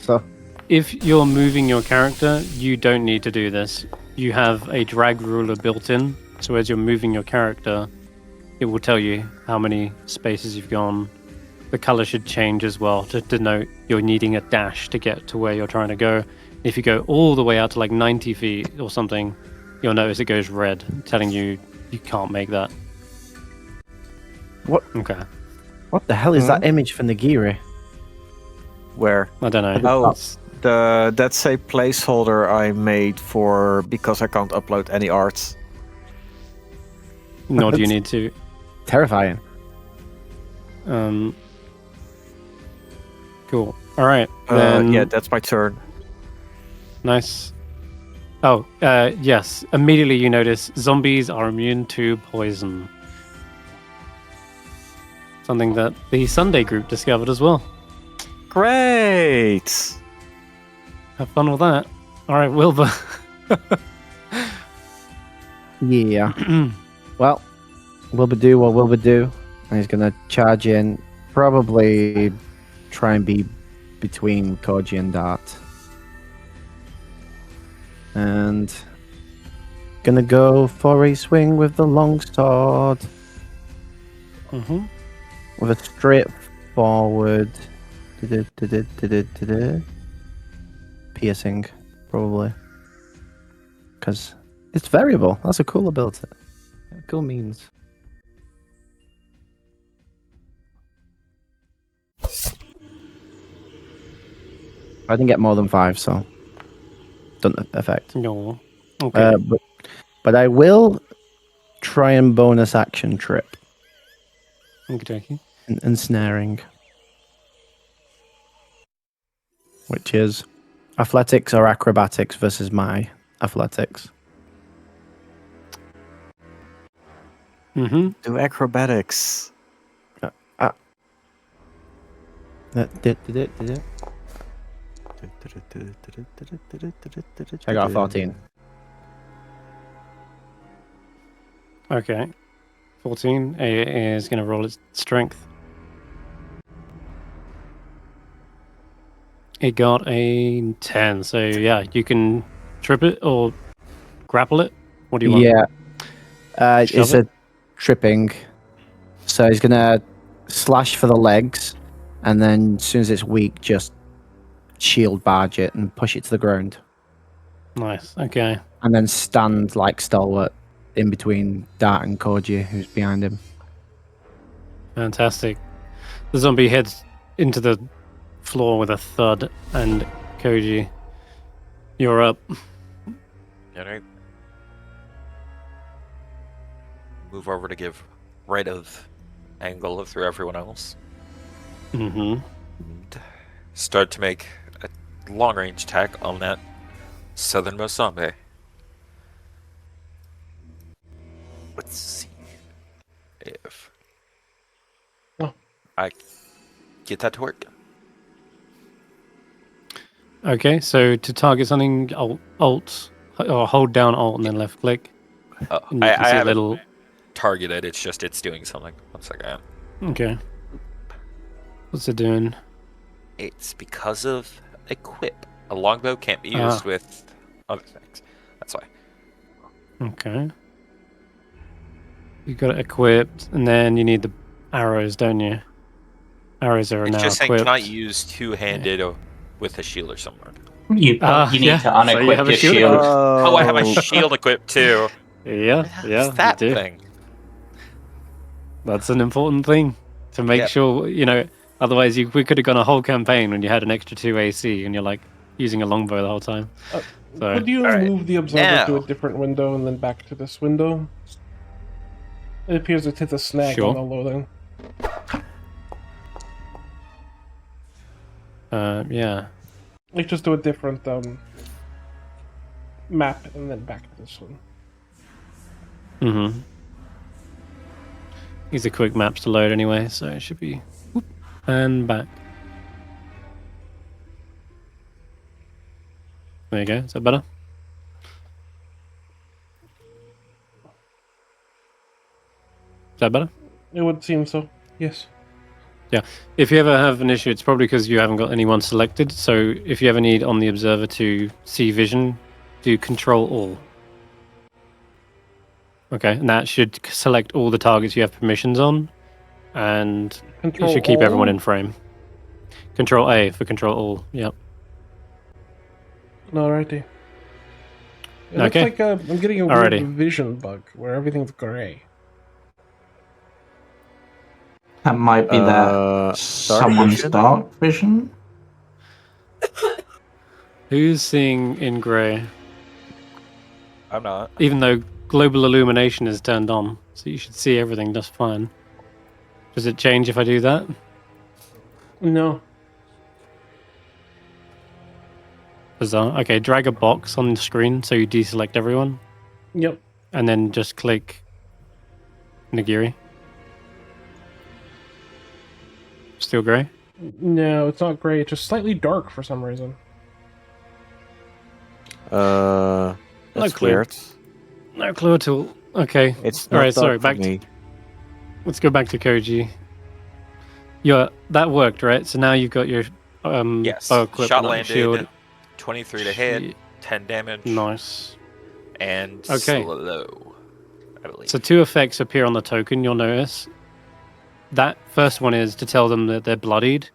So if you're moving your character, you don't need to do this. You have a drag ruler built in, so as you're moving your character, it will tell you how many spaces you've gone. The color should change as well to denote you're needing a dash to get to where you're trying to go. If you go all the way out to like 90 feet or something, you'll notice it goes red, telling you you can't make that. What? Okay. what the hell is that image for Nagiri? Where? I don't know. Oh, that's a placeholder I made for because I can't upload any art. Nor do you need to. Terrifying. Cool. All right. Then Yeah, that's my turn. Nice. Oh, yes. Immediately you notice zombies are immune to poison. Something that the Sunday group discovered as well. Great. Have fun with that. All right, Wilbur. Yeah. Well, Wilbur do what Wilbur do. And he's going to charge in. Probably try and be between Koji and Dart. And gonna go for a swing with the longsword. Mm-hmm. With a straightforward piercing, probably. Because it's variable. That's a cool ability. Cool means. I didn't get more than 5, so doesn't affect. No. Okay. But I will try and bonus action trip Okay. and snaring, which is athletics or acrobatics versus my athletics. Mm-hmm. Do acrobatics. Did it? I got a 14. Okay. 14 is going to roll its strength. It got a 10, so yeah, you can trip it or grapple it. What do you want? Yeah. It's Shove a tripping. So he's going to slash for the legs, and then as soon as it's weak, just shield barge it and push it to the ground. Nice. Okay. And then stand like stalwart in between Dart and Koji, who's behind him. Fantastic. The zombie heads into the floor with a thud, and Koji, you're up. Alright. Move over to give right of angle through everyone else. Mm-hmm. And start to make a long range attack on that southernmost zombie. Let's see if I get that to work. Okay, so to target something, alt or hold down alt and then left click. Oh, And you I can see a haven't little. targeted. It's just it's doing something. One second. Okay. What's it doing? It's because of equip. A longbow can't be used with other things. That's why. Okay. You got it equipped, and then you need the arrows, don't you? Arrows are It's now just saying equipped. cannot use two-handed or with a shield or something. You need yeah, to so you unequip have a your shield? shield. Oh, I have my shield equipped too. Yeah, yeah, What's that you do. thing? That's an important thing to make Yep. sure, otherwise we could have gone a whole campaign when you had an extra 2 AC and you're like using a longbow the whole time. So, Could you Alright. move the observer Now. to a different window and then back to this window? It appears it hit a snag Sure. on the loading. yeah. Like, just do a different map and then back to this one. Mm-hmm. These are quick maps to load anyway, so it should be... Whoop, and back. There you go. Is that better? Is that better? It would seem so. Yes. Yeah. If you ever have an issue, it's probably because you haven't got anyone selected. So if you ever need on the observer to see vision, do Control All. Okay, and that should select all the targets you have permissions on, and Control it should keep all? everyone in frame. Control A for Control All. Yep. Alrighty. It Okay. looks like I'm getting a Alrighty. weird vision bug where everything's gray. That might be that someone's vision? dark vision. Who's seeing in grey? I'm not. Even though global illumination is turned on, so you should see everything just fine. Does it change if I do that? No. Bizarre. Okay, drag a box on the screen so you deselect everyone, Yep. and then just click Nagiri. Still grey? No, it's not gray. It's just slightly dark for some reason. That's clue. weird. No clue at all. Okay. It's All not right, sorry, dark for back to- me. Let's go back to Koji. Yeah, that worked, right? So now you've got your Yes. bow equipment, Shot not landed. shield. 23 to hit. Shit. 10 damage. Nice. And Okay. slow, I believe. So 2 effects appear on the token, you'll notice. That first one is to tell them that they're bloodied,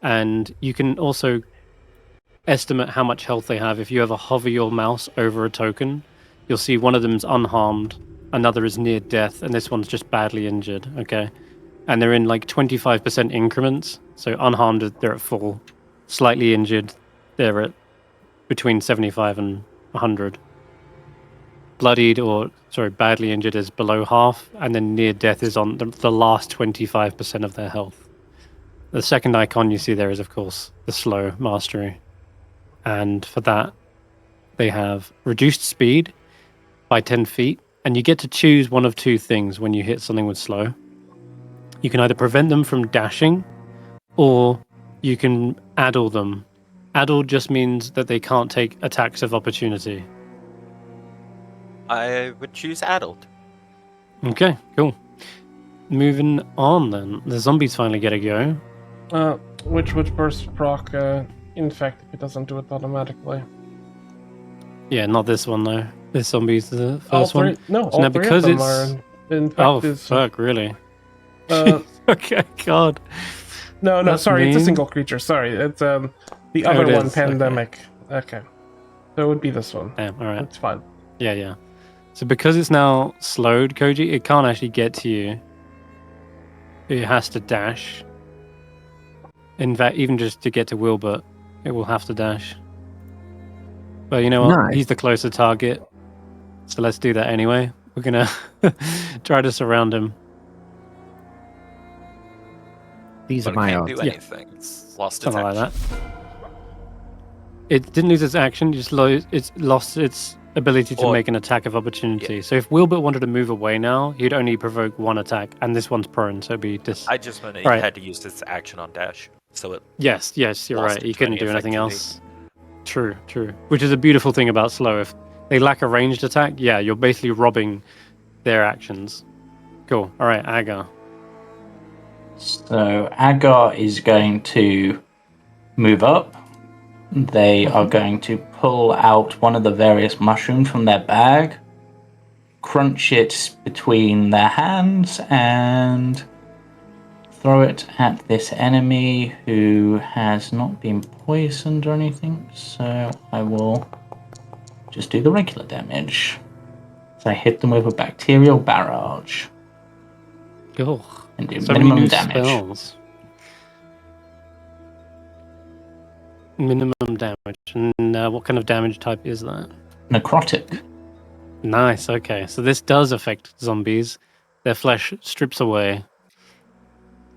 and you can also estimate how much health they have. If you ever hover your mouse over a token, you'll see one of them's unharmed, another is near death, and this one's just badly injured, okay? And they're in like 25% increments, so unharmed, they're at 4. Slightly injured, they're at between 75 and 100. Bloodied badly injured is below half, and then near death is on the last 25% of their health. The second icon you see there is, of course, the slow mastery. And for that, they have reduced speed by 10 feet, and you get to choose one of 2 things when you hit something with slow. You can either prevent them from dashing, or you can addle them. Addle just means that they can't take attacks of opportunity. I would choose adult. Okay, cool. Moving on then. The zombies finally get a go. Which burst proc infect if it doesn't do it automatically. Yeah, not this one though. This zombie's the All first three, one. No, So all now three because of them it's- are Oh, infected. fuck, really? Uh, Okay, God. no, That's sorry, it's a mean. single creature. Sorry, it's the Oh, other it one, is, okay. pandemic. Okay. So it would be this one. Damn, alright. It's fine. Yeah. So because it's now slowed, Koji, it can't actually get to you. It has to dash. In fact, even just to get to Willbert, it will have to dash. But you know what? Nice. He's the closer target. So let's do that anyway. We're gonna try to surround him. These But are it my can't odds. do Yeah. anything. It's lost its Something like action. that. It didn't lose its action, it's lost its ability to Or- make an attack of opportunity. So if Willbert wanted to move away now, he'd only provoke 1 attack, and this one's prone, so it'd be I just meant it Right. had to use its action on dash. So it Yes, you're lost right. You its couldn't any do anything effectivity. else. True. Which is a beautiful thing about slow. If they lack a ranged attack, yeah, you're basically robbing their actions. Cool. All right, Agar. So Agar is going to move up. They are going to pull out one of the various mushrooms from their bag, crunch it between their hands, and throw it at this enemy who has not been poisoned or anything. So I will just do the regular damage. So I hit them with a bacterial barrage Cool. and do So many minimum new damage. spells. Minimum damage. And what kind of damage type is that? Necrotic. Nice. Okay. So this does affect zombies. Their flesh strips away.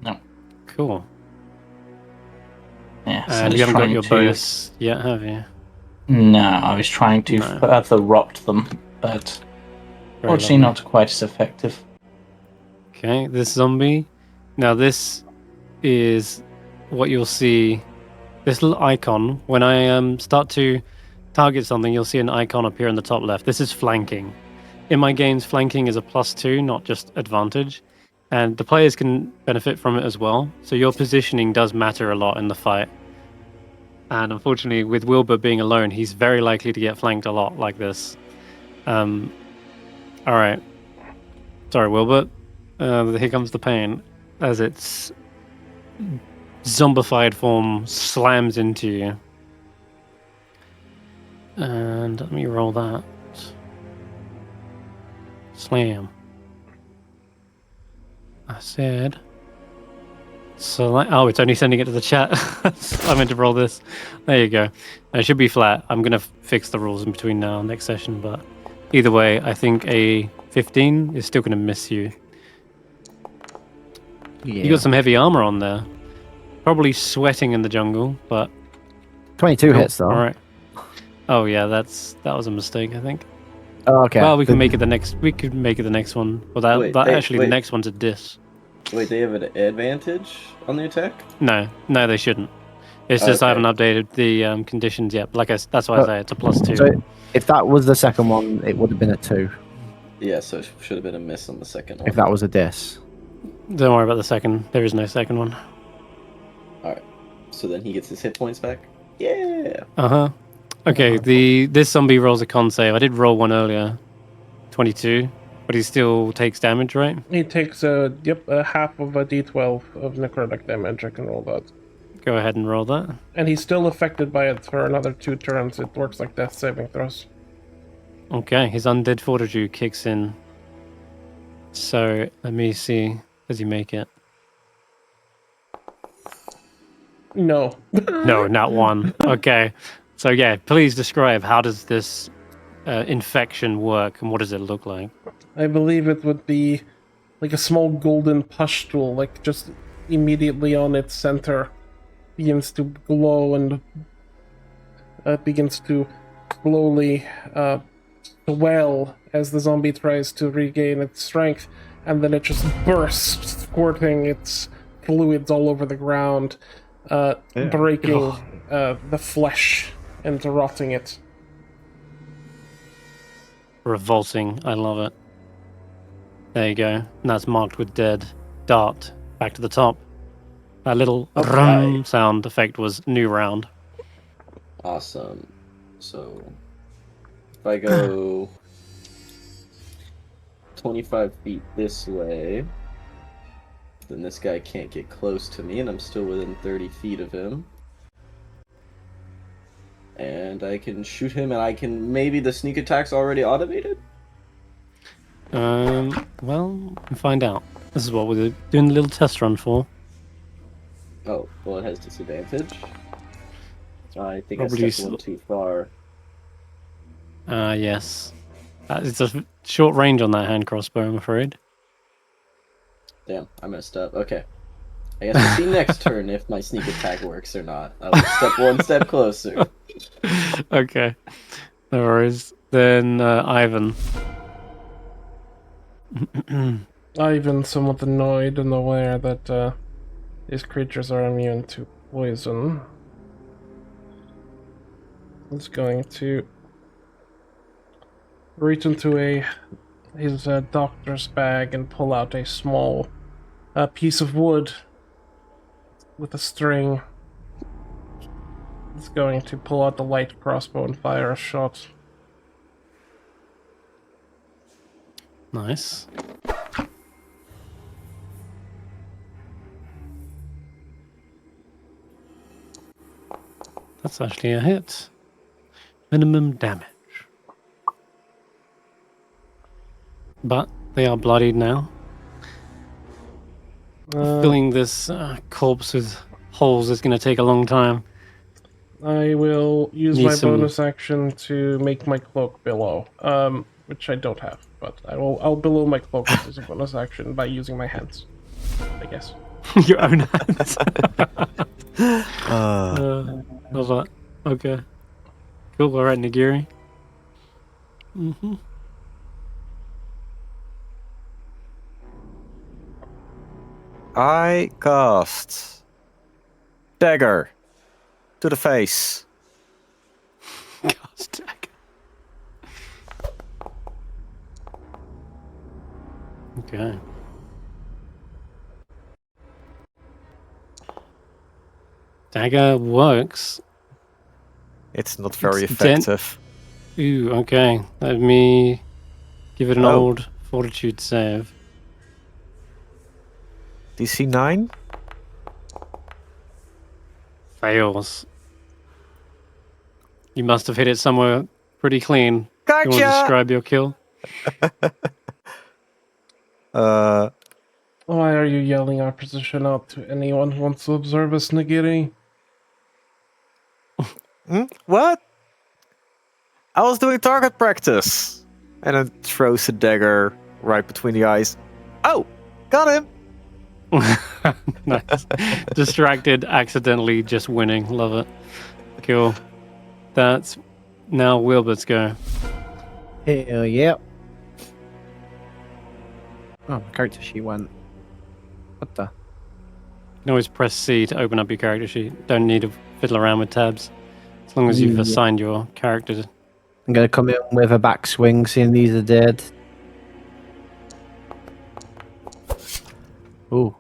No. Cool. Yeah, so I And was you haven't got trying your to- bonus yet, have you? No, I was trying to No. further rot them, but Fortunately, not quite as effective. Okay, this zombie. Now this is what you'll see. This little icon. When I start to target something, you'll see an icon appear in the top left. This is flanking. In my games, flanking is a +2, not just advantage. And the players can benefit from it as well. So your positioning does matter a lot in the fight. And unfortunately, with Willbert being alone, he's very likely to get flanked a lot like this. All right. Sorry, Willbert. Here comes the pain as its zombified form slams into you. And let me roll that. Slam. I said. So, oh, it's only sending it to the chat. I meant to roll this. There you go. It should be flat. I'm going to fix the rules in between now and next session, but either way, I think a 15 is still going to miss you. Yeah. You got some heavy armor on there. Probably sweating in the jungle, but 22 hits though. All right. Oh yeah, that was a mistake, I think. Oh, okay. Well, we can make it the next. We could make it the next one. Well, Wait, the wait. next one's a dis. Wait, they have an advantage on the attack? No, they shouldn't. It's just I Okay. haven't updated the conditions yet. That's why I say it's a +2. So if that was the second one, it would have been a 2. Yeah, so it should have been a miss on the second one. If that was a diss. Don't worry about the second. There is no second one. Alright. So then he gets his hit points back? Yeah! Uh-huh. Okay, this zombie rolls a con save. I did roll one earlier. 22. But he still takes damage, right? He takes a half of a d12 of necrotic damage. I can roll that. Go ahead and roll that. And he's still affected by it for another 2 turns. It works like death saving throws. Okay, his undead fortitude kicks in. So, let me see. Does he make it? No. No, not one. Okay. So, yeah, please describe how does this infection work and what does it look like? I believe it would be like a small golden pustule, like just immediately on its center begins to glow and begins to slowly swell as the zombie tries to regain its strength, and then it just bursts, squirting its fluids all over the ground, breaking the flesh and rotting it. Revolting. I love it. There you go. And that's marked with dead. Dart. Back to the top. That little rum sound effect was new round. Awesome. So, if I go 25 feet this way, then this guy can't get close to me, and I'm still within 30 feet of him. And I can shoot him, and I can... Maybe the sneak attack's already automated? Well, we'll find out. This is what we're doing a little test run for. Oh, well, it has disadvantage. I think Probably I stepped a little too far. Yes. It's a short range on that hand crossbow, I'm afraid. Damn, I messed up. Okay. I guess we'll see next turn if my sneak attack works or not. I will step one step closer. Okay. No worries. Then, Ivan. Ivan, somewhat annoyed and aware that these creatures are immune to poison, is going to reach into his doctor's bag and pull out a small piece of wood with a string. He's going to pull out the light crossbow and fire a shot. Nice. That's actually a hit. Minimum damage. But they are bloodied now. Filling this corpse with holes is going to take a long time. I will use Need my some- bonus action to make my cloak billow, which I don't have, but I'll billow my cloak as a bonus action by using my hands, I guess. Your own hands. Love that. Okay. Cool. All right, Nagiri. I cast dagger to the face. Cast dagger. Okay. Dagger works. It's not very It's dent- effective. Ooh, okay. Let me give it an Oh. old fortitude save. DC 9? Fails. You must have hit it somewhere pretty clean. You want to Gotcha! describe your kill? Why are you yelling our position out to anyone who wants to observe us, Nagiri? What? I was doing target practice. And then throws a dagger right between the eyes. Oh! Got him! Nice. Distracted, accidentally just winning. Love it. Cool. That's now Willbert's go. Hell yeah. Oh, my character sheet went. What the? You can always press C to open up your character sheet. Don't need to fiddle around with tabs. As long as you've Yeah. assigned your character. I'm gonna come in with a backswing, seeing these are dead. Ooh.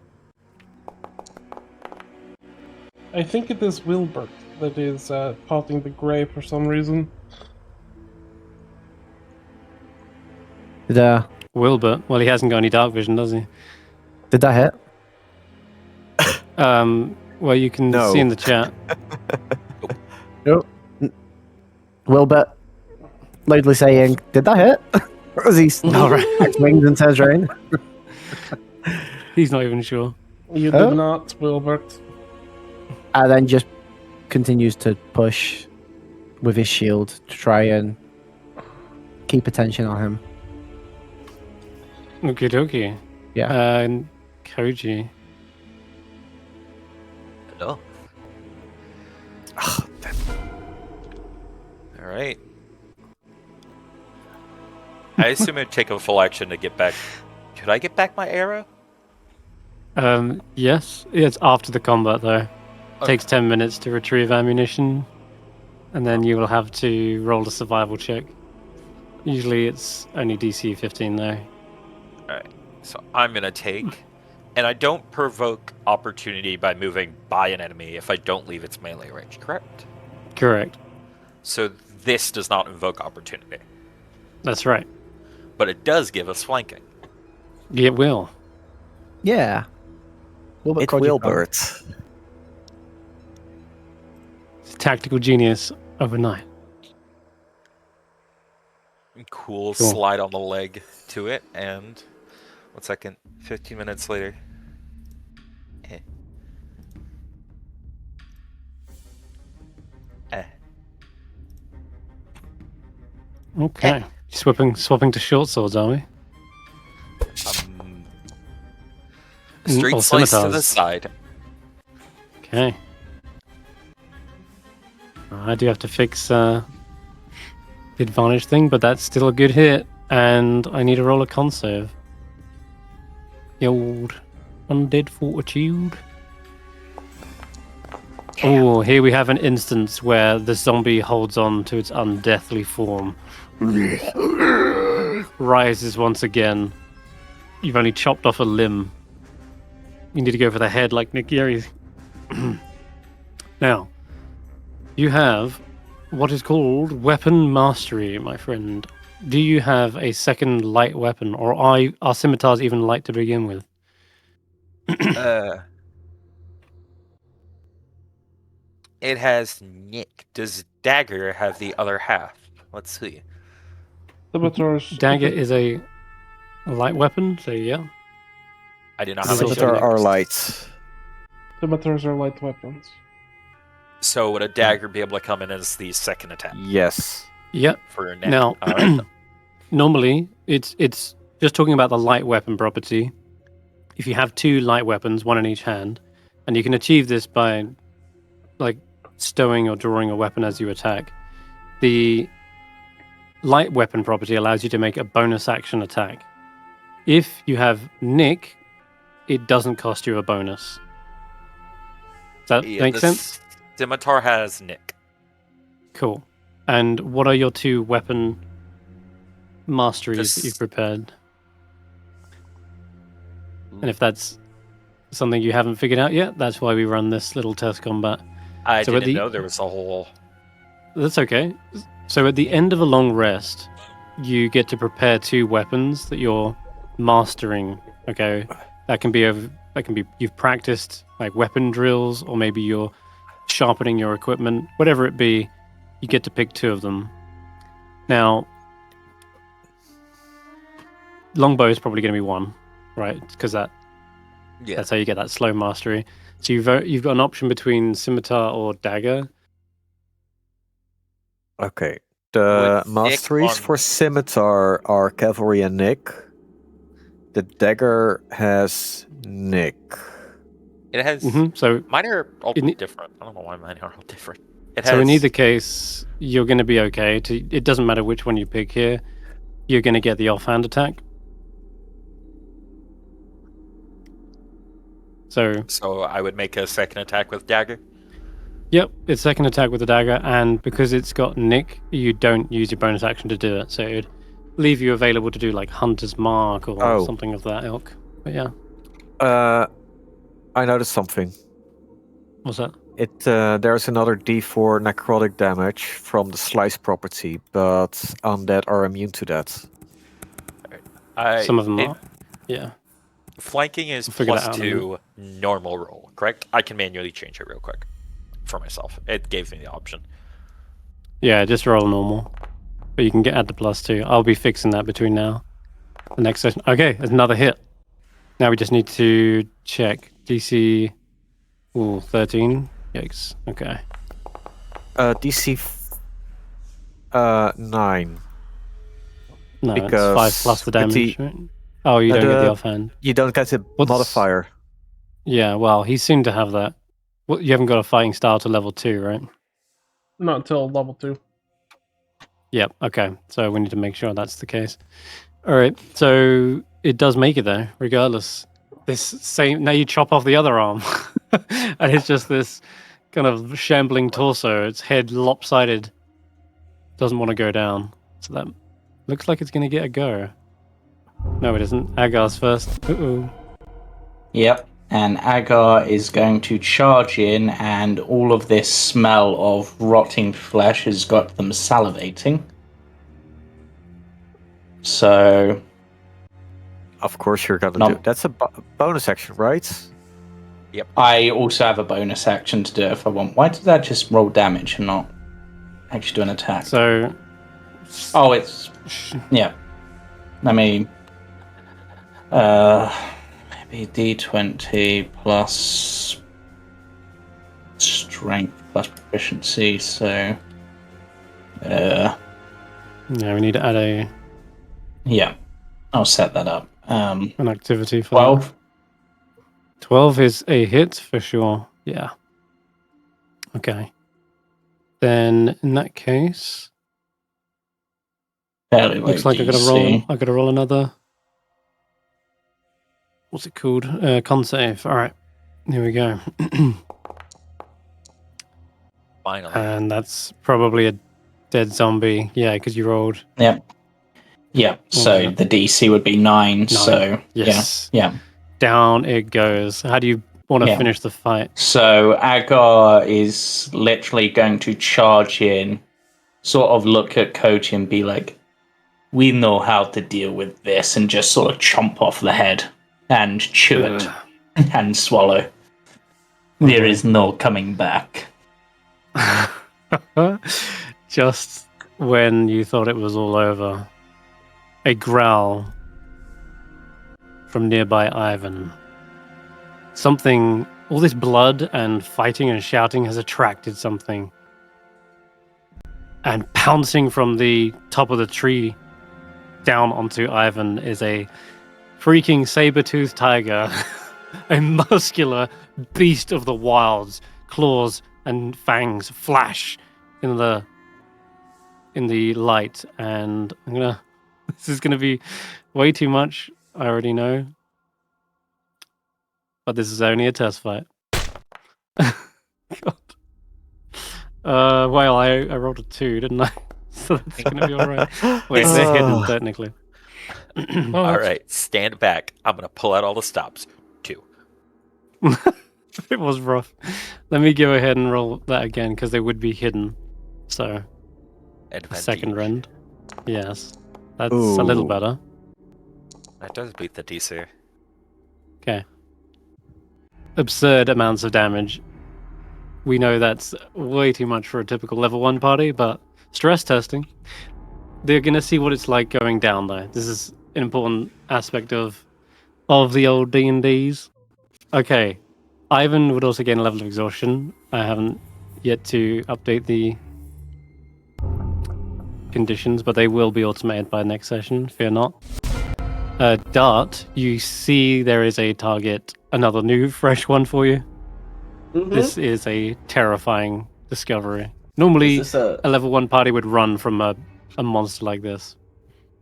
I think it is Willbert that is potting the grey for some reason. Did Willbert. Well, he hasn't got any dark vision, does he? that hit? Well, you can No. see in the chat. Wilbert loudly saying, "Did that hit?" As he All right. swings and turns around. He's not even sure. You Oh. did not, Willbert. And then just continues to push with his shield to try and keep attention on him. Okie dokie. Yeah. And Koji. Hello. All right. I assume it'd take a full action to get back. Could I get back my arrow? Yes. It's after the combat, though. Okay. Takes 10 minutes to retrieve ammunition. And then you will have to roll a survival check. Usually it's only DC 15, though. So I'm gonna take, and I don't provoke opportunity by moving by an enemy if I don't leave its melee range, correct? Correct. So this does not invoke opportunity, That's right. but it does give us flanking. It will. Yeah. Wilbert It's Koji Willbert. It's a tactical genius overnight. Cool, Cool. slide on the leg to it, and 1 second, 15 minutes later. Eh. Okay. Swapping to short swords, are we? Straight or slice to the scimitars. side. Okay. I do have to fix the advantage thing, but that's still a good hit, and I need to roll a con save. The old undead fortitude. Oh, here we have an instance where the zombie holds on to its undeathly form, rises once again. You've only chopped off a limb. You need to go for the head like Nagiri. Now, you have what is called weapon mastery, my friend. Do you have a second light weapon, or are scimitars even light to begin with? It has Nick. Does dagger have the other half? Let's see. Scimitars. Dagger is a light weapon, so yeah. I do not have a Scimitar Scimitar shield. are light. Scimitars are light weapons. So would a dagger be able to come in as the second attack Yes. Yep. for Nick? Now, All right. normally it's just talking about the light weapon property. If you have two light weapons, one in each hand, and you can achieve this by like stowing or drawing a weapon as you attack. The light weapon property allows you to make a bonus action attack. If you have Nick, it doesn't cost you a bonus. Does that Yeah, make the sense? Scimitar has Nick. Cool. And what are your 2 weapon masteries that This- you've prepared? And if that's something you haven't figured out yet, that's why we run this little test combat. I So at didn't the- know there was a whole. That's okay. So at the end of a long rest, you get to prepare 2 weapons that you're mastering. Okay, that can be you've practiced like weapon drills, or maybe you're sharpening your equipment. Whatever it be, you get to pick 2 of them. Now, longbow is probably going to be 1, right? Because that's how you get that slow mastery. So you've got an option between scimitar or dagger. Okay. The With Nick masteries on- for scimitar are cavalry and Nick. The dagger has Nick. It has. So Mine are all in- different. I don't know why mine are all different. It So has. in either case, you're going to be okay. It doesn't matter which one you pick here. You're going to get the offhand attack. So I would make a second attack with dagger. Yep, it's second attack with the dagger, and because it's got Nick, you don't use your bonus action to do it. So it would leave you available to do like Hunter's Mark or something of that ilk. But yeah. I noticed something. What's that? There's another D4 necrotic damage from the slice property, but undead are immune to that. Some of them are. Yeah. Flanking is We'll figure that out in a +2 normal roll, correct? I can manually change it real quick for myself. It gave me the option. Yeah, just roll normal. But you can add the +2. I'll be fixing that between now the next session. Okay, there's another hit. Now we just need to check DC. Ooh, 13. Yikes. Okay. DC 9. No, Because it's 5 plus the with damage. the- Right? Oh, you don't get the offhand. You don't get a What's- modifier. Yeah, well, he seemed to have that. Well, you haven't got a fighting style to level 2, right? Not until level 2. Yep. Okay. So we need to make sure that's the case. All right. So it does make it though, regardless. This same now you chop off the other arm, and it's just this kind of shambling torso. Its head lopsided. Doesn't want to go down. So that looks like it's going to get a go. No, it isn't. Agar's first. Uh-oh. Yep. And Agar is going to charge in, and all of this smell of rotting flesh has got them salivating. So, Of course you're gonna No. do. That's a bonus action, right? I also have a bonus action to do it if I want. Why did that just roll damage and not actually do an attack? So. Oh, it's... Yeah. Let me... maybe D20 plus... strength plus proficiency, so... Yeah, we need to add yeah. I'll set that up. an activity for 12. that. 12 is a hit for sure. Yeah. Okay. Then in that case, Fairly low looks like DC. I gotta roll another. What's it called? Con save. All right. Here we go. Finally. And that's probably a dead zombie. Yeah, because you rolled. Yeah, so Okay. the DC would be 9, so... Yes. Yeah. Down it goes. How do you want to Yeah. finish the fight? So Agar is literally going to charge in, sort of look at Koji and be like, we know how to deal with this, and just sort of chomp off the head and chew it and swallow. There is no coming back. Just when you thought it was all over, a growl from nearby Ivan. Something, all this blood and fighting and shouting has attracted something. And pouncing from the top of the tree down onto Ivan is a freaking saber-toothed tiger, a muscular beast of the wilds. Claws and fangs flash in the light, and this is gonna be way too much. I already know. but this is only a test fight. God. Well, I rolled a 2, didn't I? So that's gonna be alright. Wait, they're hidden technically. All right, stand back. I'm gonna pull out all the stops. 2. It was rough. Let me go ahead and roll that again because they would be hidden. So, second rend. Yes, that's a little better. That does beat the DC. Okay. Absurd amounts of damage. We know that's way too much for a typical level 1 party, but stress testing. They're gonna see what it's like going down though. This is an important aspect of the old D&Ds. Okay. Ivan would also gain a level of exhaustion. I haven't yet to update the conditions, but they will be automated by next session, fear not. Dart, you see there is a target, another new fresh one for you. Mm-hmm. This is a terrifying discovery. Normally, a level 1 party would run from a monster like this.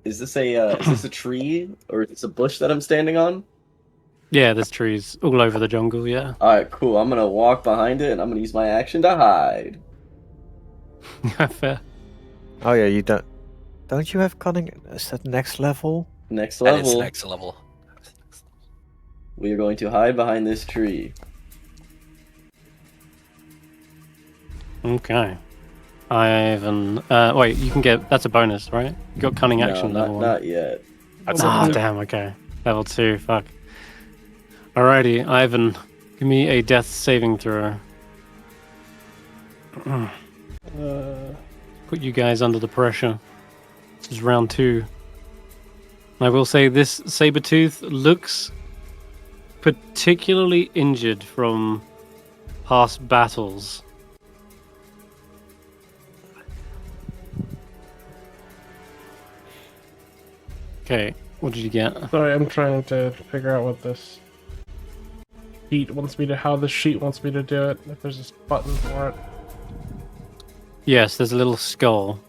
Is this a tree or is this a bush that I'm standing on? Yeah, there's trees all over the jungle, yeah. Alright, cool. I'm gonna walk behind it and I'm gonna use my action to hide. Fair. Oh yeah, you don't. Don't you have cunning? Is that next level? Next That is level. next level. We are going to hide behind this tree. Okay. Ivan, wait, you can get, that's a bonus, right? You got cunning action No, level 1. not yet. Damn, okay. Level 2, fuck. Alrighty, Ivan, give me a death saving throw. Put you guys under the pressure. This is round 2. I will say this Sabertooth looks particularly injured from past battles. Okay, what did you get? Sorry, I'm trying to figure out what this sheet wants me to, how the sheet wants me to do it. If there's this button for it. Yes, there's a little skull.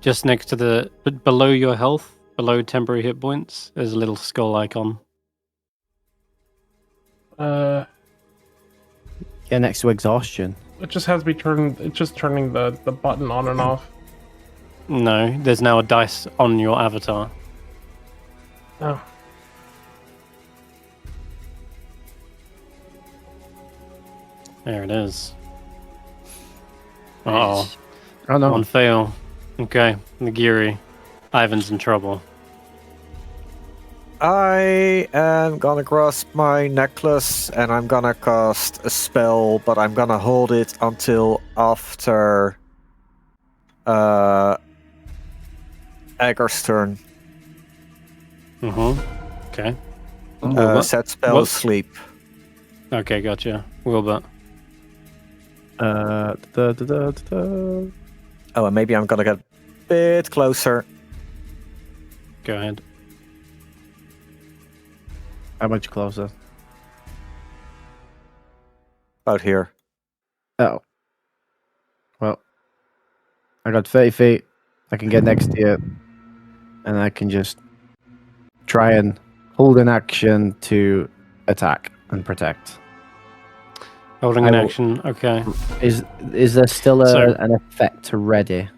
Just next to the, below your health, below temporary hit points, there's a little skull icon. Yeah, next to exhaustion. It just has me turn. It's just turning the button on and off. No, there's now a dice on your avatar. Oh. There it is. Uh-oh. Oh no. One fail. Okay, Nagiri. Ivan's in trouble. I am gonna grasp my necklace and I'm gonna cast a spell, but I'm gonna hold it until after Agar's turn. Okay. Set spell what? sleep. Okay, gotcha. Willbert. Oh, and maybe I'm gonna get a bit closer. Go ahead. How much closer? Out here. Oh. Well, I got 30 feet. I can get next to you. And I can just try and hold an action to attack and protect. Holding an action, okay. Is there still an effect ready?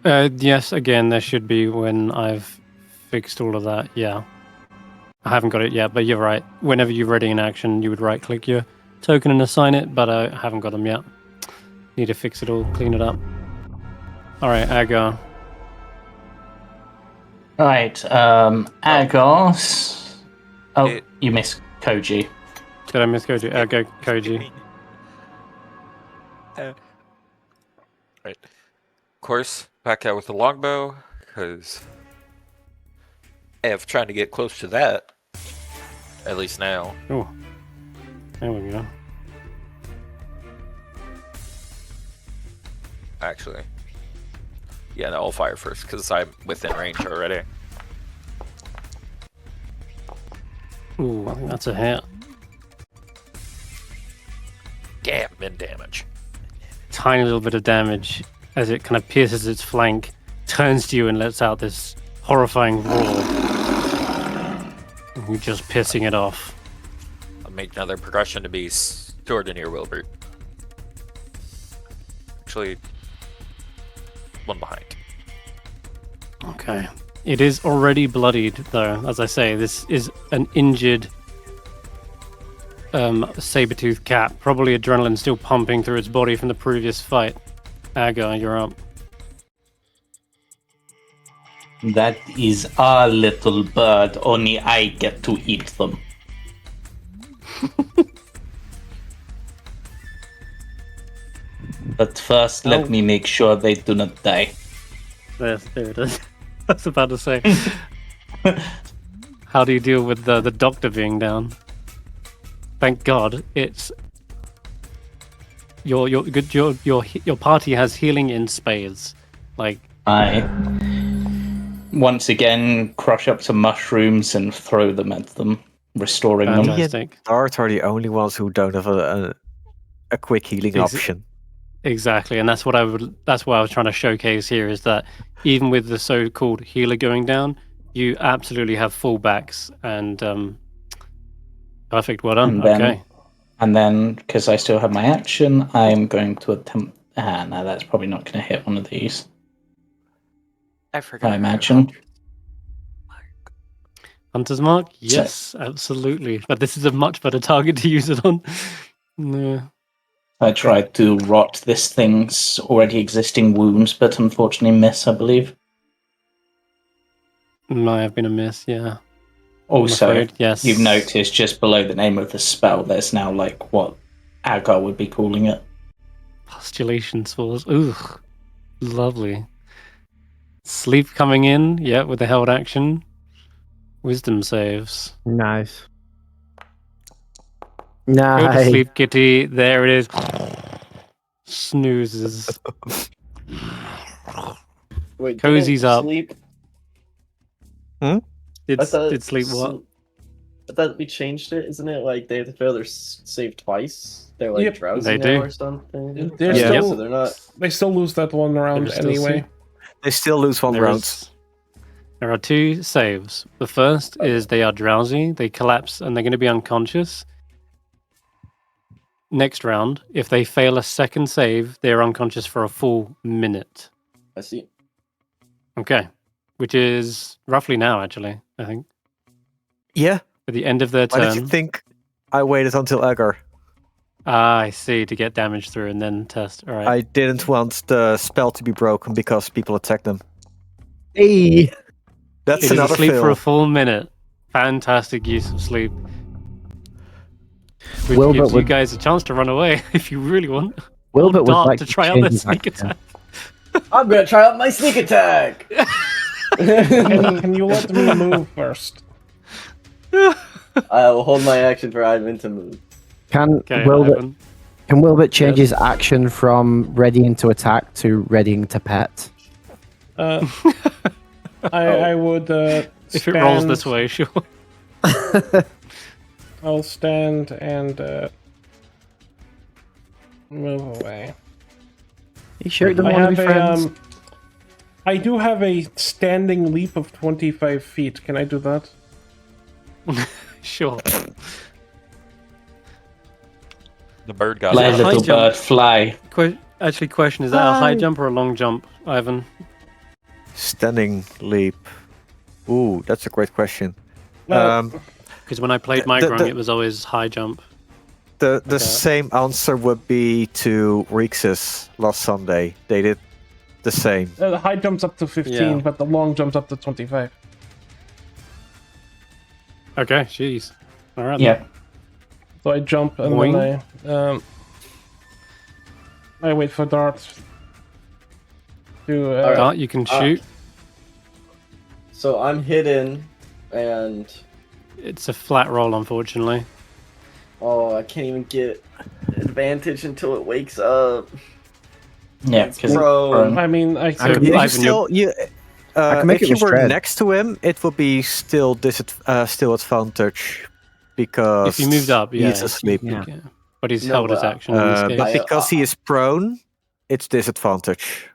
Yes, again, there should be when I've fixed all of that, yeah. I haven't got it yet, but you're right. Whenever you're ready in action, you would right-click your token and assign it, but I haven't got them yet. Need to fix it all, clean it up. Alright, Agar. Right, Agar. Oh, you missed Koji. Did I miss Koji? Agar, Koji. Right. Of course, back out with the longbow, because Ev trying to get close to that. At least now. Oh, there we go. Actually. Yeah, no, I'll fire first, because I'm within range already. Ooh, I think that's a hit. Damn, min damage. Tiny little bit of damage as it kind of pierces its flank, turns to you and lets out this horrifying roar. You're just pissing it off. make another progression to be stored near Willbert. Actually, one behind. Okay. It is already bloodied, though. As I say, this is an injured saber-toothed cat. Probably adrenaline still pumping through its body from the previous fight. Agar, you're up. That is our little bird. Only I get to eat them. But first, let me make sure they do not die. There it is. I was about to say. How do you deal with the doctor being down? Thank God, it's your party has healing in spades. Like I once again crush up some mushrooms and throw them at them, restoring them. fantastic. Dart are the only ones who don't have a quick healing option. Exactly, and that's what I was trying to showcase here is that even with the so-called healer going down, you absolutely have fallbacks and perfect. Well done. Okay. And then, because I still have my action, I'm going to attempt. No, that's probably not going to hit one of these. I forgot. I imagine. Hunter's Mark? Yes, absolutely. But this is a much better target to use it on. No. I tried to rot this thing's already existing wounds, but unfortunately miss, I believe. Might have been a miss, yeah. Also, afraid, yes. You've noticed just below the name of the spell, there's now like what Agar would be calling it. Postulation spores. Ooh, lovely. Sleep coming in, yeah, with the held action. Wisdom saves. Nice. Go to Nice. sleep, kitty. There it is. Snoozes. Wait, Cozy's didn't up. Sleep? Did sleep what? I thought we changed it. Isn't it like they have to fail their save twice? They're like Yep. drowsy They now do. or something. They're Okay, still- so they're not. They still lose that one round They're still anyway. sleep. They still lose one round. There are two saves. The first is they are drowsy, they collapse, and they're going to be unconscious. Next round, if they fail a second save, they're unconscious for a full minute. I see. Okay. Which is roughly now, actually, I think. Yeah. At the end of their Why turn. did you think I waited until Agar? Ah, I see, to get damage through and then test. All right. I didn't want the spell to be broken because people attack them. Hey. That's It is another asleep for fail. a full minute. Fantastic use of sleep. Which Willbert gives you would- guys a chance to run away if you really want. Willbert would Dart like to try out change their his sneak action. attack. I'm gonna try out my sneak attack. Can you let me move first? I will hold my action for Ivan to move. Can Okay, Wilbert Ivan. can Wilbert change Yes. his action from readying to attack to readying to pet? I would. If it rolls stand- this way, sure. I'll stand and move away. You sure it doesn't I want to have be a friends? I do have a standing leap of 25 feet. Can I do that? Sure. The bird got Fly, it. it. High little jump. bird, fly. Actually, question, is that a high jump or a long jump, Ivan? Standing leap. Ooh, that's a great question. Uh, Because when I played The- Migrung, the- it was always high jump. The Okay. same answer would be to Rixus last Sunday. They did the same. The high jump's up to 15, Yeah. but the long jump's up to 25. Okay, jeez. All right. Yeah. So I jump and Boing. then I wait for Dart to. Alright. Dart, you can shoot. So I'm hidden, and It's a flat roll, unfortunately. I can't even get advantage until it wakes up. Yeah, It's because prone. I mean, I So could. you- You Ivan, still, you, can make if it you were restrained. next to him, it would be still still advantage because If you moved up, yeah. he's asleep. Yeah. Okay. But he's No, held his but, action in this But case. because he is prone, it's disadvantage.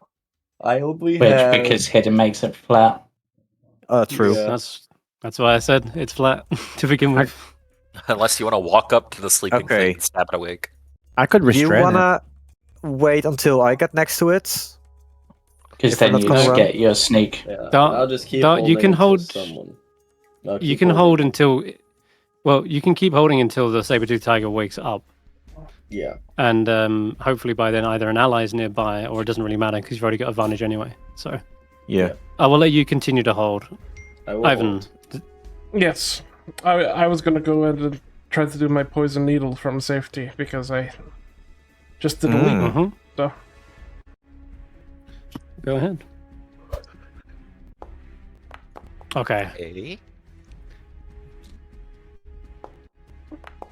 I hope we which have. because hidden makes it flat. True. Yeah. That's why I said it's flat to begin with. Unless you want to walk up to the sleeping Okay. thing and stab it awake. I could Do you restrain it. wanna wait until I get next to it? Because If we're then not you gonna just run? get your sneak. Yeah, Don't- I'll just keep don't- you holding can until hold- someone. I'll You keep can hold holding. until. Well, you can keep holding until the saber-tooth tiger wakes up. Yeah. And hopefully by then either an ally is nearby or it doesn't really matter because you've already got advantage anyway. So Yeah. I will let you continue to hold. I will Ivan, hold. Yes. I was gonna go ahead and try to do my poison needle from safety because I just did a week. hmm So Go ahead. Okay. Hey.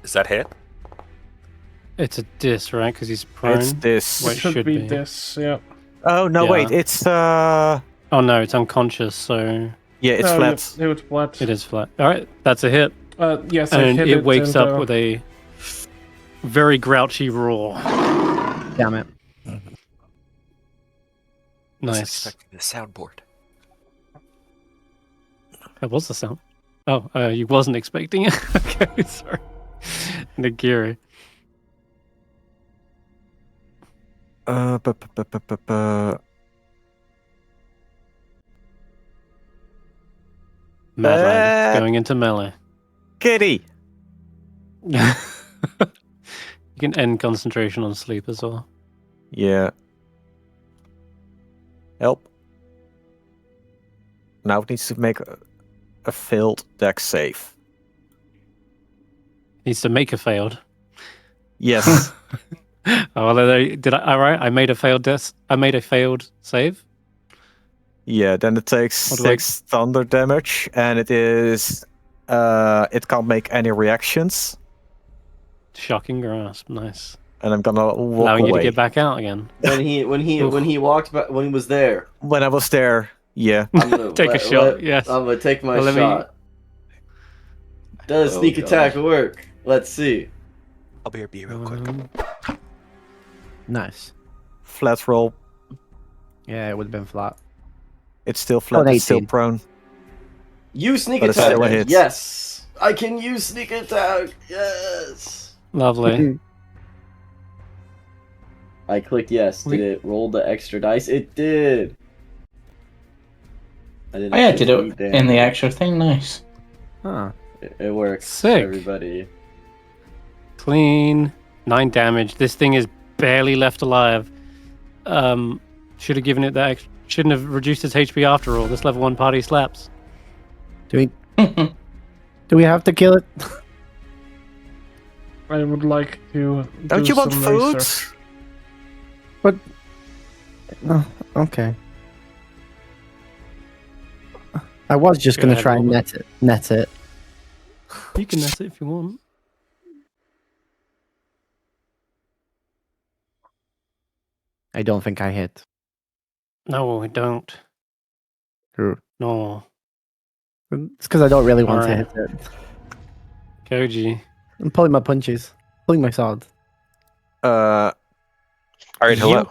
Is that hit? It's a dis, right? Because he's prone. It's this. Wait. it should should be be. this, yeah. Oh no, Yeah. wait. It's Oh no, it's unconscious, so yeah, it's Oh, flat. Yeah, it was flat. it is flat. All right, that's a hit, Yes, I and hit it wakes and, up with a very grouchy roar. Damn it. Nice. The soundboard. That was the sound. Oh, you wasn't expecting it. Okay, sorry. Nagiri. Mad Lad going into melee. Kitty. You can end concentration on sleep as well. Yeah. Help. Now it needs to make a failed dex save. Needs to make a failed. Yes. Oh, well, did I? All right, I made a failed I made a failed save. Yeah, then it takes What do I- 6 thunder damage, and it is it can't make any reactions, Shocking grasp. Nice. and I'm gonna walk Allowing you to away. get back out again. When he walked back, when he was there, When I was there, yeah. I'm gonna Take a shot, yes. I'm gonna take my Well, let me- shot. Does Oh, sneak God. attack work? Let's see. I'll be real quick. Nice. Flat roll. Yeah, it would have been flat. It's still flat. an It's still 18. prone. Use sneak But it's attack. still a hit. Yes, I can use sneak attack. Yes. Lovely. I clicked yes. Did it roll the extra dice? It did. I didn't. Oh yeah, actually did beat it Dan. in the actual thing. Nice. Huh. It works. Sick. Everybody. Clean. 9 damage. This thing is barely left alive. Should have given it that. Shouldn't have reduced its HP after all. This level 1 party slaps. Do we have to kill it? I would like to. Don't do you want some food? research. Oh, okay. I was just Go gonna ahead, try and Willbert. net it. You can net it if you want. I don't think I hit. No, I don't. True. No. It's because I don't really want Alright. to hit it. Koji. I'm pulling my punches. Pulling my sword. All right, hello. You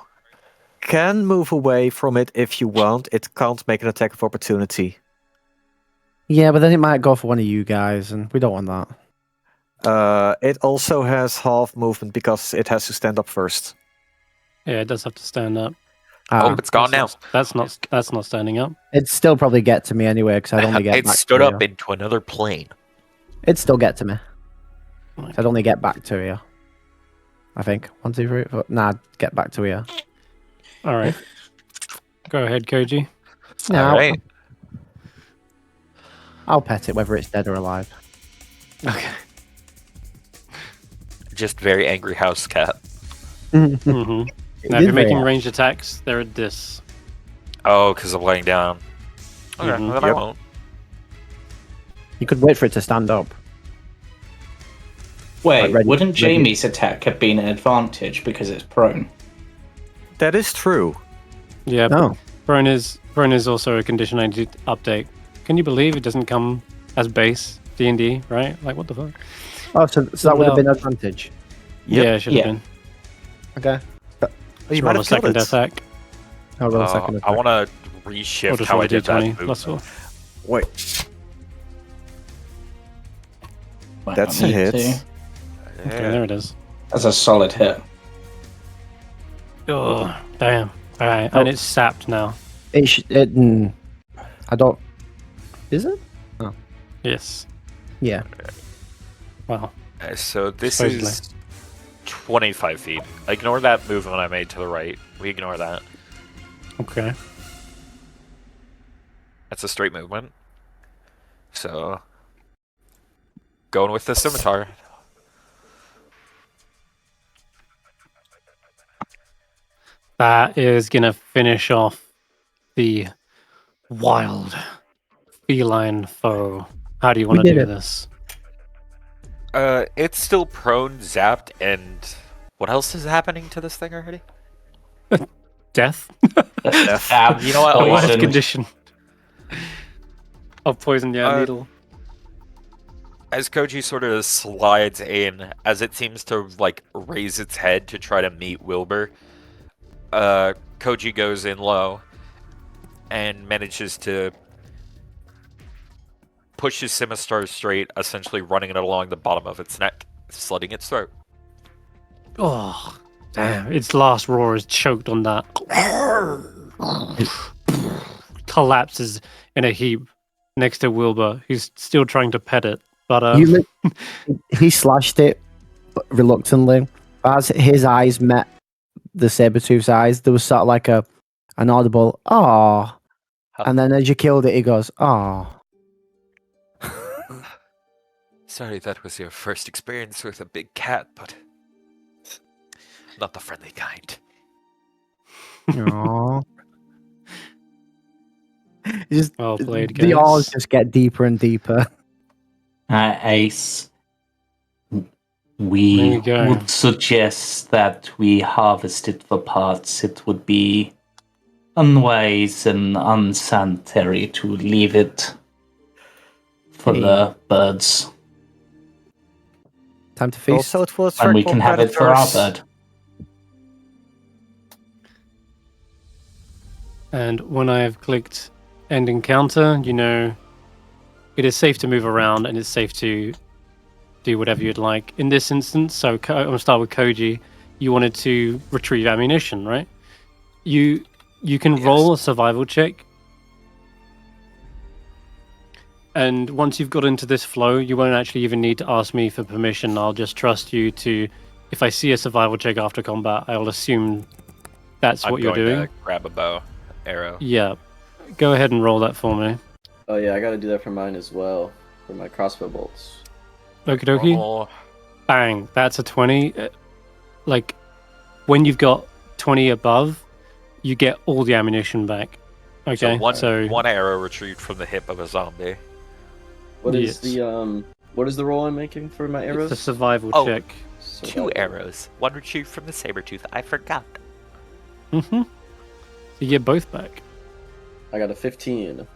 can move away from it if you want. It can't make an attack of opportunity. Yeah, but then it might go for one of you guys, and we don't want that. It also has half movement because it has to stand up first. Yeah, it does have to stand up. Oh, it's gone now. That's not standing up. It'd still probably get to me anyway, because I'd only get It back stood to up you. into another plane. It'd still get to me. I'd only get back to you. I think. 1, 2, 3, 4. Nah, I'd get back to you. All right. Go ahead, Koji. No, All right. I'll pet it, whether it's dead or alive. Okay. Just very angry house cat. Mm-hmm. Now, if you're making ranged attacks, they're at this. Oh, because I'm laying down. Okay, Mhm. well, then I Yep. won't. You could wait for it to stand up. Wait, Like ready- wouldn't ready. Jamey's attack have been an advantage because it's prone? That is true. Yeah, No. prone is also a condition I need to update. Can you believe it doesn't come as base D&D, right? Like, what the fuck? Oh, so that would have Well- been advantage. Yep. Yeah, it should have Yeah. been. Okay. Oh, you Just might roll a have killed second it. attack. I'll roll a second I attack. want to Or reshift just how roll I a did D20 that plus move. 4. Wait. Might That's not a need hit. to. Okay, there it is. That's a solid hit. Oh, damn. All right, Oh. and it's sapped now. I don't. Is it? Yes. Yeah. Wow. So this Supposedly. is 25 feet. Ignore that movement I made to the right. We ignore that. Okay. That's a straight movement. So, going with the scimitar. That is gonna finish off the wild feline foe. How do you want to did do it. this? It's still prone, zapped, and what else is happening to this thing already? Death? You know what? The I'll worst use it. condition. Of poison, yeah, needle. As Koji sort of slides in, as it seems to like raise its head to try to meet Willbert, Koji goes in low and manages to push his scimitar straight, essentially running it along the bottom of its neck, slitting its throat. Oh, damn. Its last roar is choked on that. Collapses in a heap next to Wilbur, who's still trying to pet it. But He slashed it reluctantly. As his eyes met the saber-tooth's eyes, there was sort of like an audible "ah," and then as you killed it, he goes "ah." Sorry that was your first experience with a big cat, but not the friendly kind. Aww. Just well played, the alls guys. just get deeper and deeper. Ace, There we you go. would suggest that we harvest it for parts. It would be unwise and unsanitary to leave it for the birds. Time to feast. Also, it was And we can have it for our bird. And when I have clicked end encounter, you know it is safe to move around and it's safe to do whatever you'd like. In this instance, so I'm going to start with Koji. You wanted to retrieve ammunition, right? You can roll a survival check. And once you've got into this flow, you won't actually even need to ask me for permission. I'll just trust you to, if I see a survival check after combat, I'll assume that's what you're doing. To grab a bow, arrow. Yeah. Go ahead and roll that for me. Oh yeah, I gotta do that for mine as well, for my crossbow bolts. Okie dokie. Oh, Bang. That's a 20. Like, when you've got 20 above, you get all the ammunition back. Okay, so one arrow retrieved from the hip of a zombie. What is the roll I'm making for my arrows? It's a survival check. Two arrows. One retrieved from the saber-tooth. I forgot. Mm-hmm. So you get both back. I got a 15.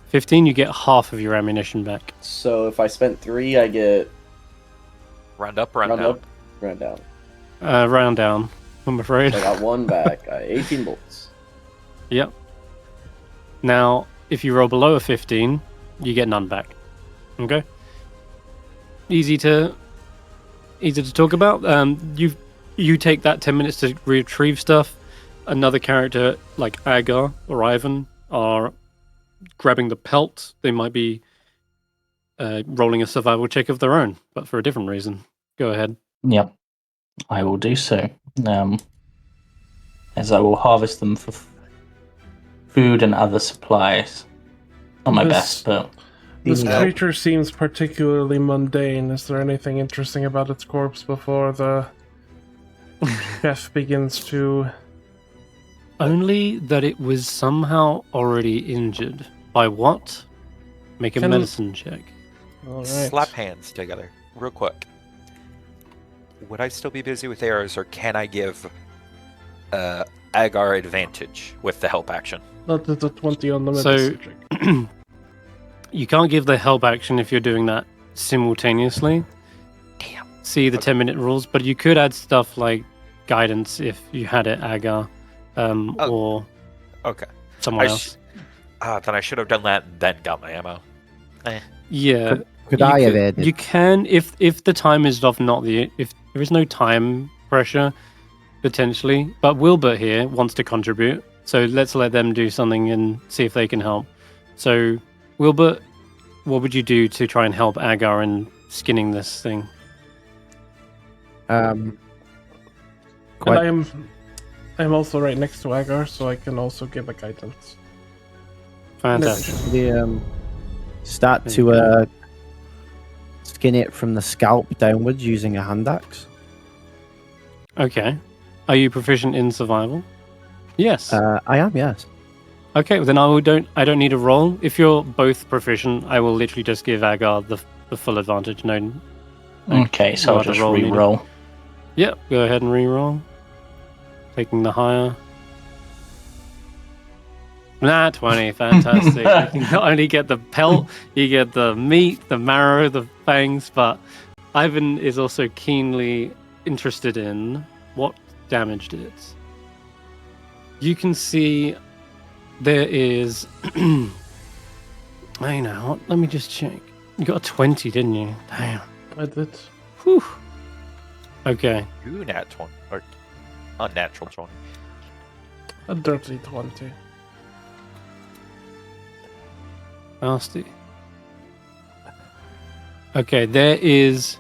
15, you get half of your ammunition back. So if I spent 3, I get... Round up, round down. up, round down. Round down, I'm afraid. So I got 1 back. I 18 bolts. Yep. Now, if you roll below a 15, you get none back. Okay? Easy to talk about. You take that 10 minutes to retrieve stuff. Another character like Agar or Ivan are grabbing the pelt. They might be rolling a survival check of their own, but for a different reason. Go ahead. Yep, I will do so. As I will harvest them for food and other supplies. Not my best, but... This creature seems particularly mundane. Is there anything interesting about its corpse before the chef begins to... Only that it was somehow already injured. By what? Make a medicine check. All right. Slap hands together, real quick. Would I still be busy with arrows, or can I give Agar advantage with the help action? Not the 20 on the medicine check. You can't give the help action if you're doing that simultaneously. Damn. See the 10-minute rules, but you could add stuff like guidance if you had it, Agar, or someone else. Then I should have done that and then got my ammo. Yeah, Could I evade it? You can if the time is of not the if there is no time pressure potentially, but Willbert here wants to contribute, so let's let them do something and see if they can help. So, Willbert, what would you do to try and help Agar in skinning this thing? And I'm also right next to Agar, so I can also give a guidance. Fantastic. Start There to you skin it from the scalp downwards using a hand axe. Okay. Are you proficient in survival? Yes. I am, yes. Okay, well then I don't need a roll. If you're both proficient, I will literally just give Agar the full advantage. No. Okay, so no I'll other just roll needed. re-roll. Yep, go ahead and re-roll. Taking the higher. Nah, 20, fantastic. You can not only get the pelt, you get the meat, the marrow, the fangs, but Ivan is also keenly interested in what damaged it. You can see there is... I know, let me just check. You got a 20, didn't you? Damn. I did. Whew. Okay. You nat 20 or unnatural 20. A dirty 20. Nasty. Okay, there is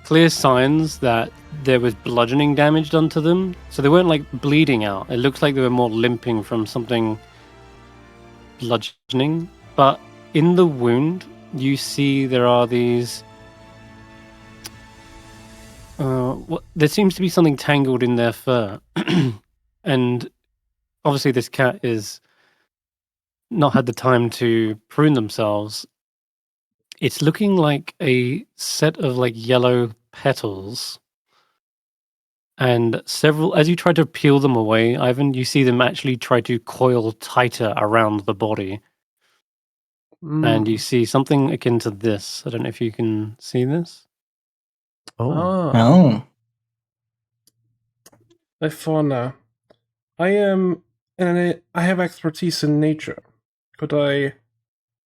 clear signs that there was bludgeoning damage done to them. So they weren't like bleeding out. It looks like they were more limping from something bludgeoning. But in the wound, you see there are these... there seems to be something tangled in their fur. And obviously this cat is not had the time to prune themselves. It's looking like a set of like yellow petals. And several, as you try to peel them away, Ivan, you see them actually try to coil tighter around the body. And you see something akin to this. I don't know if you can see this. Oh. A fauna. I am, and I have expertise in nature. Could I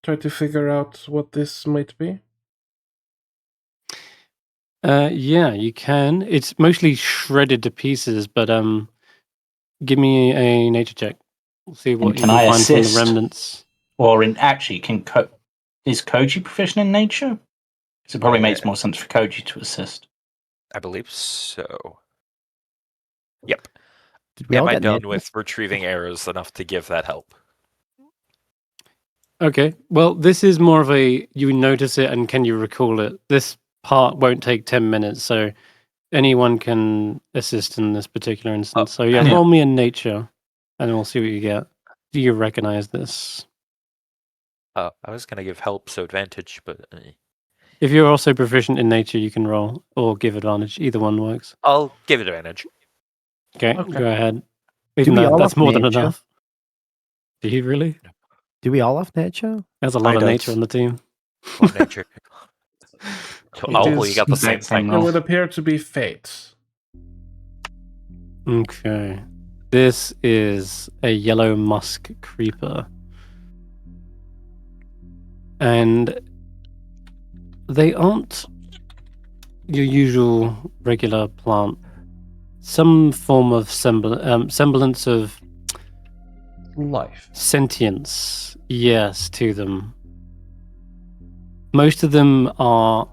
try to figure out what this might be? Yeah, you can. It's mostly shredded to pieces, but give me a nature check. We'll see what you can can I find from assist? the remnants. Or is Koji proficient in nature? Because it probably makes more sense for Koji to assist. I believe so. Yep. Did we Am all I get done nature? with retrieving arrows enough to give that help? Okay, well, this is more of a you notice it and can you recall it. This part won't take 10 minutes, so anyone can assist in this particular instance. So yeah, roll me in nature, and we'll see what you get. Do you recognize this? I was going to give help, so advantage, but... If you're also proficient in nature, you can roll or give advantage. Either one works. I'll give advantage. Okay, Okay. go ahead. Do Even we though all that's have more than nature? enough. Do you really? Do we all have nature? There's a lot I of don't. nature on the team. Or nature. Oh, is- you got the same Same thing. thing. It would appear to be fate. Okay. This is a yellow musk creeper. And they aren't your usual regular plant. Some form of semblance of Life. sentience, yes, to them. Most of them are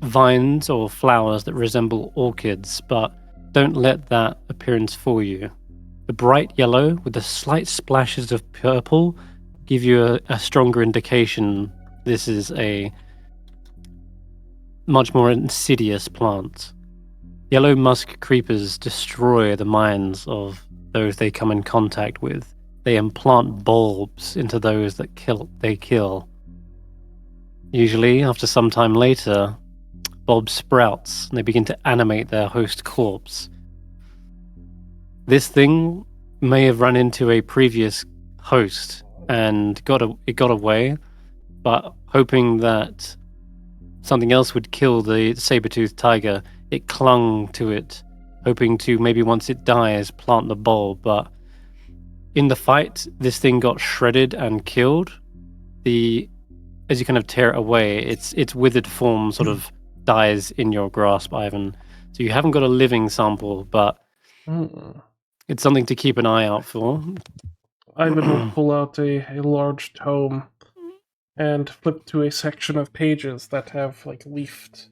vines or flowers that resemble orchids, but don't let that appearance fool you. The bright yellow with the slight splashes of purple give you a stronger indication this is a much more insidious plant. Yellow musk creepers destroy the minds of those they come in contact with. They implant bulbs into those that they kill. Usually, after some time later, bulbs sprouts and they begin to animate their host corpse. This thing may have run into a previous host and it got away, but hoping that something else would kill the saber-toothed tiger, it clung to it, hoping to maybe once it dies plant the bulb. But in the fight, this thing got shredded and killed. The as you kind of tear it away, its withered form sort of dies in your grasp, Ivan. So you haven't got a living sample, but it's something to keep an eye out for. Ivan will pull out a large tome and flip to a section of pages that have like leafed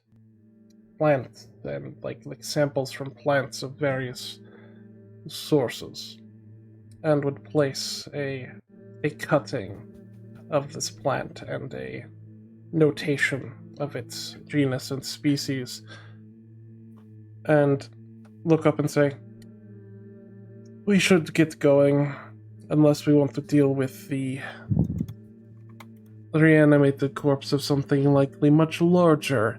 plants and like samples from plants of various sources, and would place a cutting of this plant and a notation of its genus and species, and look up and say, "We should get going, unless we want to deal with the reanimated corpse of something likely much larger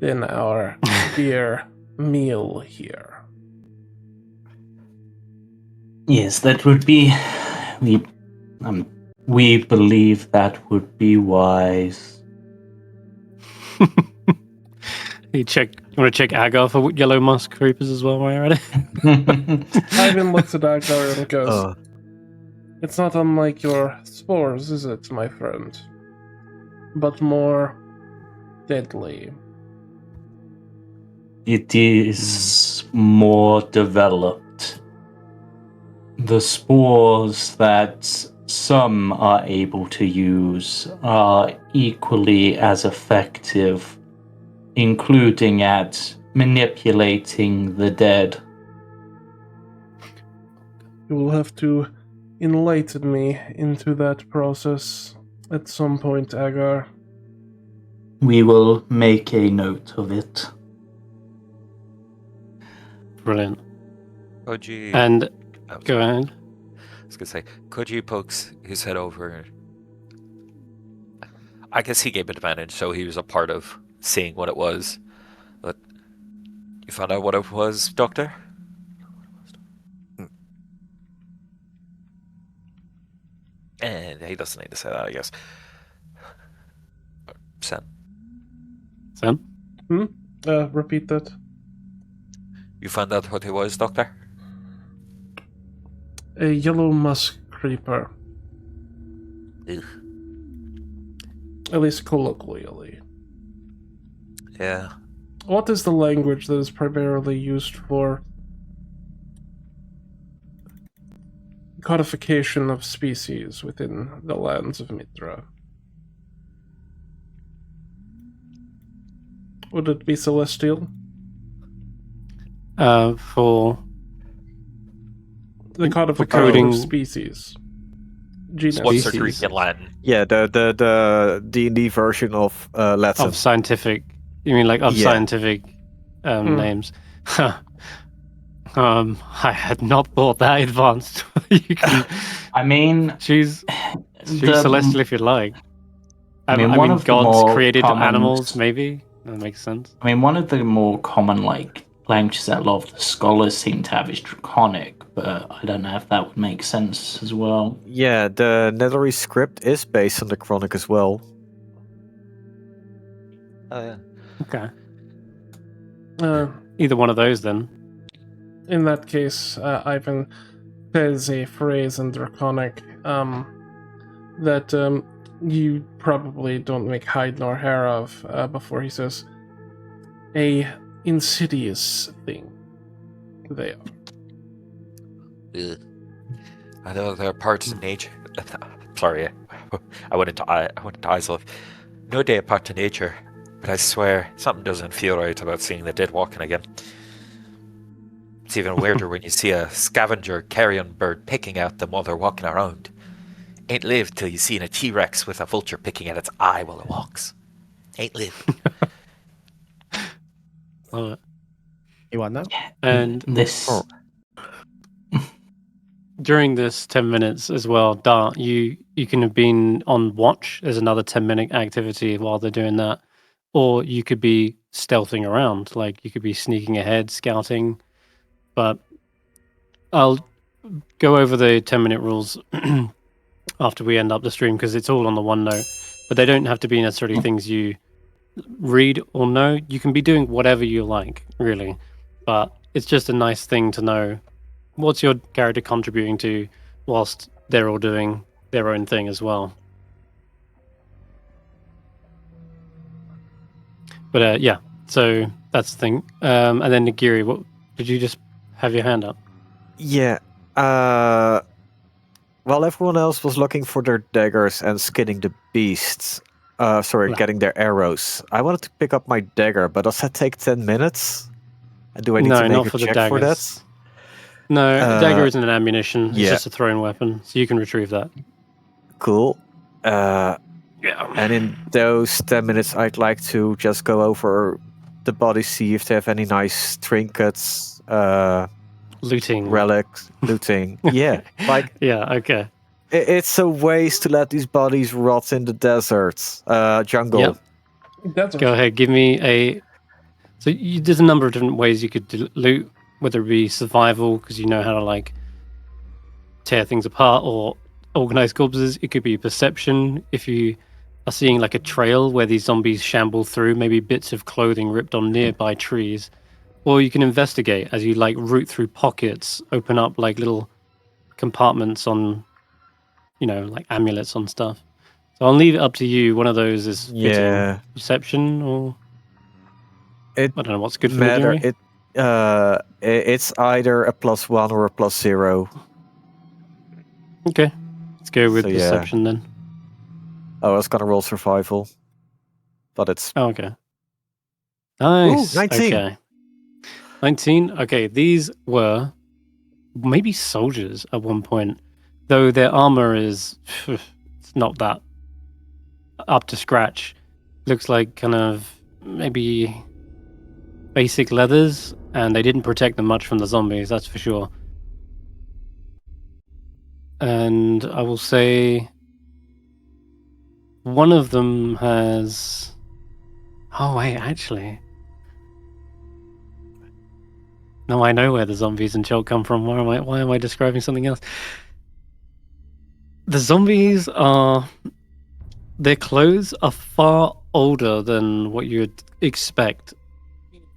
than our dear meal here." Yes, that would be. We believe that would be wise. You want to check Agar for yellow musk creepers as well while you're at it? Ivan looks at Agar and goes, "It's not unlike your spores, is it, my friend? But more deadly." It is more developed. The spores that some are able to use are equally as effective, including at manipulating the dead. You will have to enlighten me into that process at some point, Agar. We will make a note of it. Brilliant. Koji. And go ahead. I was gonna say, Koji pokes his head over. I guess he gave advantage, so he was a part of seeing what it was. But you found out what it was, Doctor? And he doesn't need to say that, I guess. Sen. Sen? Repeat that. You found out what it was, Doctor? A yellow musk creeper. Ugh. At least colloquially. Yeah. What is the language that is primarily used for codification of species within the lands of Mitra? Would it be Celestial? For The codification coding- of species. Genus. What's the Species. Greek in Latin? Yeah, the D&D version of Latin. of scientific. You mean like of Yeah. scientific names? I had not thought that advanced. You can I mean, choose the- celestial if you like. I mean, one of the gods more created common- animals, maybe that makes sense. I mean, one of the more common languages that a lot of the scholars seem to have is Draconic, but I don't know if that would make sense as well. Yeah, the Nagiri script is based on the Chronic as well. Oh, yeah. Okay, Uh, either one of those then. in that case, Ivan says a phrase in Draconic that you probably don't make hide nor hair of before he says, "A insidious thing they are." Ugh. I know there are parts of nature. Sorry, I went into Isle. No day apart to nature, but I swear something doesn't feel right about seeing the dead walking again. It's even weirder when you see a scavenger carrion bird picking at them while they're walking around. Ain't lived till you seen a T-Rex with a vulture picking at its eye while it walks. Ain't lived. Love it. You want that? And This. during this 10 minutes as well, Dart, you can have been on watch as another 10-minute activity while they're doing that. Or you could be stealthing around, like you could be sneaking ahead, scouting. But I'll go over the 10-minute rules after we end up the stream because it's all on the OneNote. But they don't have to be necessarily things you read or know. You can be doing whatever you like, really. But it's just a nice thing to know. What's your character contributing to whilst they're all doing their own thing as well? But yeah, so that's the thing. And then Nagiri, what did you just have your hand up? Yeah. While everyone else was looking for their daggers and skinning the beasts, getting their arrows, I wanted to pick up my dagger, but does that take 10 minutes? And do I need to make not a for the check daggers. for that? No, a dagger isn't an ammunition. It's yeah. just a thrown weapon, so you can retrieve that. Cool. Yeah. And in those 10 minutes, I'd like to just go over the body, see if they have any nice trinkets, Looting. relics, looting. Yeah, like Yeah, okay. it's a waste to let these bodies rot in the desert, jungle. Yep. That's Go ahead, give me a... So there's a number of different ways you could loot, whether it be survival, because you know how to, like, tear things apart, or organize corpses. It could be perception, if you are seeing, like, a trail where these zombies shamble through, maybe bits of clothing ripped on nearby trees. Or you can investigate as you, like, root through pockets, open up, like, little compartments on, you know, like, amulets on stuff. So I'll leave it up to you. One of those is fitting. Yeah. Perception, or... It I don't know what's good for matter. Nagiri. It's either a +1 or a +0. Okay. Let's go with So, yeah. perception then. I was gonna roll survival, but it's Oh, okay. Nice. Ooh, 19. Okay. 19. Okay, these were maybe soldiers at one point, though their armor is it's not that up to scratch. Looks like kind of maybe basic leathers, and they didn't protect them much from the zombies, that's for sure. And I will say one of them has... Oh, wait, actually... No, I know where the zombies and Chult come from. Why am I describing something else? The zombies are... Their clothes are far older than what you would expect.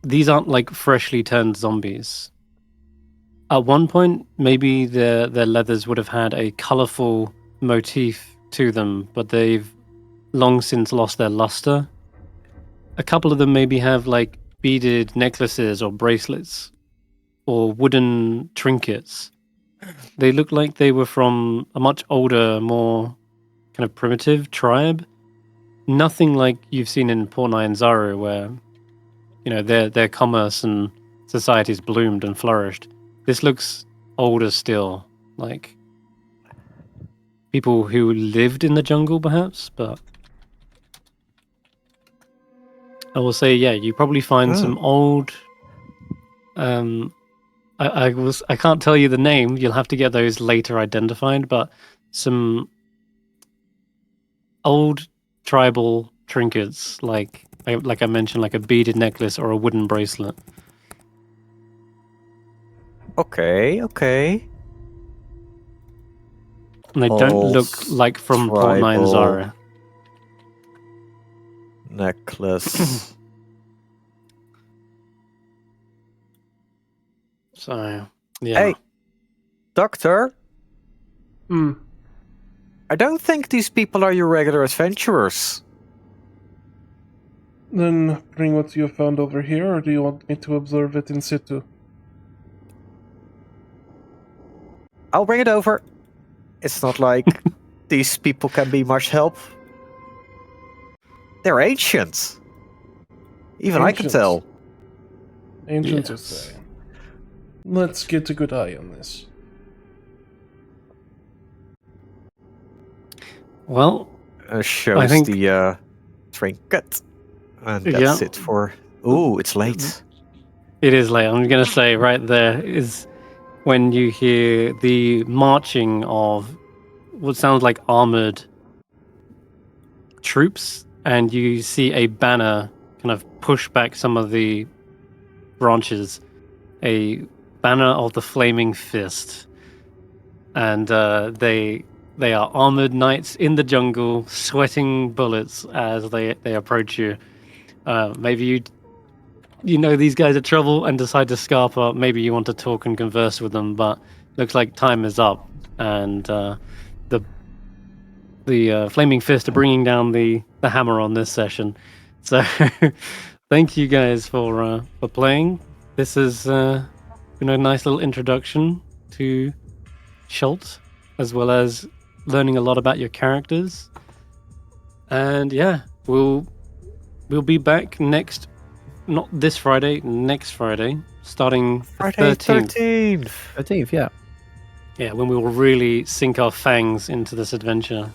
These aren't like freshly turned zombies. At one point, maybe their leathers would have had a colourful motif to them, but they've long since lost their luster. A couple of them maybe have like beaded necklaces or bracelets or wooden trinkets. They look like they were from a much older, more kind of primitive tribe. Nothing like you've seen in Portnai and Zaru, where you know their commerce and society's bloomed and flourished. This looks older still, like people who lived in the jungle, perhaps. But I will say, yeah, you probably find some old. I can't tell you the name. You'll have to get those later identified. But some old tribal trinkets, like I mentioned, like a beaded necklace or a wooden bracelet. okay. And they don't look like from Portnai and tribal Zara. Necklace. So, yeah. Hey, Doctor. Hmm. I don't think these people are your regular adventurers. Then bring what you have found over here, or do you want me to observe it in situ? I'll bring it over. It's not like these people can be much help. They're ancient. Even I can Ancient. tell. Ancient, you Yes. say. Let's get a good eye on this. Well, Shows think- the trinket. And that's Yeah. it for... Ooh, it's late. it is late. I'm going to say right there is when you hear the marching of what sounds like armored troops, and you see a banner kind of push back some of the branches. A banner of the Flaming Fist. And they are armored knights in the jungle, sweating bullets as they approach you. Maybe you know these guys are trouble and decide to scarp up. Maybe you want to talk and converse with them, but looks like time is up, and the Flaming Fist are bringing down the hammer on this session. So thank you guys for playing. This has been a nice little introduction to Schultz, as well as learning a lot about your characters. And yeah, we'll be back not this Friday, next Friday, starting Friday 13th. 13th. 13th, yeah. Yeah, when we will really sink our fangs into this adventure.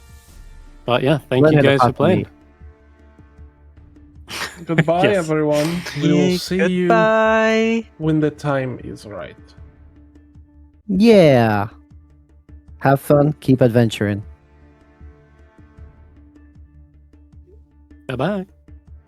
But yeah, thank Learn you how to guys for pass playing. me. Goodbye, Yes. everyone. We will see you Goodbye. when the time is right. Yeah. Have fun. Keep adventuring. Bye-bye.